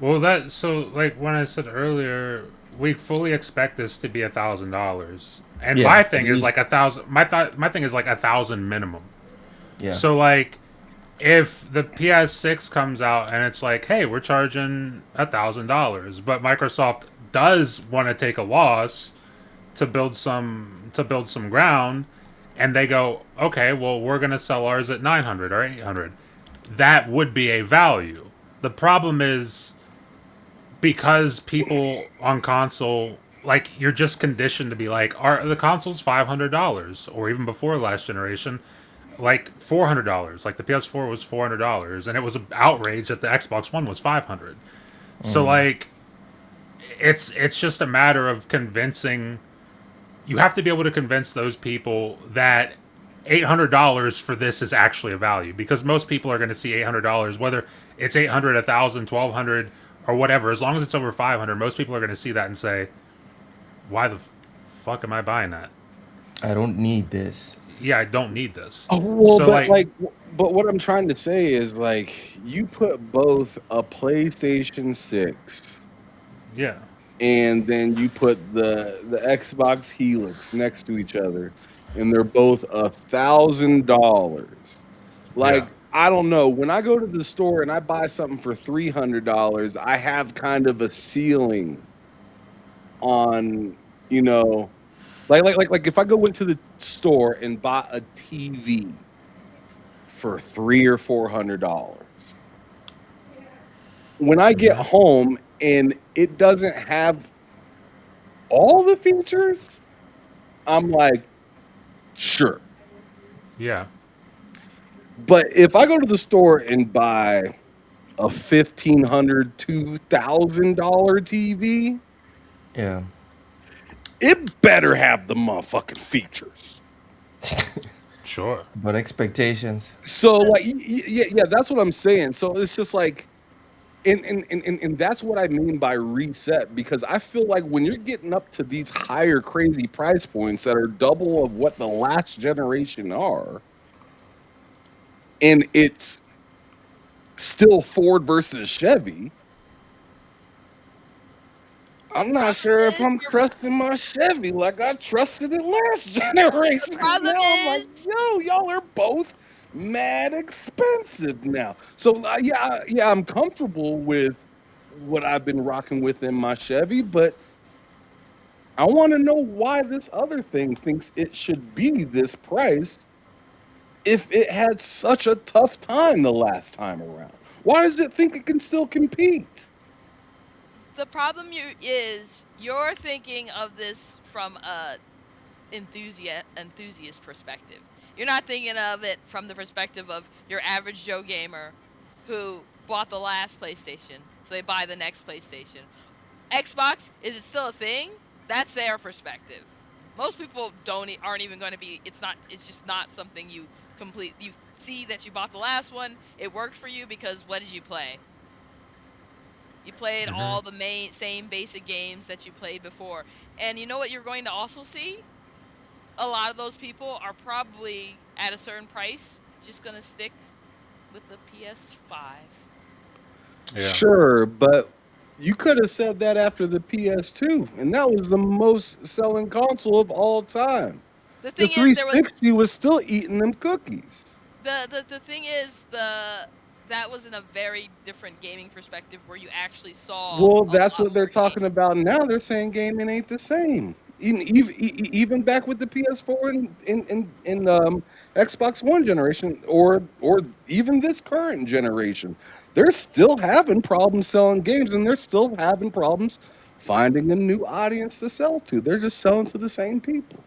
Well, that so like when I said earlier, we fully expect this to be $1,000, and Yeah. my At thing is like least. 1,000. My thing is like 1,000 minimum. Yeah. So like, if the PS6 comes out and it's like, hey, we're charging $1,000, but Microsoft does want to take a loss to build some ground, and they go, okay, well, we're gonna sell ours at 900 or 800. That would be a value. The problem is because people on console, like, you're just conditioned to be like, are the console's $500, or even before last generation, like $400. Like the PS4 was $400, and it was an outrage that the Xbox One was 500. So like, it's just a matter of convincing. You have to be able to convince those people that $800 for this is actually a value, because most people are going to see $800, whether it's 800, 1,000, 1,200, or whatever. As long as it's over 500, most people are going to see that and say, "Why the fuck am I buying that? I don't need this. Yeah, I don't need this." Oh, well, So but like, like, but what I'm trying to say is like, you put both a PlayStation 6 yeah, and then you put the Xbox Helix next to each other, and they're both $1,000. yeah, Like, I don't know. When I go to the store and I buy something for $300, I have kind of a ceiling on, you know, like if I go into the store and buy a TV for $300 or $400, when I get home and it doesn't have all the features, I'm like, sure. yeah, But if I go to the store and buy a $1,500, $2,000 TV, Yeah. it better have the motherfucking features. sure, But expectations. So like, yeah, that's what I'm saying. So it's just like, and that's what I mean by reset, because I feel like when you're getting up to these higher crazy price points that are double of what the last generation are, and it's still Ford versus Chevy, I'm The not problem sure if is I'm your trusting my Chevy like I trusted it last generation. 'Cause problem now I'm like, is yo, y'all are both mad expensive now. So yeah, I'm comfortable with what I've been rocking with in my Chevy, but I want to know why this other thing thinks it should be this price if it had such a tough time the last time around. Why does it think it can still compete? the problem is you're thinking of this from a enthusiast perspective. You're not thinking of it from the perspective of your average Joe gamer who bought the last PlayStation, so they buy the next PlayStation. Xbox, is it still a thing? That's their perspective. Most people aren't even going to be. It's just not something you complete. You see that you bought the last one. It worked for you because what did you play? You played Hmm. all the same basic games that you played before. And you know what you're going to also see? A lot of those people are probably at a certain price just going to stick with the PS5. Yeah. Sure, but you could have said that after the PS2, and that was the most selling console of all time. The The thing is there was 360 was still eating them cookies. the thing is that was in a very different gaming perspective where you actually saw Well, a that's lot what they're more talking games. about now. They're saying gaming ain't the same. Even back with the PS4 and in Xbox One generation, or even this current generation, they're still having problems selling games, and they're still having problems finding a new audience to sell to. They're just selling to the same people.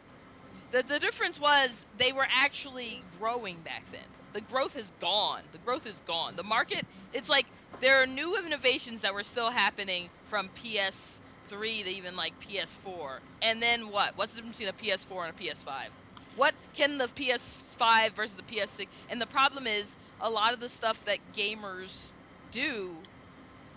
The difference was they were actually growing back then. The growth has gone. The growth is gone. The market, it's like there are new innovations that were still happening from PS3 to even like PS4. And then what? What's the difference between a PS4 and a PS5? What can the PS5 versus the PS6? And the problem is a lot of the stuff that gamers do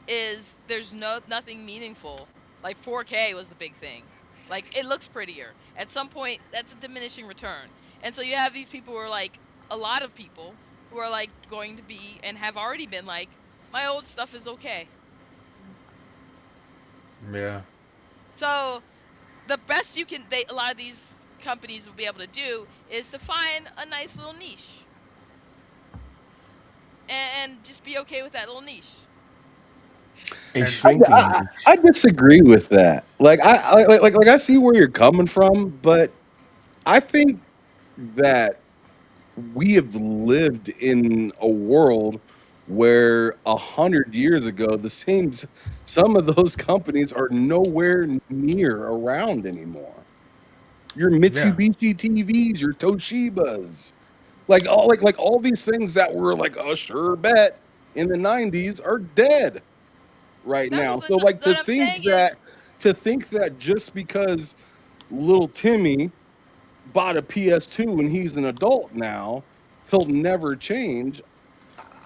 is there's nothing meaningful. Like 4K was the big thing. Like it looks prettier. At some point, that's a diminishing return. And so you have these people who are like a lot of people who are like going to be and have already been like, my old stuff is okay. Yeah. So the best a lot of these companies will be able to do is to find a nice little niche and just be okay with that little niche. A And shrinking I niche. disagree with that. Like like I see where you're coming from, but I think that we have lived in a world where 100 years ago, some of those companies are nowhere near around anymore. Your yeah. Mitsubishi TVs, your Toshibas, like all these things that were like a sure bet in the 90s are dead right That now. was So like what I'm saying is to think that just because little Timmy bought a PS2 and he's an adult now, he'll never change.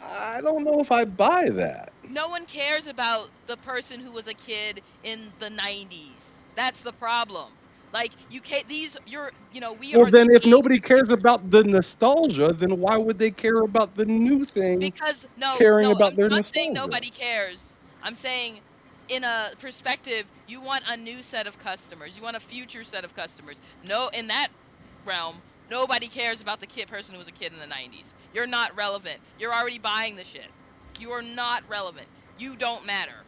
I don't know if I buy that. no one cares about the person who was a kid in the 90s. That's the problem. Like you can't these you're we Well, are the then if age nobody cares gamers. about the nostalgia, then why would they care about the new thing Because no, caring no, about I'm their not saying nostalgia? nobody cares. I'm saying in a perspective, you want a new set of customers. You want a future set of customers. No, in that realm, nobody cares about the person who was a kid in the 90s. You're not relevant. You're already buying the shit. You are not relevant. You don't matter.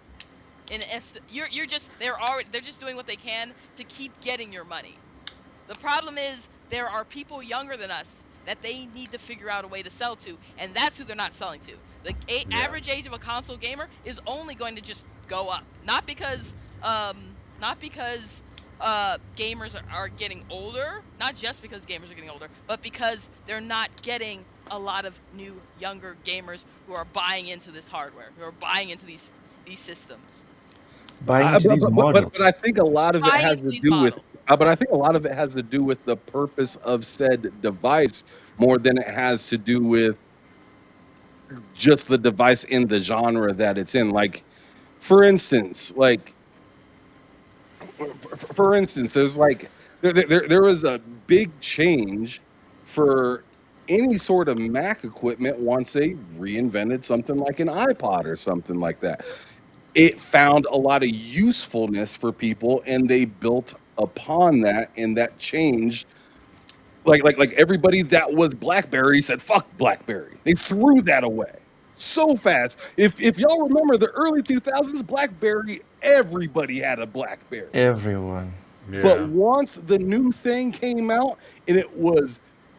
You're just they're just doing what they can to keep getting your money. The problem is there are people younger than us that they need to figure out a way to sell to, and that's who they're not selling to. The Yeah. average age of a console gamer is only going to just go up, not because gamers are getting older, not just because gamers are getting older, but because they're not getting a lot of new younger gamers who are buying into this hardware, who are buying into these systems, Buying into these But I models. think a lot of it buying has into to these do with. models. But I think a lot of it has to do with the purpose of said device more than it has to do with just the device in the genre that it's in. Like, for instance, for instance, there's like there was a big change for any sort of Mac equipment once they reinvented something like an iPod or something like that. it found a lot of usefulness for people, and they built upon that, and that changed. Like everybody that was BlackBerry said, "Fuck BlackBerry." They threw that away so fast. If y'all remember the early 2000s, BlackBerry, everybody had a BlackBerry. Everyone. But Yeah. once the new thing came out and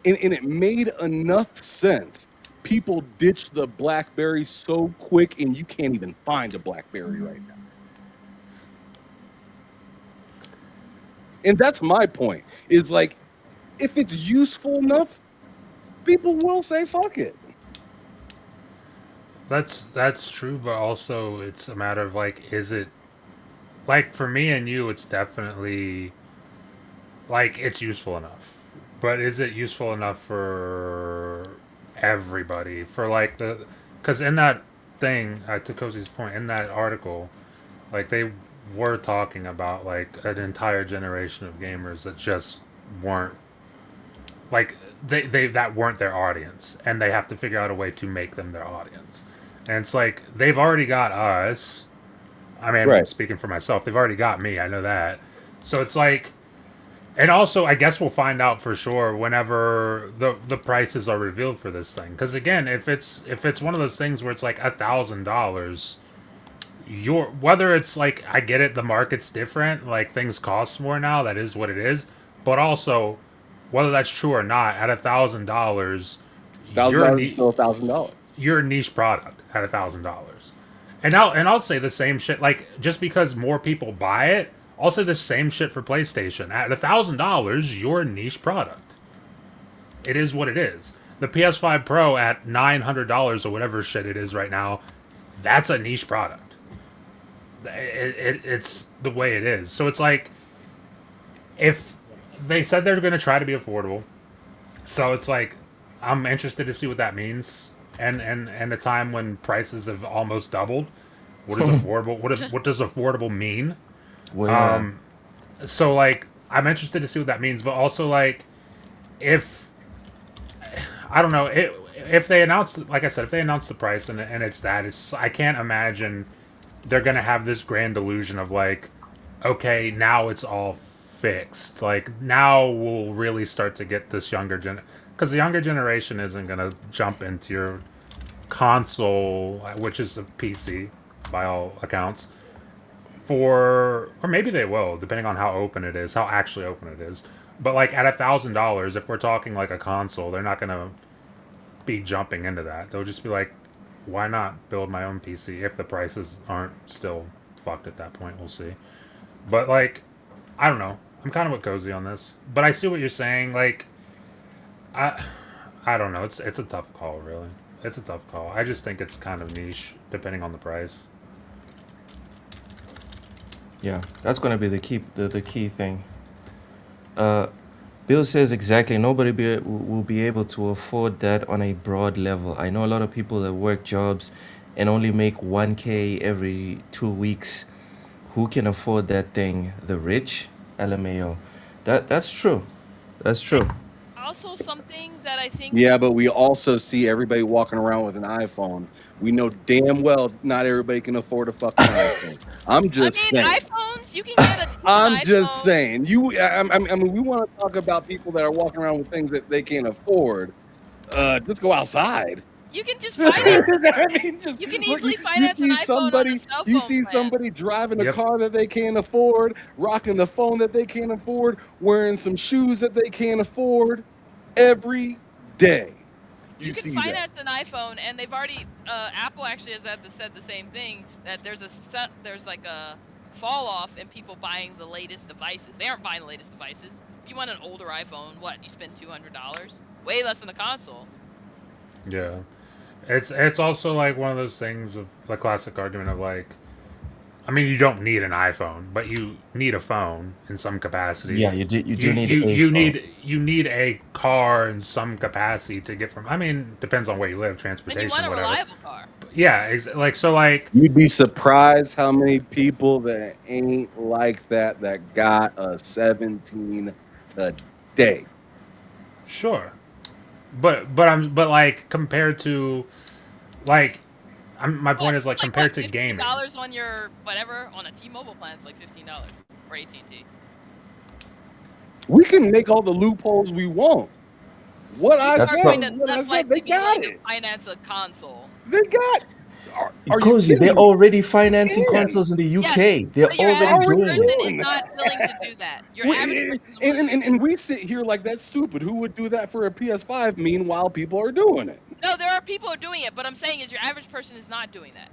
and it made enough sense, people ditched the BlackBerry so quick, and you can't even find a BlackBerry right now. And that's my point. Is like, if it's useful enough, people will say fuck it. That's true, but also it's a matter of like, is it like for me and you? It's definitely like it's useful enough, but is it useful enough for everybody? For like the because in that thing, to Cozy's point, in that article, like they were talking about like an entire generation of gamers that just weren't like they that weren't their audience, and they have to figure out a way to make them their audience. And it's like they've already got us. I mean, I'm Right. speaking for myself. They've already got me. I know that. So it's like, and also I guess we'll find out for sure whenever the prices are revealed for this thing. Because again, if it's one of those things where it's like $1,000, your whether it's like I get it, the market's different. Like things cost more now. That is what it is. But also, whether that's true or not, at $1,000, you're $1,000 is still $1,000. you're a niche product at $1,000. And I'll say the same shit. Like just because more people buy it, I'll say the same shit for PlayStation. At $1,000, you're a niche product. It is what it is. The PS5 Pro at $900 or whatever shit it is right now, that's a niche product. It's the way it is. So it's like if they said they're going to try to be affordable, so it's like I'm interested to see what that means. And a time when prices have almost doubled. What is affordable? What does affordable mean? Well, So like I'm interested to see what that means, but also like if I don't know if they announce, like I said, if they announce the price and it's that, it's I can't imagine they're gonna have this grand illusion of like, okay, now it's all fixed. Like now we'll really start to get this younger because the younger generation isn't gonna jump into your console, which is a PC by all accounts, or maybe they will, depending on how open it is, how actually open it is. But like at $1,000, if we're talking like a console, they're not gonna be jumping into that. They'll just be like, why not build my own PC if the prices aren't still fucked at that point? We'll see. But like, I don't know. I'm kind of with Cozy on this, but I see what you're saying. Like, I I don't know. It's a tough call, really. It's a tough call. I just think it's kind of niche, depending on the price. yeah, that's gonna be the key thing. Uh, Bill says exactly. Will be able to afford that on a broad level. I know a lot of people that work jobs and only make 1K every 2 weeks. Who can afford that thing? The rich? LMAO. That's true. That's true. Also, something that I think. Yeah, but we also see everybody walking around with an iPhone. We know damn well not everybody can afford a fucking iPhone. I'm I just mean, saying. iPhones. You can get a decent I'm iPhone. just saying. I mean, we want to talk about people that are walking around with things that they can't afford. Just go outside. You can just finance. I mean, You can look, easily finance an see iPhone on a somebody, cell you phone see plan. somebody driving a Yep. car that they can't afford, rocking the phone that they can't afford, wearing some shoes that they can't afford. Every day, You can see that. finance an iPhone, and they've already. Apple actually has said the same thing, that there's like a fall off in people buying the latest devices. They aren't buying the latest devices. If you want an older iPhone, what, you spend $200? Way less than the console. Yeah. It's also like one of those things of the classic argument of like, I mean, you don't need an iPhone, but you need a phone in some capacity. Yeah, you do need a You phone. need a car in some capacity to get from. I mean, depends on where you live, And transportation, you want a whatever. reliable car. Yeah, like so, like You'd be surprised how many people that ain't like that got a 17 today. sure, but like compared to like My point is like It's compared to $15 gaming. on your whatever on a T-Mobile plan. It's like $15 for AT&T. We can make all the loopholes we want. What I That's said, not- what I less said, they likely be got willing it. to finance a console. They got. Are you Cozy, kidding they're me? already financing Man. consoles in the UK. Yes, They're but your already average doing person it. is not willing to do that. Your average person is willing to do that. And we sit here like that's stupid. Who would do that for a PS5? Meanwhile, people are doing it. No, there are people who are doing it, but I'm saying is your average person is not doing that.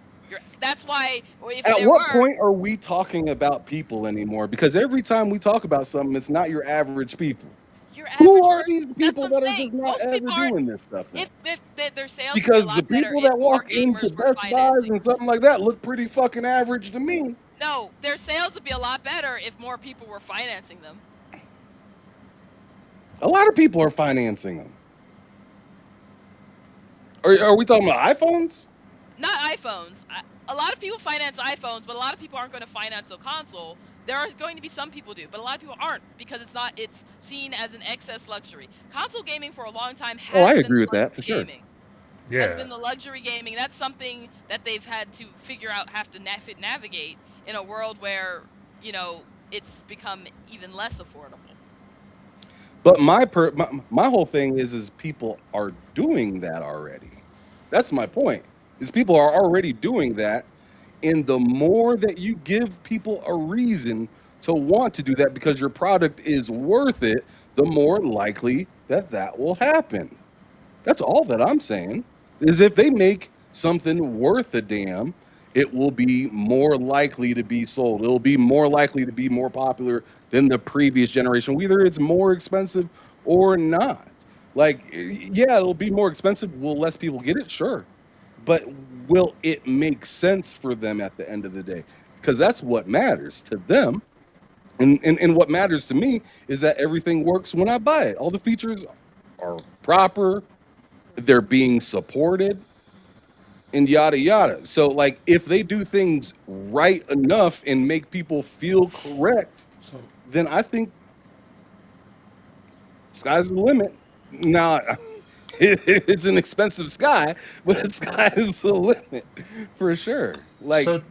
That's why if At there what were, point are we talking about people anymore? Because every time we talk about something, it's not your average people. your average Who are person, these that's people what I'm that are saying. just not Most ever people aren't. doing this stuff? Then? If their sales Because would be a the lot better people if that more walk into gamers were Best Buys financing. and something like that look pretty fucking average to me. No, their sales would be a lot better if more people were financing them. A lot of people are financing them. Are we talking about iPhones? Not iPhones. A lot of people finance iPhones, but a lot of people aren't going to finance a console. There are going to be some people do, but a lot of people aren't because it's seen as an excess luxury. Console gaming for a long time has I been agree the with that, for luxury sure. gaming. Yeah. Has been the luxury gaming. That's something that they've had to figure out, have to navigate in a world where, it's become even less affordable. But my whole thing is people are doing that already. That's my point. Is people are already doing that, and the more that you give people a reason to want to do that because your product is worth it, the more likely that will happen. That's all that I'm saying. Is if they make something worth a damn, it will be more likely to be sold. It'll be more likely to be more popular than the previous generation, whether it's more expensive or not. Like, yeah, it'll be more expensive. Will less people get it? Sure. But will it make sense for them at the end of the day? Because that's what matters to them. And what matters to me is that everything works when I buy it. All the features are proper, they're being supported, and yada yada. So like if they do things right enough and make people feel correct, then I think sky's the limit. Now it's an expensive sky, but the sky is the limit for sure. Like So-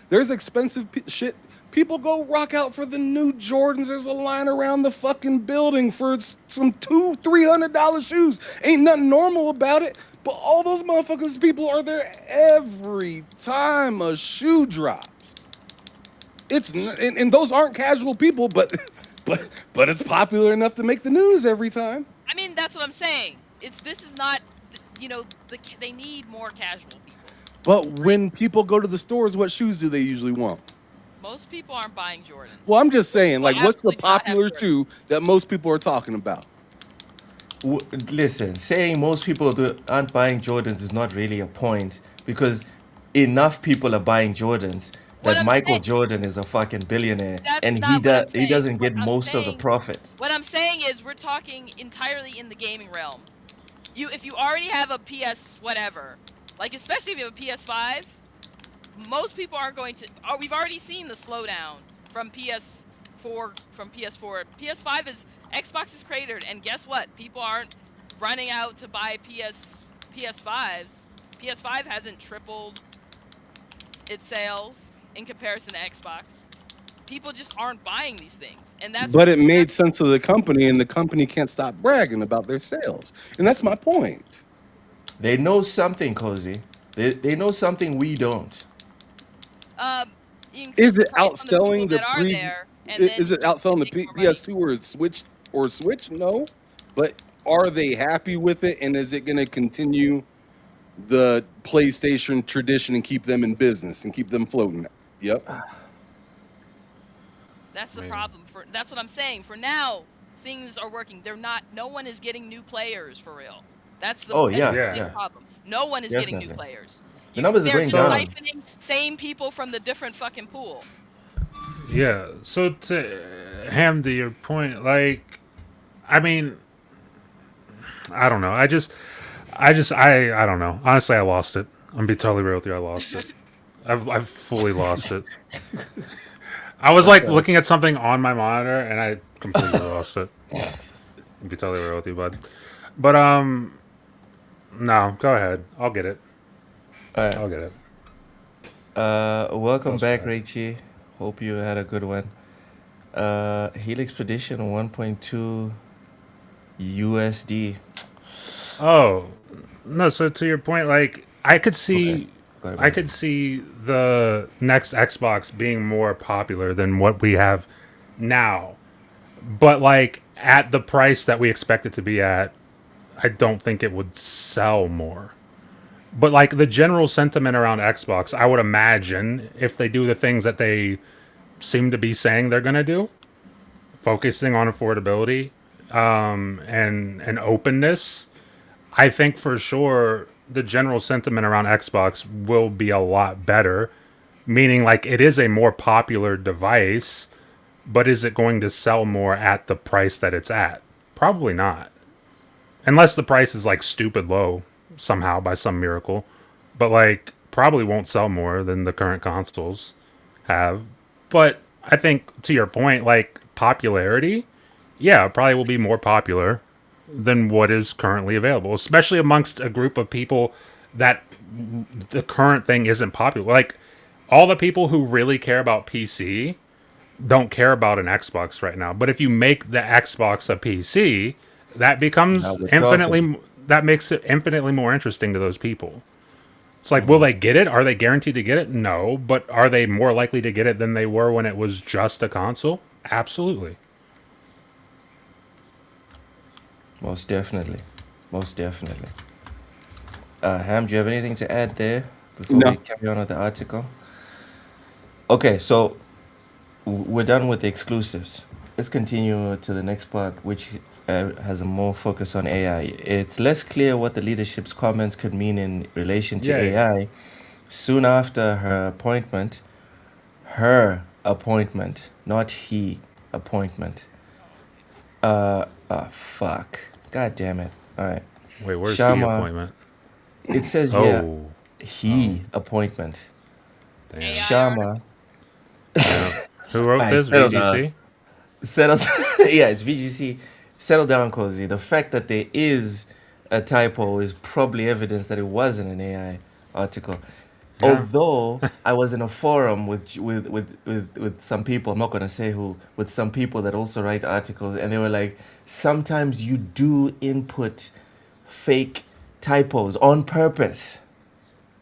there's expensive shit. People go rock out for the new Jordans. There's a line around the fucking building for some $200-$300 shoes. Ain't nothing normal about it. But all those motherfuckers, people are there every time a shoe drops. And those aren't casual people, but it's popular enough to make the news every time. I mean, that's what I'm saying. This is not, they need more casual people. But when people go to the stores, what shoes do they usually want? Most people aren't buying Jordans. Well, I'm just saying, like, what's the absolutely not have popular Jordans. shoe that most people are talking about? Listen, saying most people aren't buying Jordans is not really a point because enough people are buying Jordans What that I'm Michael saying- Jordan is a fucking billionaire That's and not what I'm he saying. doesn't get What I'm most of the saying- profit. What I'm saying is we're talking entirely in the gaming realm. If you already have a PS whatever, like especially if you have a PS5, most people aren't going to. Oh, we've already seen the slowdown from PS4. PS5 is Xbox is cratered, and guess what? People aren't running out to buy PS5s. PS5 hasn't tripled its sales in comparison to Xbox. People just aren't buying these things, and that's. But it made sense to the company, and the company can't stop bragging about their sales. And that's my point. They know something, Cozy. They know something we don't. You can Is it price on outselling people the that are pre? there, and Is then it outselling the make more money. PS2 or Switch? No. But are they happy with it? And is it going to continue the PlayStation tradition and keep them in business and keep them floating? Yep. That's the Maybe. problem. That's what I'm saying. For now, things are working. They're not. No one is getting new players for real. That's the Oh, yeah, big yeah. problem. No one is getting new Definitely. players. The numbers are They're going just down. siphoning same people from the different fucking pool. Yeah. So to Ham, to your point, like, I mean, I don't know. I don't know. Honestly, I lost it. I'm gonna be totally real with you. I lost it. I've fully lost it. I was like looking at something on my monitor and I completely lost it. I'll be totally real with you, bud. But no, go ahead. I'll get it. All right. I'll get it. Welcome Those back, facts. Rachie. Hope you had a good one. Helix Prediction 1.2 USD. Oh no, so to your point, like I could Okay, see go ahead, I bro. could see the next Xbox being more popular than what we have now. But like at the price that we expect it to be at, I don't think it would sell more. But like the general sentiment around Xbox, I would imagine if they do the things that they seem to be saying they're going to do, focusing on affordability and openness, I think for sure the general sentiment around Xbox will be a lot better. Meaning, like, it is a more popular device, but is it going to sell more at the price that it's at? Probably not. Unless the price is, like, stupid low somehow by some miracle. But, like, probably won't sell more than the current consoles have. But I think, to your point, like, popularity, yeah, it probably will be more popular than what is currently available, especially amongst a group of people that the current thing isn't popular. Like all the people who really care about PC don't care about an Xbox right now. But if you make the Xbox a PC, that Now becomes we're talking. infinitely that makes it infinitely more interesting to those people. It's like, will Mhm. they get it? Are they guaranteed to get it? No, but are they more likely to get it than they were when it was just a console? Absolutely. Most definitely. Most definitely. Ham, do you have anything to add there before we No. carry on with the article? Okay, so we're done with the exclusives. Let's continue to the next part, which has a more focus on AI. It's less clear what the leadership's comments could mean in relation to Yay. AI. Soon after her appointment, not he appointment. Fuck. God damn it. All right. Wait, where's he Shama, appointment? it says here, Oh, oh, he appointment. damn. AI article. Shama, Yeah. Who wrote I this? settle down. VGC? Settle. Yeah, it's VGC. Settle down, cozy. The fact that there is a typo is probably evidence that it wasn't an AI article. Yeah. Although I was in a forum with some people, I'm not gonna say who, with some people that also write articles, and they were like, sometimes you do input fake typos on purpose.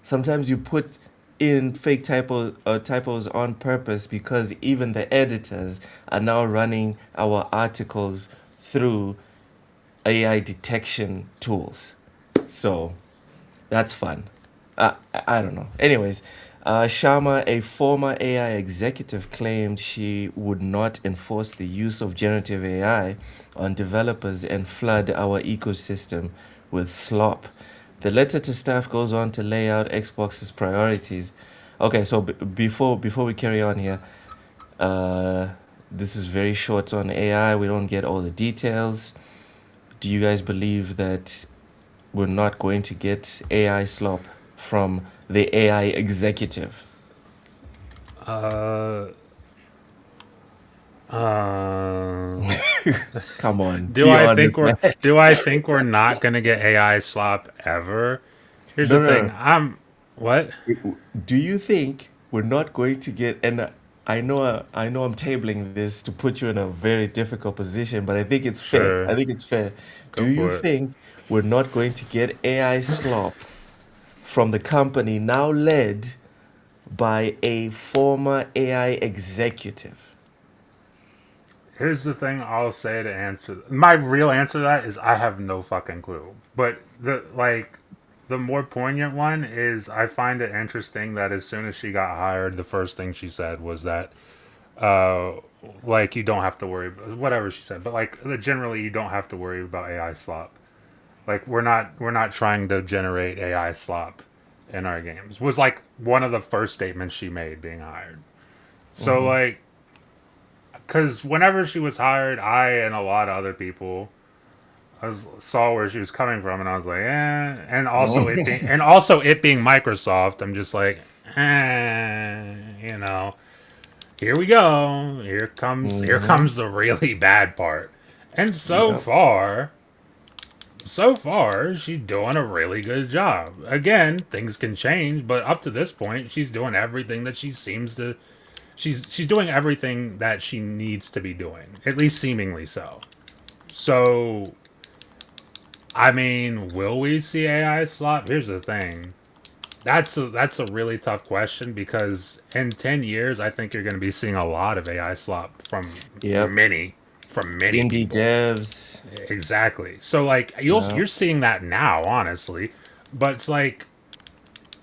Sometimes you put in fake typos on purpose because even the editors are now running our articles through AI detection tools. So that's fun. I don't know. Anyways, Sharma, a former AI executive, claimed she would not enforce the use of generative AI on developers and flood our ecosystem with slop. The letter to staff goes on to lay out Xbox's priorities. Okay, so before we carry on here, uh, this is very short on AI. We don't get all the details. Do you guys believe that we're not going to get AI slop from the AI executive? Uh, uh, Come on, do be I honest, think man. we're do I think we're not gonna get AI slop ever? Here's No, the no, thing. no. I'm what? Do you think we're not going to get? And I know I'm tabling this to put you in a very difficult position, but I think it's fair. I Sure, think it's fair. Do go you for it. think we're not going to get AI slop from the company now led by a former AI executive? Here's the thing I'll say to answer. My real answer to that is I have no fucking clue. But the more poignant one is I find it interesting that as soon as she got hired, the first thing she said was that uh like you don't have to worry about whatever she said, but like generally you don't have to worry about AI slop. Like we're not trying to generate AI slop in our games. Was like one of the first statements she made being hired. So Mm-hmm. like because whenever she was hired, I and a lot of other people saw where she was coming from, and I was like, eh. And also it being Microsoft, I'm just like, you know, here we go. Here Mm-hmm. comes the really bad part. And so Yep. far, so far, she's doing a really good job. Again, things can change, but up to this point, she's doing everything that she seems to. She's doing everything that she needs to be doing, at least seemingly so. So, I mean, will we see AI slop? Here's the thing. That's a really tough question because in 10 years, I think you're going to be seeing a lot of AI slop Yep. from many Indie people. devs. Exactly. So like Yeah. you're seeing that now, honestly, but it's like,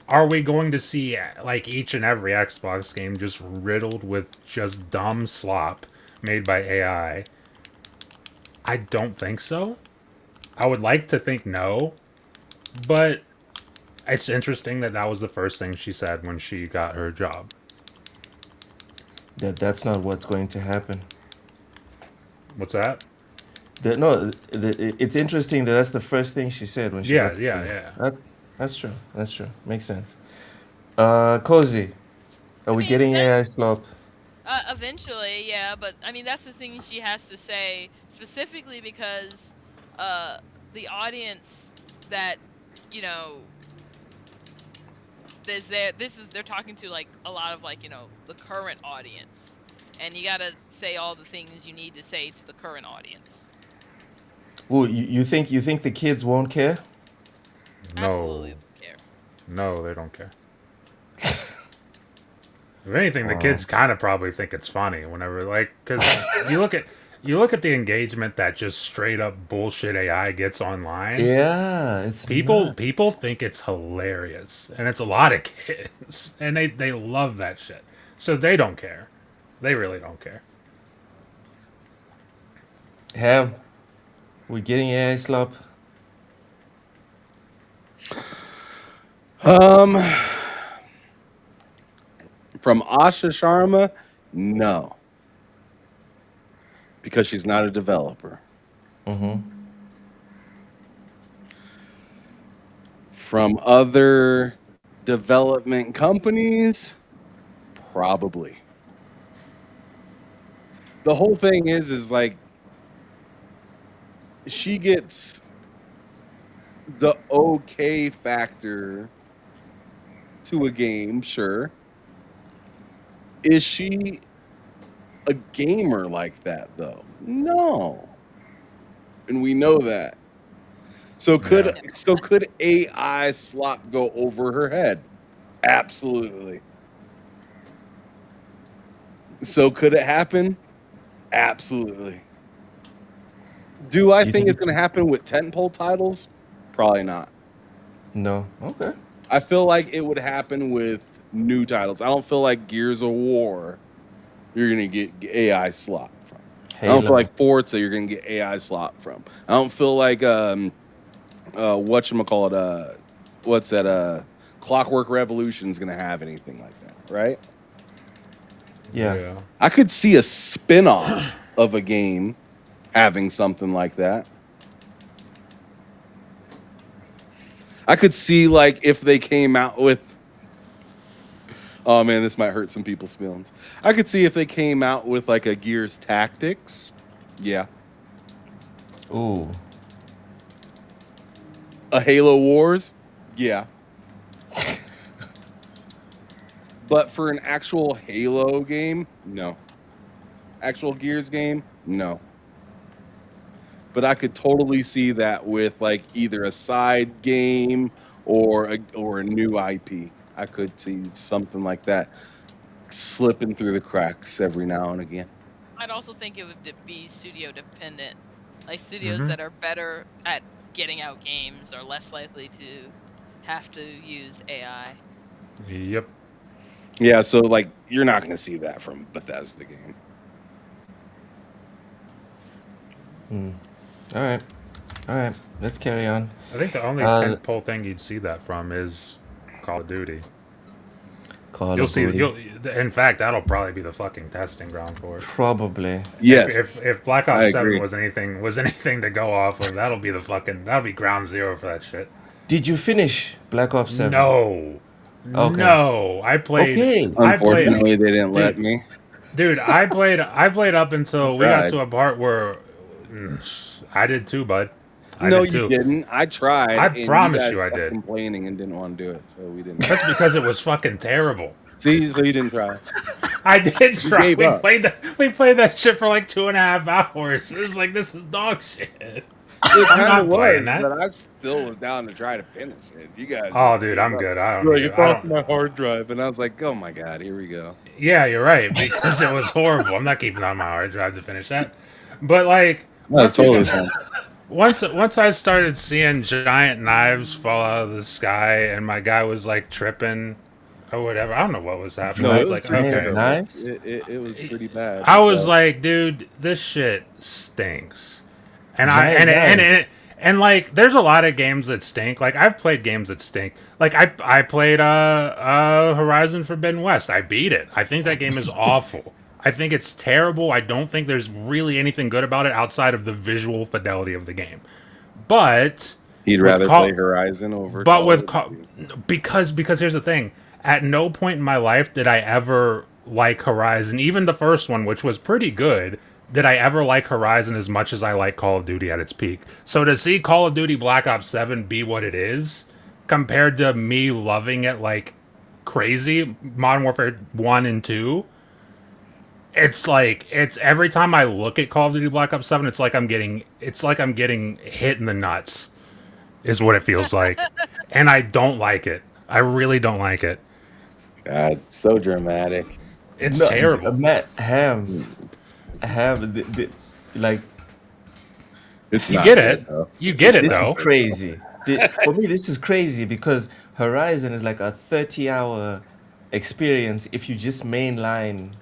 are we going to see like each and every Xbox game just riddled with just dumb slop made by AI? I don't think so. I would like to think no, but it's interesting that that was the first thing she said when she got her job. That's not what's going to happen. What's that? No, it's interesting that that's the first thing she said when she Yeah, got the yeah, job. yeah. That's true. That's true. Makes sense. Cozy, are I we mean, getting AI slop? eventually, yeah, but I mean that's the thing she has to say specifically because uh the audience that you know they're talking to like a lot of like the current audience, and you gotta say all the things you need to say to the current audience. Well, you think the kids won't care? Absolutely No, don't care. no, they don't care. If anything, the Wow. kids kind of probably think it's funny whenever, like, because you look at the engagement that just straight up bullshit AI gets online. Yeah, it's People nuts. think it's hilarious, and it's a lot of kids, and they love that shit. So they don't care. They really don't care. Ham, we getting AI slop? Um, from Asha Sharma, no, because she's not a developer. Mm-hmm. From other development companies, probably. The whole thing is like she gets the okay factor to a game, sure. Is she a gamer like that though? No. And we know that. So Yeah. could AI slop go over her head? Absolutely. So could it happen? Absolutely. Do I Do you think think it's it's going to happen with tentpole titles? Probably not. no? Okay. I feel like it would happen with new titles. I don't feel like Gears of War you're going to get AI slop from. I don't feel Halo. like Forza you're going to get AI slop from. I don't feel like whatchamacallit, what's that Clockwork Revolution's going to have anything like that, right? Yeah. I could see a spin-off of a game having something like that. I could see like if they came out with oh man, this might hurt some people's feelings. I could see if they came out with like a Gears Tactics. Yeah. Ooh. A Halo Wars. Yeah. But for an actual Halo game, no. Actual Gears game, no. But I could totally see that with like either a side game or a new IP. I could see something like that slipping through the cracks every now and again. I'd also think it would be studio dependent. Like studios Mm-hmm. that are better at getting out games are less likely to have to use AI. Yep. Yeah, so like you're not going to see that from Bethesda game. All right. All right. Let's carry on. I think the only Uh, tentpole thing you'd see that from is Call of Duty. Call You'll of see. Duty. In fact, that'll probably be the fucking testing ground for it. Probably. Yes, If Black I Ops agree. 7 was anything to go off of, that'll be ground zero for that shit. Did you finish Black Ops 7? No, Okay. no. Okay. Unfortunately, they didn't let Dude. me. Dude, I played up until we got Tried. to a part where I did too, bud. I No, did you too. didn't. I tried, I and you promise guys you I kept did. complaining and didn't want to do it, so we didn't. That's because it was fucking terrible. See, so you didn't try. I did You try. gave up. We played that shit for like 2.5 hours. It was like, this is dog shit. It I'm kind of not playing was, that. but I still was down to try to finish it. You guys Oh, just dude, gave I'm up. good. I don't You're like, need it. it's I off don't. my hard drive, and I was like, oh my god, here we go. Yeah, you're right because it was horrible. I'm not keeping it on my hard drive to finish that. But like, No, it's once you totally got, fine. once I started seeing giant knives fall out of the sky, and my guy was like tripping or whatever. I don't know what was happening. No, I it was was like, pretty Giant okay. terrible. knives? It was pretty bad. I was like, dude, this shit stinks. And I Giant and like, there's a lot of games that stink. Like, I've played games that stink. Like, I played Horizon Forbidden West. I beat it. I think that game is awful. I think it's terrible. I don't think there's really anything good about it outside of the visual fidelity of the game. But he'd with rather Call- play Horizon over. but Call with of Call- Duty. because here's the thing. At no point in my life did I ever like Horizon, even the first one, which was pretty good. Did I ever like Horizon as much as I like Call of Duty at its peak? So to see Call of Duty Black Ops 7 be what it is, compared to me loving it like crazy, Modern Warfare 1 and 2, it's like, it's every time I look at Call of Duty Black Ops 7, it's like I'm getting hit in the nuts, is what it feels like. And I don't like it. I really don't like it. God, so dramatic. It's No, terrible. Matt, like, It's You not get good, it. though. You get it this though. is crazy. For me, this is crazy because Horizon is like a 30-hour experience if you just mainline.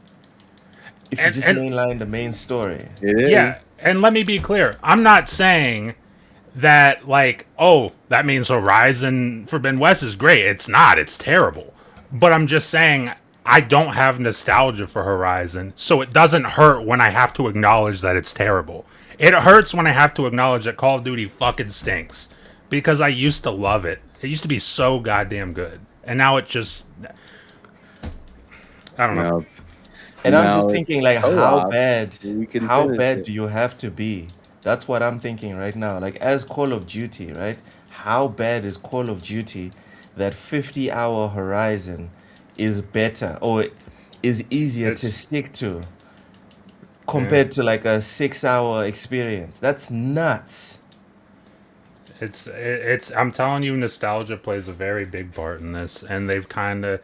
If you And- just and- mainline the main story. It is. Yeah, and let me be clear. I'm not saying that like, oh, that means Horizon Forbidden West is great. It's not. It's terrible. But I'm just saying I don't have nostalgia for Horizon, so it doesn't hurt when I have to acknowledge that it's terrible. It hurts when I have to acknowledge that Call of Duty fucking stinks because I used to love it. It used to be so goddamn good. And now it just I don't know. Now, And I'm now just it's thinking, like, how co-op. bad, We can how finish bad it. do you have to be? That's what I'm thinking right now. Like, as Call of Duty, right? How bad is Call of Duty that 50-hour Horizon is better or is easier to It's- stick to compared to like a 6-hour experience? That's nuts. It's I'm telling you, nostalgia plays a very big part in this, and they've kind of,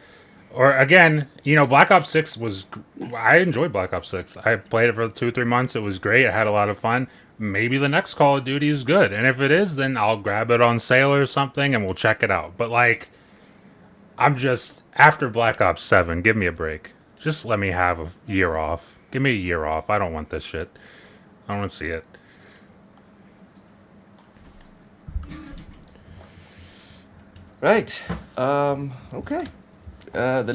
or again, Black Ops 6 was, I enjoyed Black Ops 6. I played it for 2-3 months. It was great. I had a lot of fun. Maybe the next Call of Duty is good, and if it is, then I'll grab it on sale or something, and we'll check it out. But like, I'm just after Black Ops 7. Give me a break. Just let me have a year off. Give me a year off. I don't want this shit. I don't want to see it. Right. Okay. The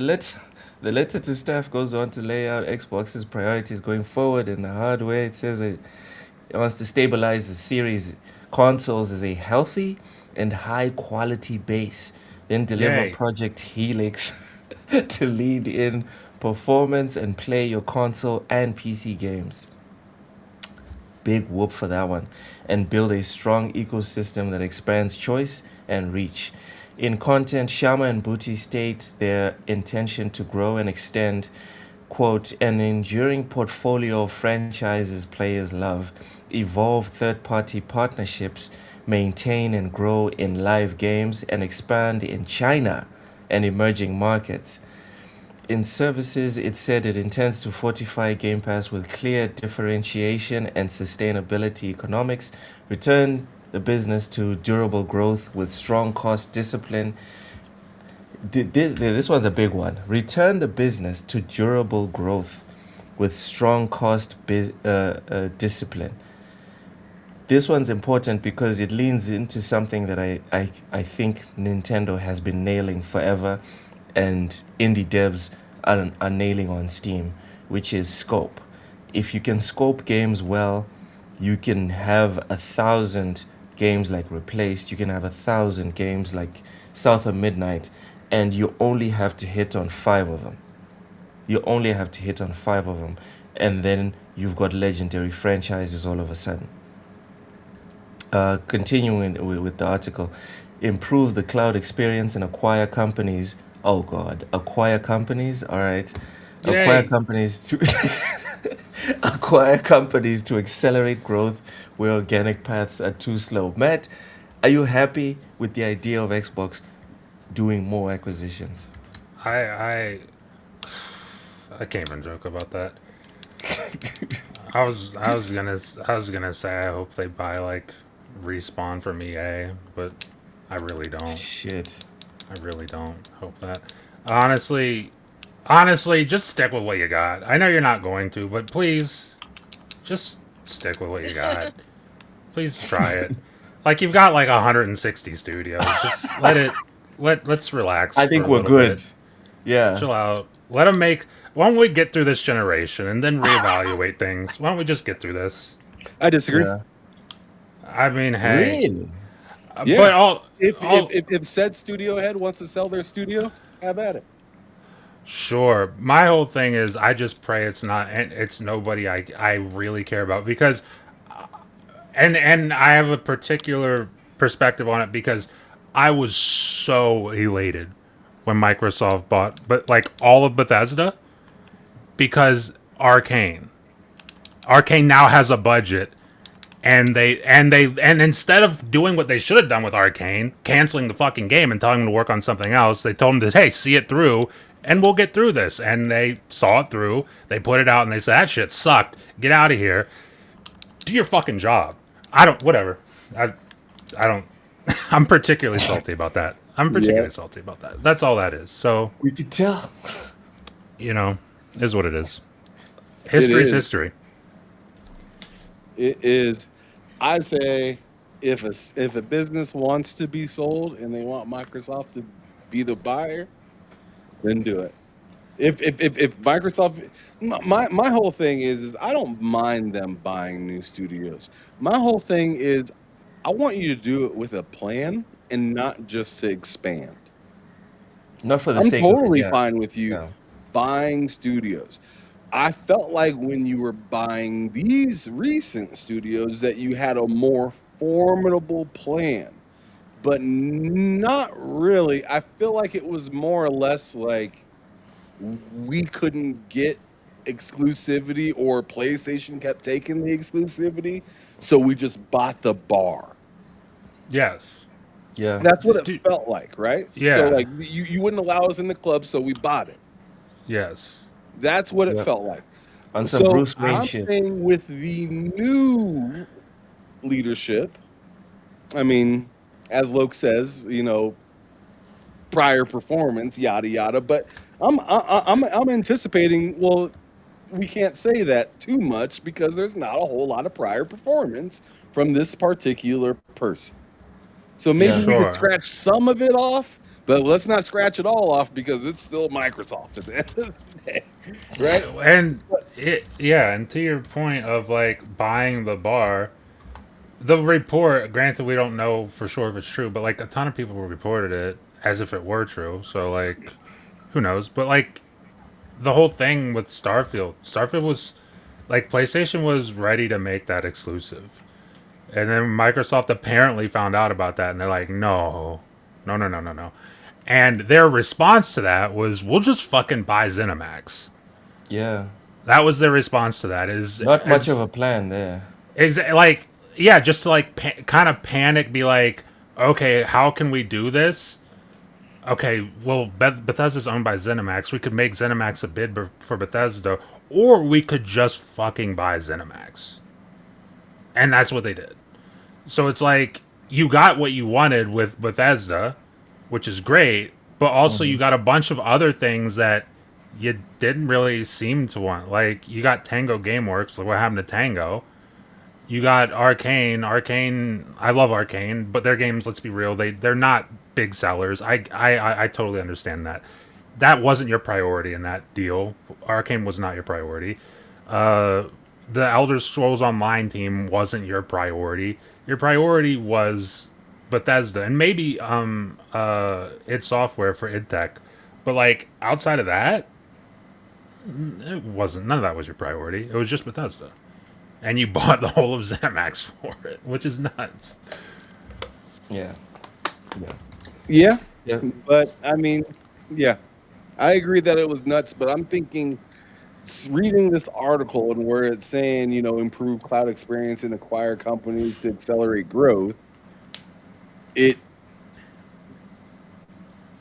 letter to staff goes on to lay out Xbox's priorities going forward in the hard way. It says it wants to stabilize the series consoles as a healthy and high quality base, then deliver Yay. Project Helix to lead in performance and play your console and PC games. Big whoop for that one. And build a strong ecosystem that expands choice and reach. In content, Shama and Booty state their intention to grow and extend, quote, an enduring portfolio of franchises players love, evolve third-party partnerships, maintain and grow in live games, and expand in China and emerging markets. In services, it said it intends to fortify Game Pass with clear differentiation and sustainability economics, return the business to durable growth with strong cost discipline. This one's a big one. Return the business to durable growth with strong cost discipline. This one's important because it leans into something that I think Nintendo has been nailing forever and indie devs are nailing on Steam, which is scope. If you can scope games well, you can have 1,000 games like Replaced, you can have 1,000 games like South of Midnight, and you only have to hit on 5 of them. You only have to hit on 5 of them, and then you've got legendary franchises all of a sudden. Continuing with the article, improve the cloud experience and acquire companies. Oh God, acquire companies. All right, acquire Yay! companies to acquire companies to accelerate growth where organic paths are too slow. Matt, are you happy with the idea of Xbox doing more acquisitions? I I I can't even joke about that. I was gonna say I hope they buy like Respawn from EA, but I really don't. Shit. I really don't hope that. Honestly, honestly, just stick with what you got. I know you're not going to, but please, just stick with what you got. Please try it. Like you've got like 160 studios. Just let's relax I for think a we're little good. bit. Yeah. Chill out. Let them make. Why don't we get through this generation and then reevaluate things? Why don't we just get through this? I disagree. Yeah. I mean, hey, Really? but Yeah. all If, all if if if said studio head wants to sell their studio, have at it. sure. My whole thing is I just pray it's not and it's nobody I really care about because and I have a particular perspective on it because I was so elated when Microsoft bought but like all of Bethesda because Arcane now has a budget and instead of doing what they should have done with Arcane, canceling the fucking game and telling them to work on something else, they told them to hey, see it through and we'll get through this. And they saw it through. They put it out and they said that shit sucked. Get out of here. Do your fucking job. I don't whatever. I don't I'm particularly salty about that. I'm Yeah, particularly salty about that. That's all that is. So, We could tell. you know, is what it is. it History's is. history. It is. I say if a business wants to be sold and they want Microsoft to be the buyer, then do it. If Microsoft, my whole thing is I don't mind them buying new studios. My whole thing is I want you to do it with a plan and not just to expand. Not for the I'm sake of it. totally Yeah. fine with you Yeah. buying studios. I felt like when you were buying these recent studios that you had a more formidable plan, but not really. I feel like it was more or less like we couldn't get exclusivity or PlayStation kept taking the exclusivity, so we just bought the bar. Yes. Yeah. That's what it D- felt like, right? So yeah. like you wouldn't allow us in the club, so we bought it. Yes. That's what it Yeah. felt like. On some So Bruce Wayne I'm shit. saying with the new leadership, I mean, as Loke says, prior performance, yada yada. But I'm anticipating. Well, we can't say that too much because there's not a whole lot of prior performance from this particular person. So maybe Yeah. we could Sure. scratch some of it off, but let's not scratch it all off because it's still Microsoft at the end of the day, right? And yeah, and to your point of like buying the bar, the report, granted we don't know for sure if it's true, but like a ton of people reported it as if it were true. So like who knows? But like the whole thing with Starfield was like PlayStation was ready to make that exclusive. And then Microsoft apparently found out about that and they're like, no. No, no, no, no, no. And their response to that was, we'll just fucking buy ZeniMax. Yeah. That was their response to that. Is Not much of it's a plan there. like yeah, just to like kind of panic, be like, okay, how can we do this? Okay, well, Bethesda's owned by ZeniMax. We could make ZeniMax a bid for Bethesda, or we could just fucking buy ZeniMax, and that's what they did. So it's like you got what you wanted with Bethesda, which is great, but also you Hmm. got a bunch of other things that you didn't really seem to want. Like you got Tango GameWorks, like what happened to Tango? You got Arcane. Arcane, I love Arcane, but their games, let's be real, they're not big sellers. I totally understand that. That wasn't your priority in that deal. Arcane was not your priority. Uh, the Elder Scrolls Online team wasn't your priority. Your priority was Bethesda and maybe id Software for id Tech. But like outside of that, it wasn't. None of that was your priority. It was just Bethesda. and you bought the whole of ZeniMax for it, which is nuts. Yeah. Yeah. Yeah, Yeah. but I mean, yeah, I agree that it was nuts. But I'm thinking, reading this article and where it's saying, improve cloud experience and acquire companies to accelerate growth. It,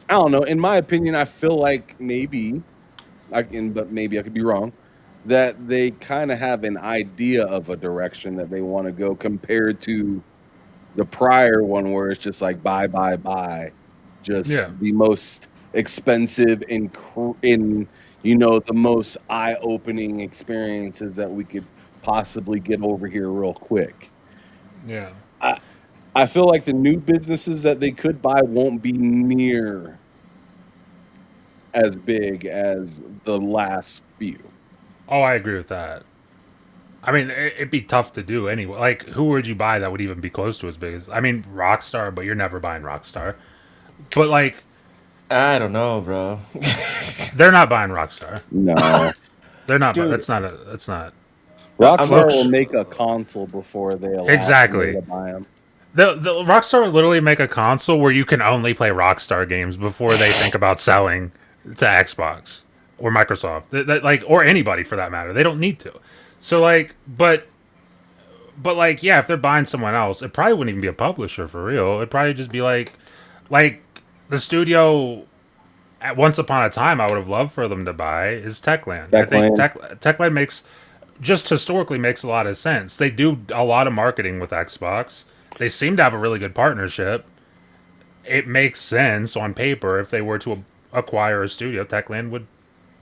I don't know. In my opinion, I feel like maybe but maybe I could be wrong. That they kind of have an idea of a direction that they want to go compared to the prior one where it's just like buy, buy, buy, just Yeah. the most expensive in the most eye-opening experiences that we could possibly get over here real quick. Yeah. I feel like the new businesses that they could buy won't be near as big as the last few. Oh, I agree with that. I mean, it'd be tough to do anyway. Like, who would you buy that would even be close to as big as? I mean, Rockstar, but you're never buying Rockstar. But like, I don't know, bro. they're not buying Rockstar. No. They're not. Dude, That's not. That's not. I'm Rockstar not. will Looks make a console before they allow somebody exactly. to buy them. The Rockstar would literally make a console where you can only play Rockstar games before they think about selling to Xbox or Microsoft, like, or anybody for that matter. They don't need to. So like, but like, yeah, if they're buying someone else, it probably wouldn't even be a publisher for real. It'd probably just be like the studio. At once upon a time, I would have loved for them to buy is Techland. I think Techland makes just historically makes a lot of sense. They do a lot of marketing with Xbox. They seem to have a really good partnership. It makes sense on paper if they were to acquire a studio. Techland would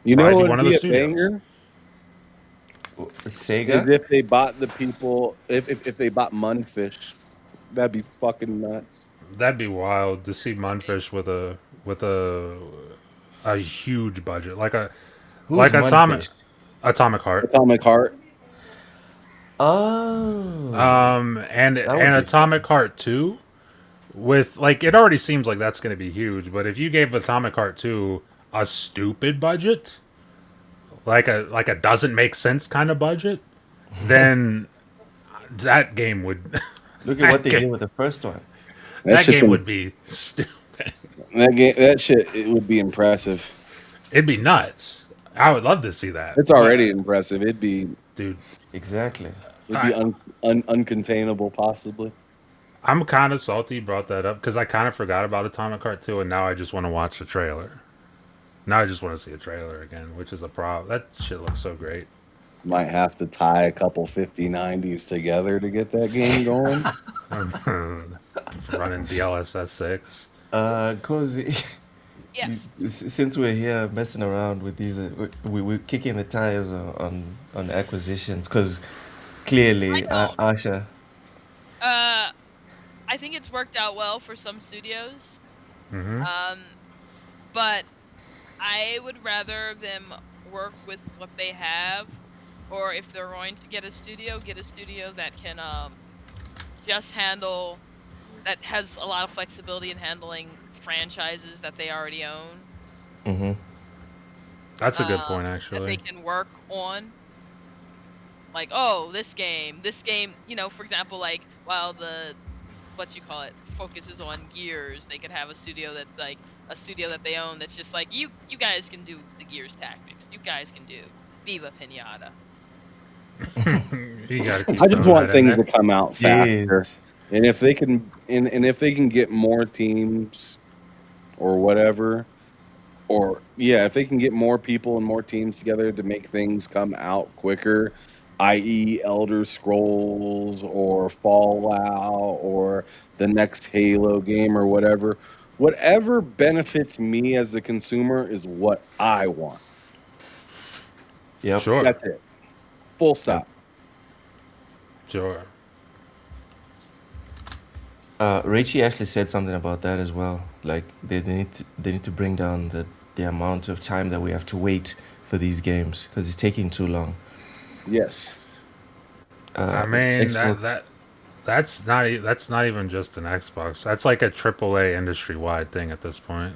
You know probably what be one would of be the a studios. banger? Is Sega? if they bought the people, if they bought Munfish. That'd be fucking nuts. That'd be wild to see Munfish with a huge budget Who's like Atomic Munfish? Atomic Heart. Atomic Heart. Oh, And that would be Atomic Heart 2 with like it already seems like that's going to be huge, but if you gave Atomic Heart 2 a stupid budget, like a doesn't make sense kind of budget, then that game would look at what they that, did with the first one. That that shit's game would be stupid. that shit. It would be impressive. It'd be nuts. I would love to see that. It's already impressive. Dude. Exactly. It'd be uncontainable, possibly. I'm kind of salty you brought that up because I kind of forgot about Atomic Heart 2, and now I just want to watch the trailer. Now I just want to see a trailer again, which is a problem. That shit looks so great. Might have to tie a couple 5090s together to get that game going. Running DLSS 6. Cozy. Yes. Since we're here messing around with these, we're kicking the tires on acquisitions because clearly, I know. Asha. I think it's worked out well for some studios. Mm-hmm. But I would rather them work with what they have, or if they're going to get a studio that can just handle, that has a lot of flexibility in handling franchises that they already own. Mm-hmm. That's a good point, That they actually. can work on. Like, oh, this game, for example, like, while focuses on Gears, they could have a studio that's like a studio that they own that's just like, you guys can do the Gears tactics. You guys can do Viva Pinata. You gotta keep I just throwing want that in things to there. come out faster, Jeez. and if they can, and if they can get more teams, or whatever, or yeah, if they can get more people and more teams together to make things come out quicker, i.e., Elder Scrolls or Fallout or the next Halo game or whatever benefits me as a consumer is what I want. Yep. Sure. That's it. Full stop. Sure. Rachie actually said something about that as well. Like they need to bring down the amount of time that we have to wait for these games because it's taking too long. Yes. I mean Xbox. that's not even just an Xbox. That's like a AAA industry wide thing at this point.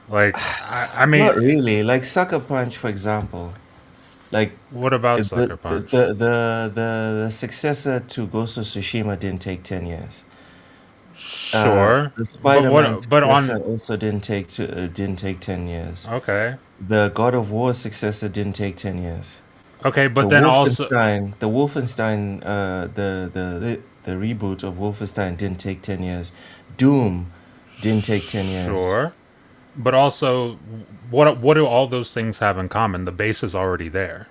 Like I Not mean really. Like Sucker Punch, for example. Like What about the Sucker Punch? the successor to Ghost of Tsushima didn't take 10 years. Sure, The but Spider-Man what? But successor on also didn't take 10 years. okay, The God of War successor didn't take 10 years. okay, but then also The Wolfenstein, the reboot of Wolfenstein didn't take 10 years. Doom didn't take 10 years. sure, but also what do all those things have in common? The base is already there.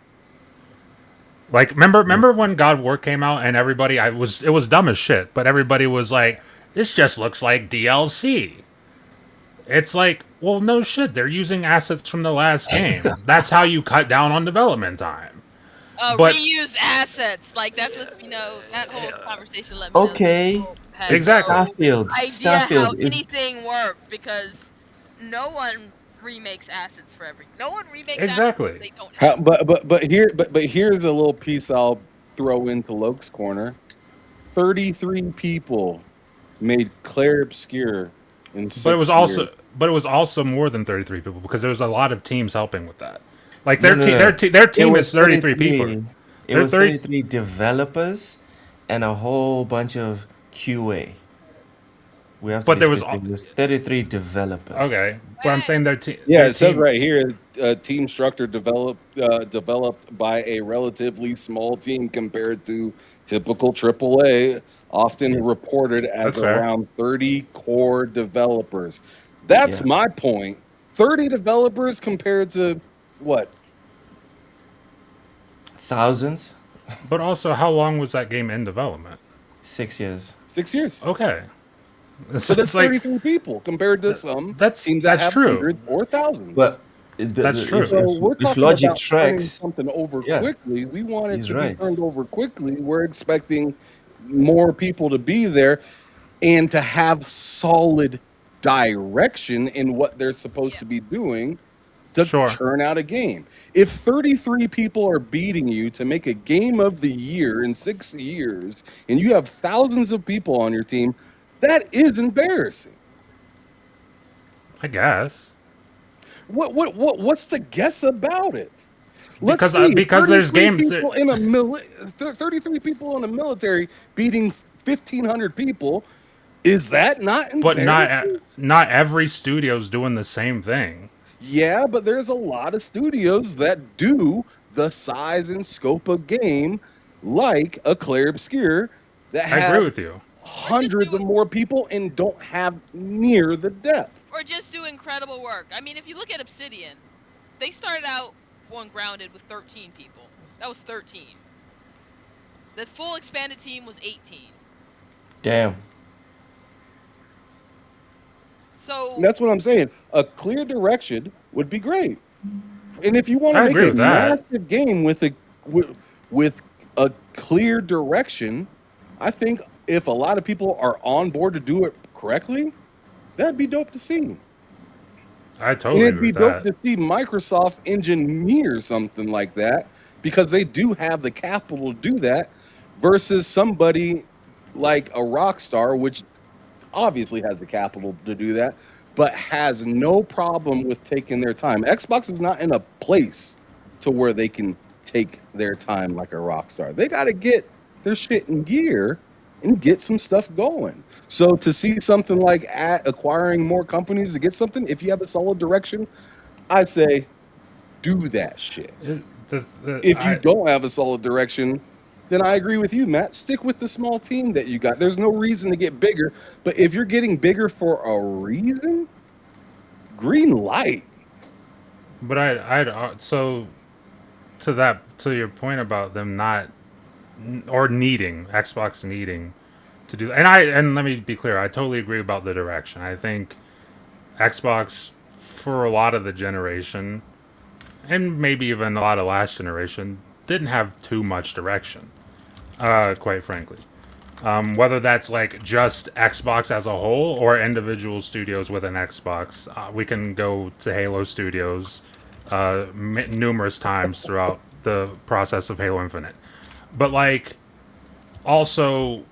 Like remember when God of War came out and everybody it was dumb as shit, but everybody was like, this just looks like DLC. It's like, well, no shit. They're using assets from the last game. That's how you cut down on development time. But Reused assets. Like that lets me know. That whole conversation let me know that Okay, people had it's exactly, no Starfield. idea how Starfield is anything worked because no one remakes assets for every. No one remakes assets exactly. they don't How, have. but here's a little piece I'll throw into Loke's corner. 33 people made Claire Obscure in But it was 6 years. also more than 33 people because there was a lot of teams helping with that. Like no, no, no. their It team is was 33 people. 33. It They're was 30. 33 developers and a whole bunch of QA. We have to But be there was specific. It was 33 developers. okay. But I'm saying Yeah, their it says team. right here, team structure developed by a relatively small team compared to typical AAA, often reported as That's fair. around 30 core developers. That's Yeah. my point. 30 developers compared to what? Thousands? But also, how long was that game in development? 6 years. 6 years. Okay, So that's it's like 33 people compared to some teams that that's have true. hundreds or thousands. But the, That's the, true. So we're if talking logic about turning tracks, something over yeah, quickly. We want it he's to be right. turned over quickly. We're expecting more people to be there and to have solid direction in what they're supposed Yeah. to be doing to Sure. churn out a game. If 33 people are beating you to make a game of the year in 6 years and you have thousands of people on your team, that is embarrassing. I guess What's the guess about it? Let's see. because there's 33 games people in a 33 people in the military beating 1,500 people. Is that not but embarrassing? not every studio's doing the same thing. Yeah, but there's a lot of studios that do the size and scope of game like a Claire Obscure that I agree have with you. hundreds of more people and don't have near the depth. Or just do incredible work. I mean, if you look at Obsidian, they started out on Grounded with 13 people. That was 13. The full expanded team was 18. Damn. So And that's what I'm saying. A clear direction would be great. And if you want to I make agree a with that. massive game with a clear direction, I think if a lot of people are on board to do it correctly, that'd be dope to see. I And totally it'd agree be with dope that. to see Microsoft engineer something like that because they do have the capital to do that versus somebody like a Rockstar, which obviously has the capital to do that, but has no problem with taking their time. Xbox is not in a place to where they can take their time like a Rockstar. They got to get their shit in gear and get some stuff going. So to see something like acquiring more companies to get something, if you have a solid direction, I say do that shit. If you I don't have a solid direction, then I agree with you, Matt. Stick with the small team that you got. There's no reason to get bigger, but if you're getting bigger for a reason, green light. but so to your point about them not or needing Xbox needing to do that. And let me be clear, I totally agree about the direction. I think Xbox for a lot of the generation and maybe even a lot of last generation didn't have too much direction, quite frankly. Whether that's like just Xbox as a whole or individual studios within Xbox, we can go to Halo Studios numerous times throughout the process of Halo Infinite. But like, also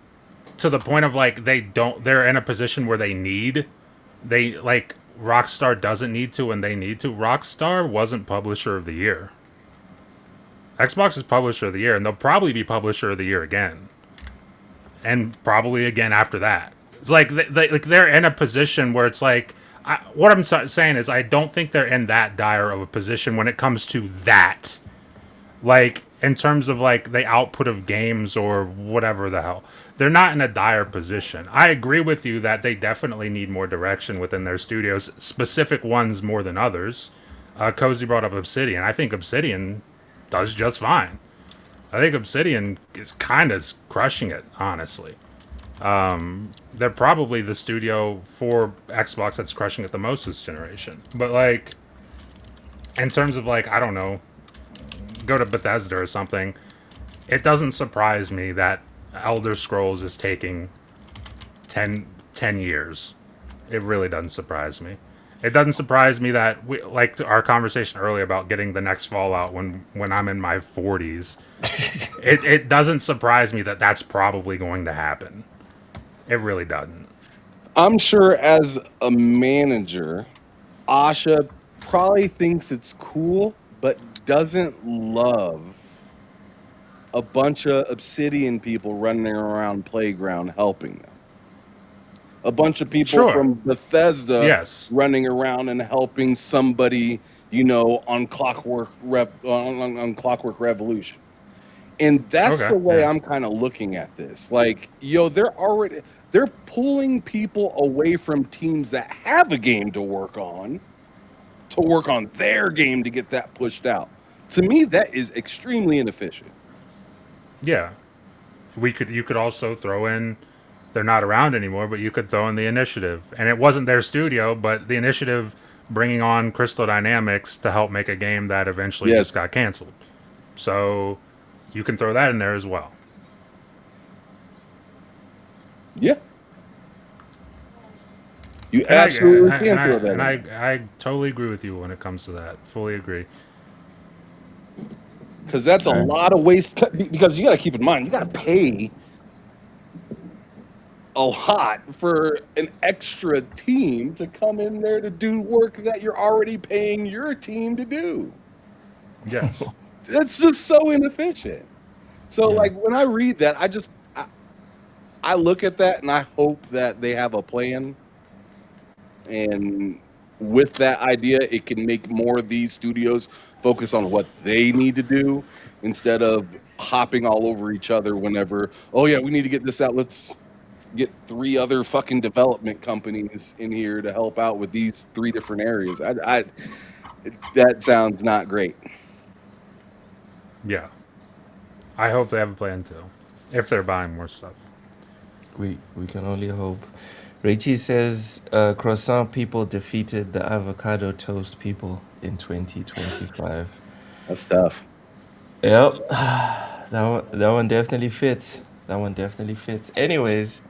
to the point of like they're in a position where they like Rockstar doesn't need to and they need to. Rockstar wasn't Publisher of the Year. Xbox is Publisher of the Year, and they'll probably be Publisher of the Year again, and probably again after that. It's like they're in a position where it's like, what I'm saying is I don't think they're in that dire of a position when it comes to that. Like, in terms of like the output of games or whatever the hell, they're not in a dire position. I agree with you that they definitely need more direction within their studios, specific ones more than others. Cozy brought up Obsidian. I think Obsidian does just fine. I think Obsidian is kind of crushing it, honestly. They're probably the studio for Xbox that's crushing it the most this generation. But like, in terms of like, I don't know, go to Bethesda or something, it doesn't surprise me that Elder Scrolls is taking 10 years. It really doesn't surprise me. It doesn't surprise me that we, like our conversation earlier about getting the next Fallout when I'm in my 40s. It doesn't surprise me that that's probably going to happen. It really doesn't. I'm sure as a manager, Asha probably thinks it's cool, but doesn't love a bunch of Obsidian people running around Playground helping them. A bunch of people Sure. from Bethesda Yes. running around and helping somebody, you know, on on Clockwork Revolution. And that's Okay, the way yeah. I'm kind of looking at this. Like, yo, they're pulling people away from teams that have a game to work on their game to get that pushed out. To me, that is extremely inefficient. Yeah. You could also throw in, they're not around anymore, but you could throw in the Initiative. And it wasn't their studio, but the Initiative bringing on Crystal Dynamics to help make a game that eventually Yes. just got canceled. So you can throw that in there as well. Yeah. You And absolutely I, can and, I, throw that and in. I totally agree with you when it comes to that. Fully agree. Because that's a lot of waste. Because you got to keep in mind, you got to pay a lot for an extra team to come in there to do work that you're already paying your team to do. Yes. It's just so inefficient. So, Yeah. like, when I read that, I look at that and I hope that they have a plan. And with that idea, it can make more of these studios focus on what they need to do instead of hopping all over each other whenever, oh yeah, we need to get this out. Let's get 3 other fucking development companies in here to help out with these 3 different areas. That sounds not great. Yeah. I hope they have a plan too. If they're buying more stuff. We can only hope. Richie says croissant people defeated the avocado toast people in 2025. That's tough. Yep. That one definitely fits. That one definitely fits. Anyways,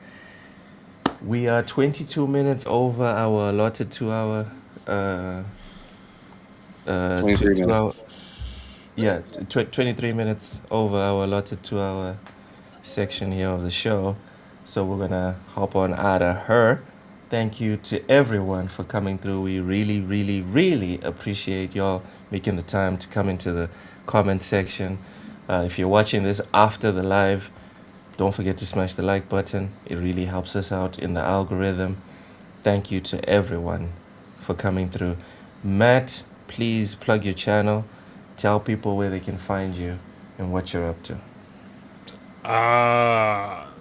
we are 22 minutes over our allotted 2 hour 23 2 minutes. hour, yeah, 23 minutes over our allotted 2 hour section here of the show. So we're gonna hop on out of her. Thank you to everyone for coming through. We really, really, really appreciate y'all making the time to come into the comment section. If you're watching this after the live, don't forget to smash the like button. It really helps us out in the algorithm. Thank you to everyone for coming through. Matt, please plug your channel. Tell people where they can find you and what you're up to.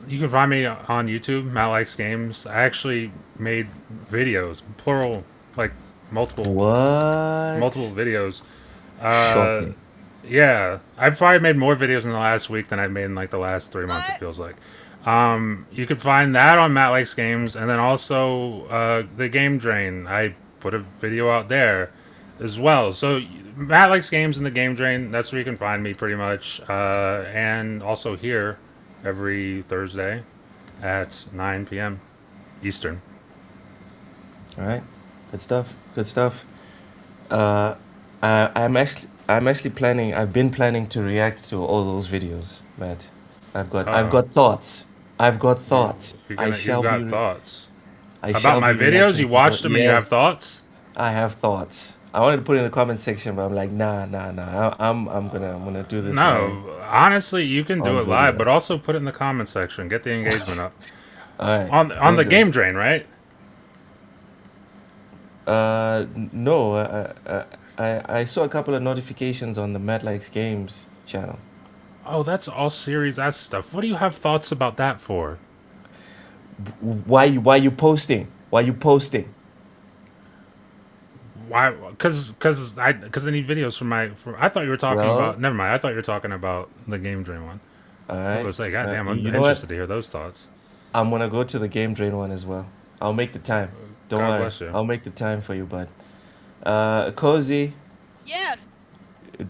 You can find me on YouTube, Matt Likes Games. I actually made videos, plural, like multiple videos. Shocking. Yeah, I've probably made more videos in the last week than I've made in like the last 3 months. It What? feels like. You can find that on Matt Likes Games, and then also the Game Drain. I put a video out there as well. So Matt Likes Games and the Game Drain. That's where you can find me pretty much, and also here every Thursday at 9 p.m. Eastern. All right, good stuff. Good stuff. I'm actually planning. I've been planning to react to all those videos, Matt. I've got thoughts. I've got thoughts. You've I shall got be. thoughts I shall about my be videos. reacting You to watched those. them and you have Yes, thoughts. I have thoughts. I wanted to put it in the comment section, but I'm like, nah. I'm gonna do this. No, honestly, you can do on it live, video. but also put it in the comment section. Get the engagement up All right. on Will the do. game drain, right? No. I saw a couple of notifications on the Matt Likes Games channel. Oh, that's all Series S stuff. What do you have thoughts about that for? Why you posting? Why you posting? Why? Because I need videos for my. I thought you were talking Well, about. Never mind. I thought you were talking about the game drain one. all I right. was like, God damn, I'm You know what? interested to hear those thoughts. I'm gonna go to the game drain one as well. I'll make the time. Don't God worry. bless you. I'll make the time for you, bud. Cozy, Yes.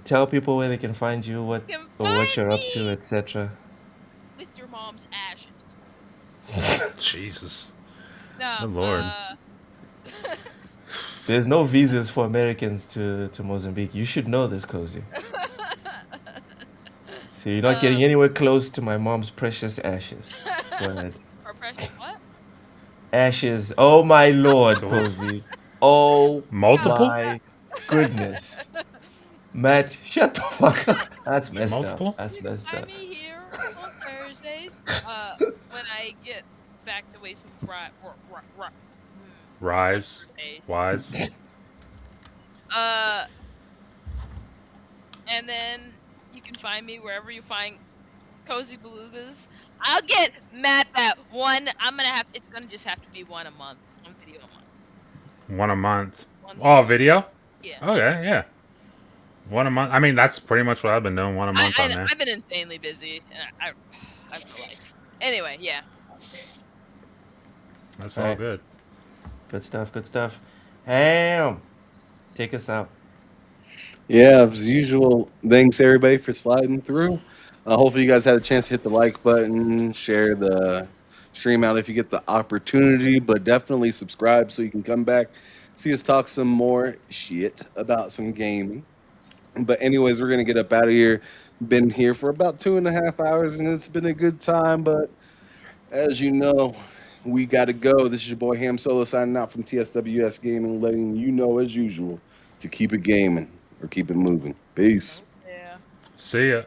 tell people where they can find you, You can or what find you're up to, me etc. with your mom's ashes. Jesus. No. Good Lord. There's no visas for Americans to Mozambique. You should know this, Cozy. So you're not getting anywhere close to my mom's precious ashes. Go ahead. Or precious what? Ashes. Oh my lord, Cool. Cozy. Oh Multiple? my goodness. Matt, shut the fuck up. That's messed Multiple? up. That's You can messed find up. me here on Thursdays. When I get back to wasting Rise. days. Wise. And then you can find me wherever you find Cozy Belugas. I'll get mad that one. It's gonna just have to be one a month. One video a month. One a month. One Oh, video. video? Yeah. Okay, yeah. One a month. I mean, that's pretty much what I've been doing. One a month on there. I've been insanely busy. I have no life. Anyway, yeah. That's All all right. good. Good stuff. Good stuff. Ham, take us out. Yeah, as usual, thanks everybody for sliding through. Hopefully, you guys had a chance to hit the like button, share the stream out if you get the opportunity, but definitely subscribe so you can come back, see us talk some more shit about some gaming. But, anyways, we're going to get up out of here. Been here for about 2.5 hours, and it's been a good time, but as you know, we got to go. This is your boy Ham Solo signing out from TSWS Gaming, letting you know, as usual, to keep it gaming or keep it moving. Peace. Yeah. See ya.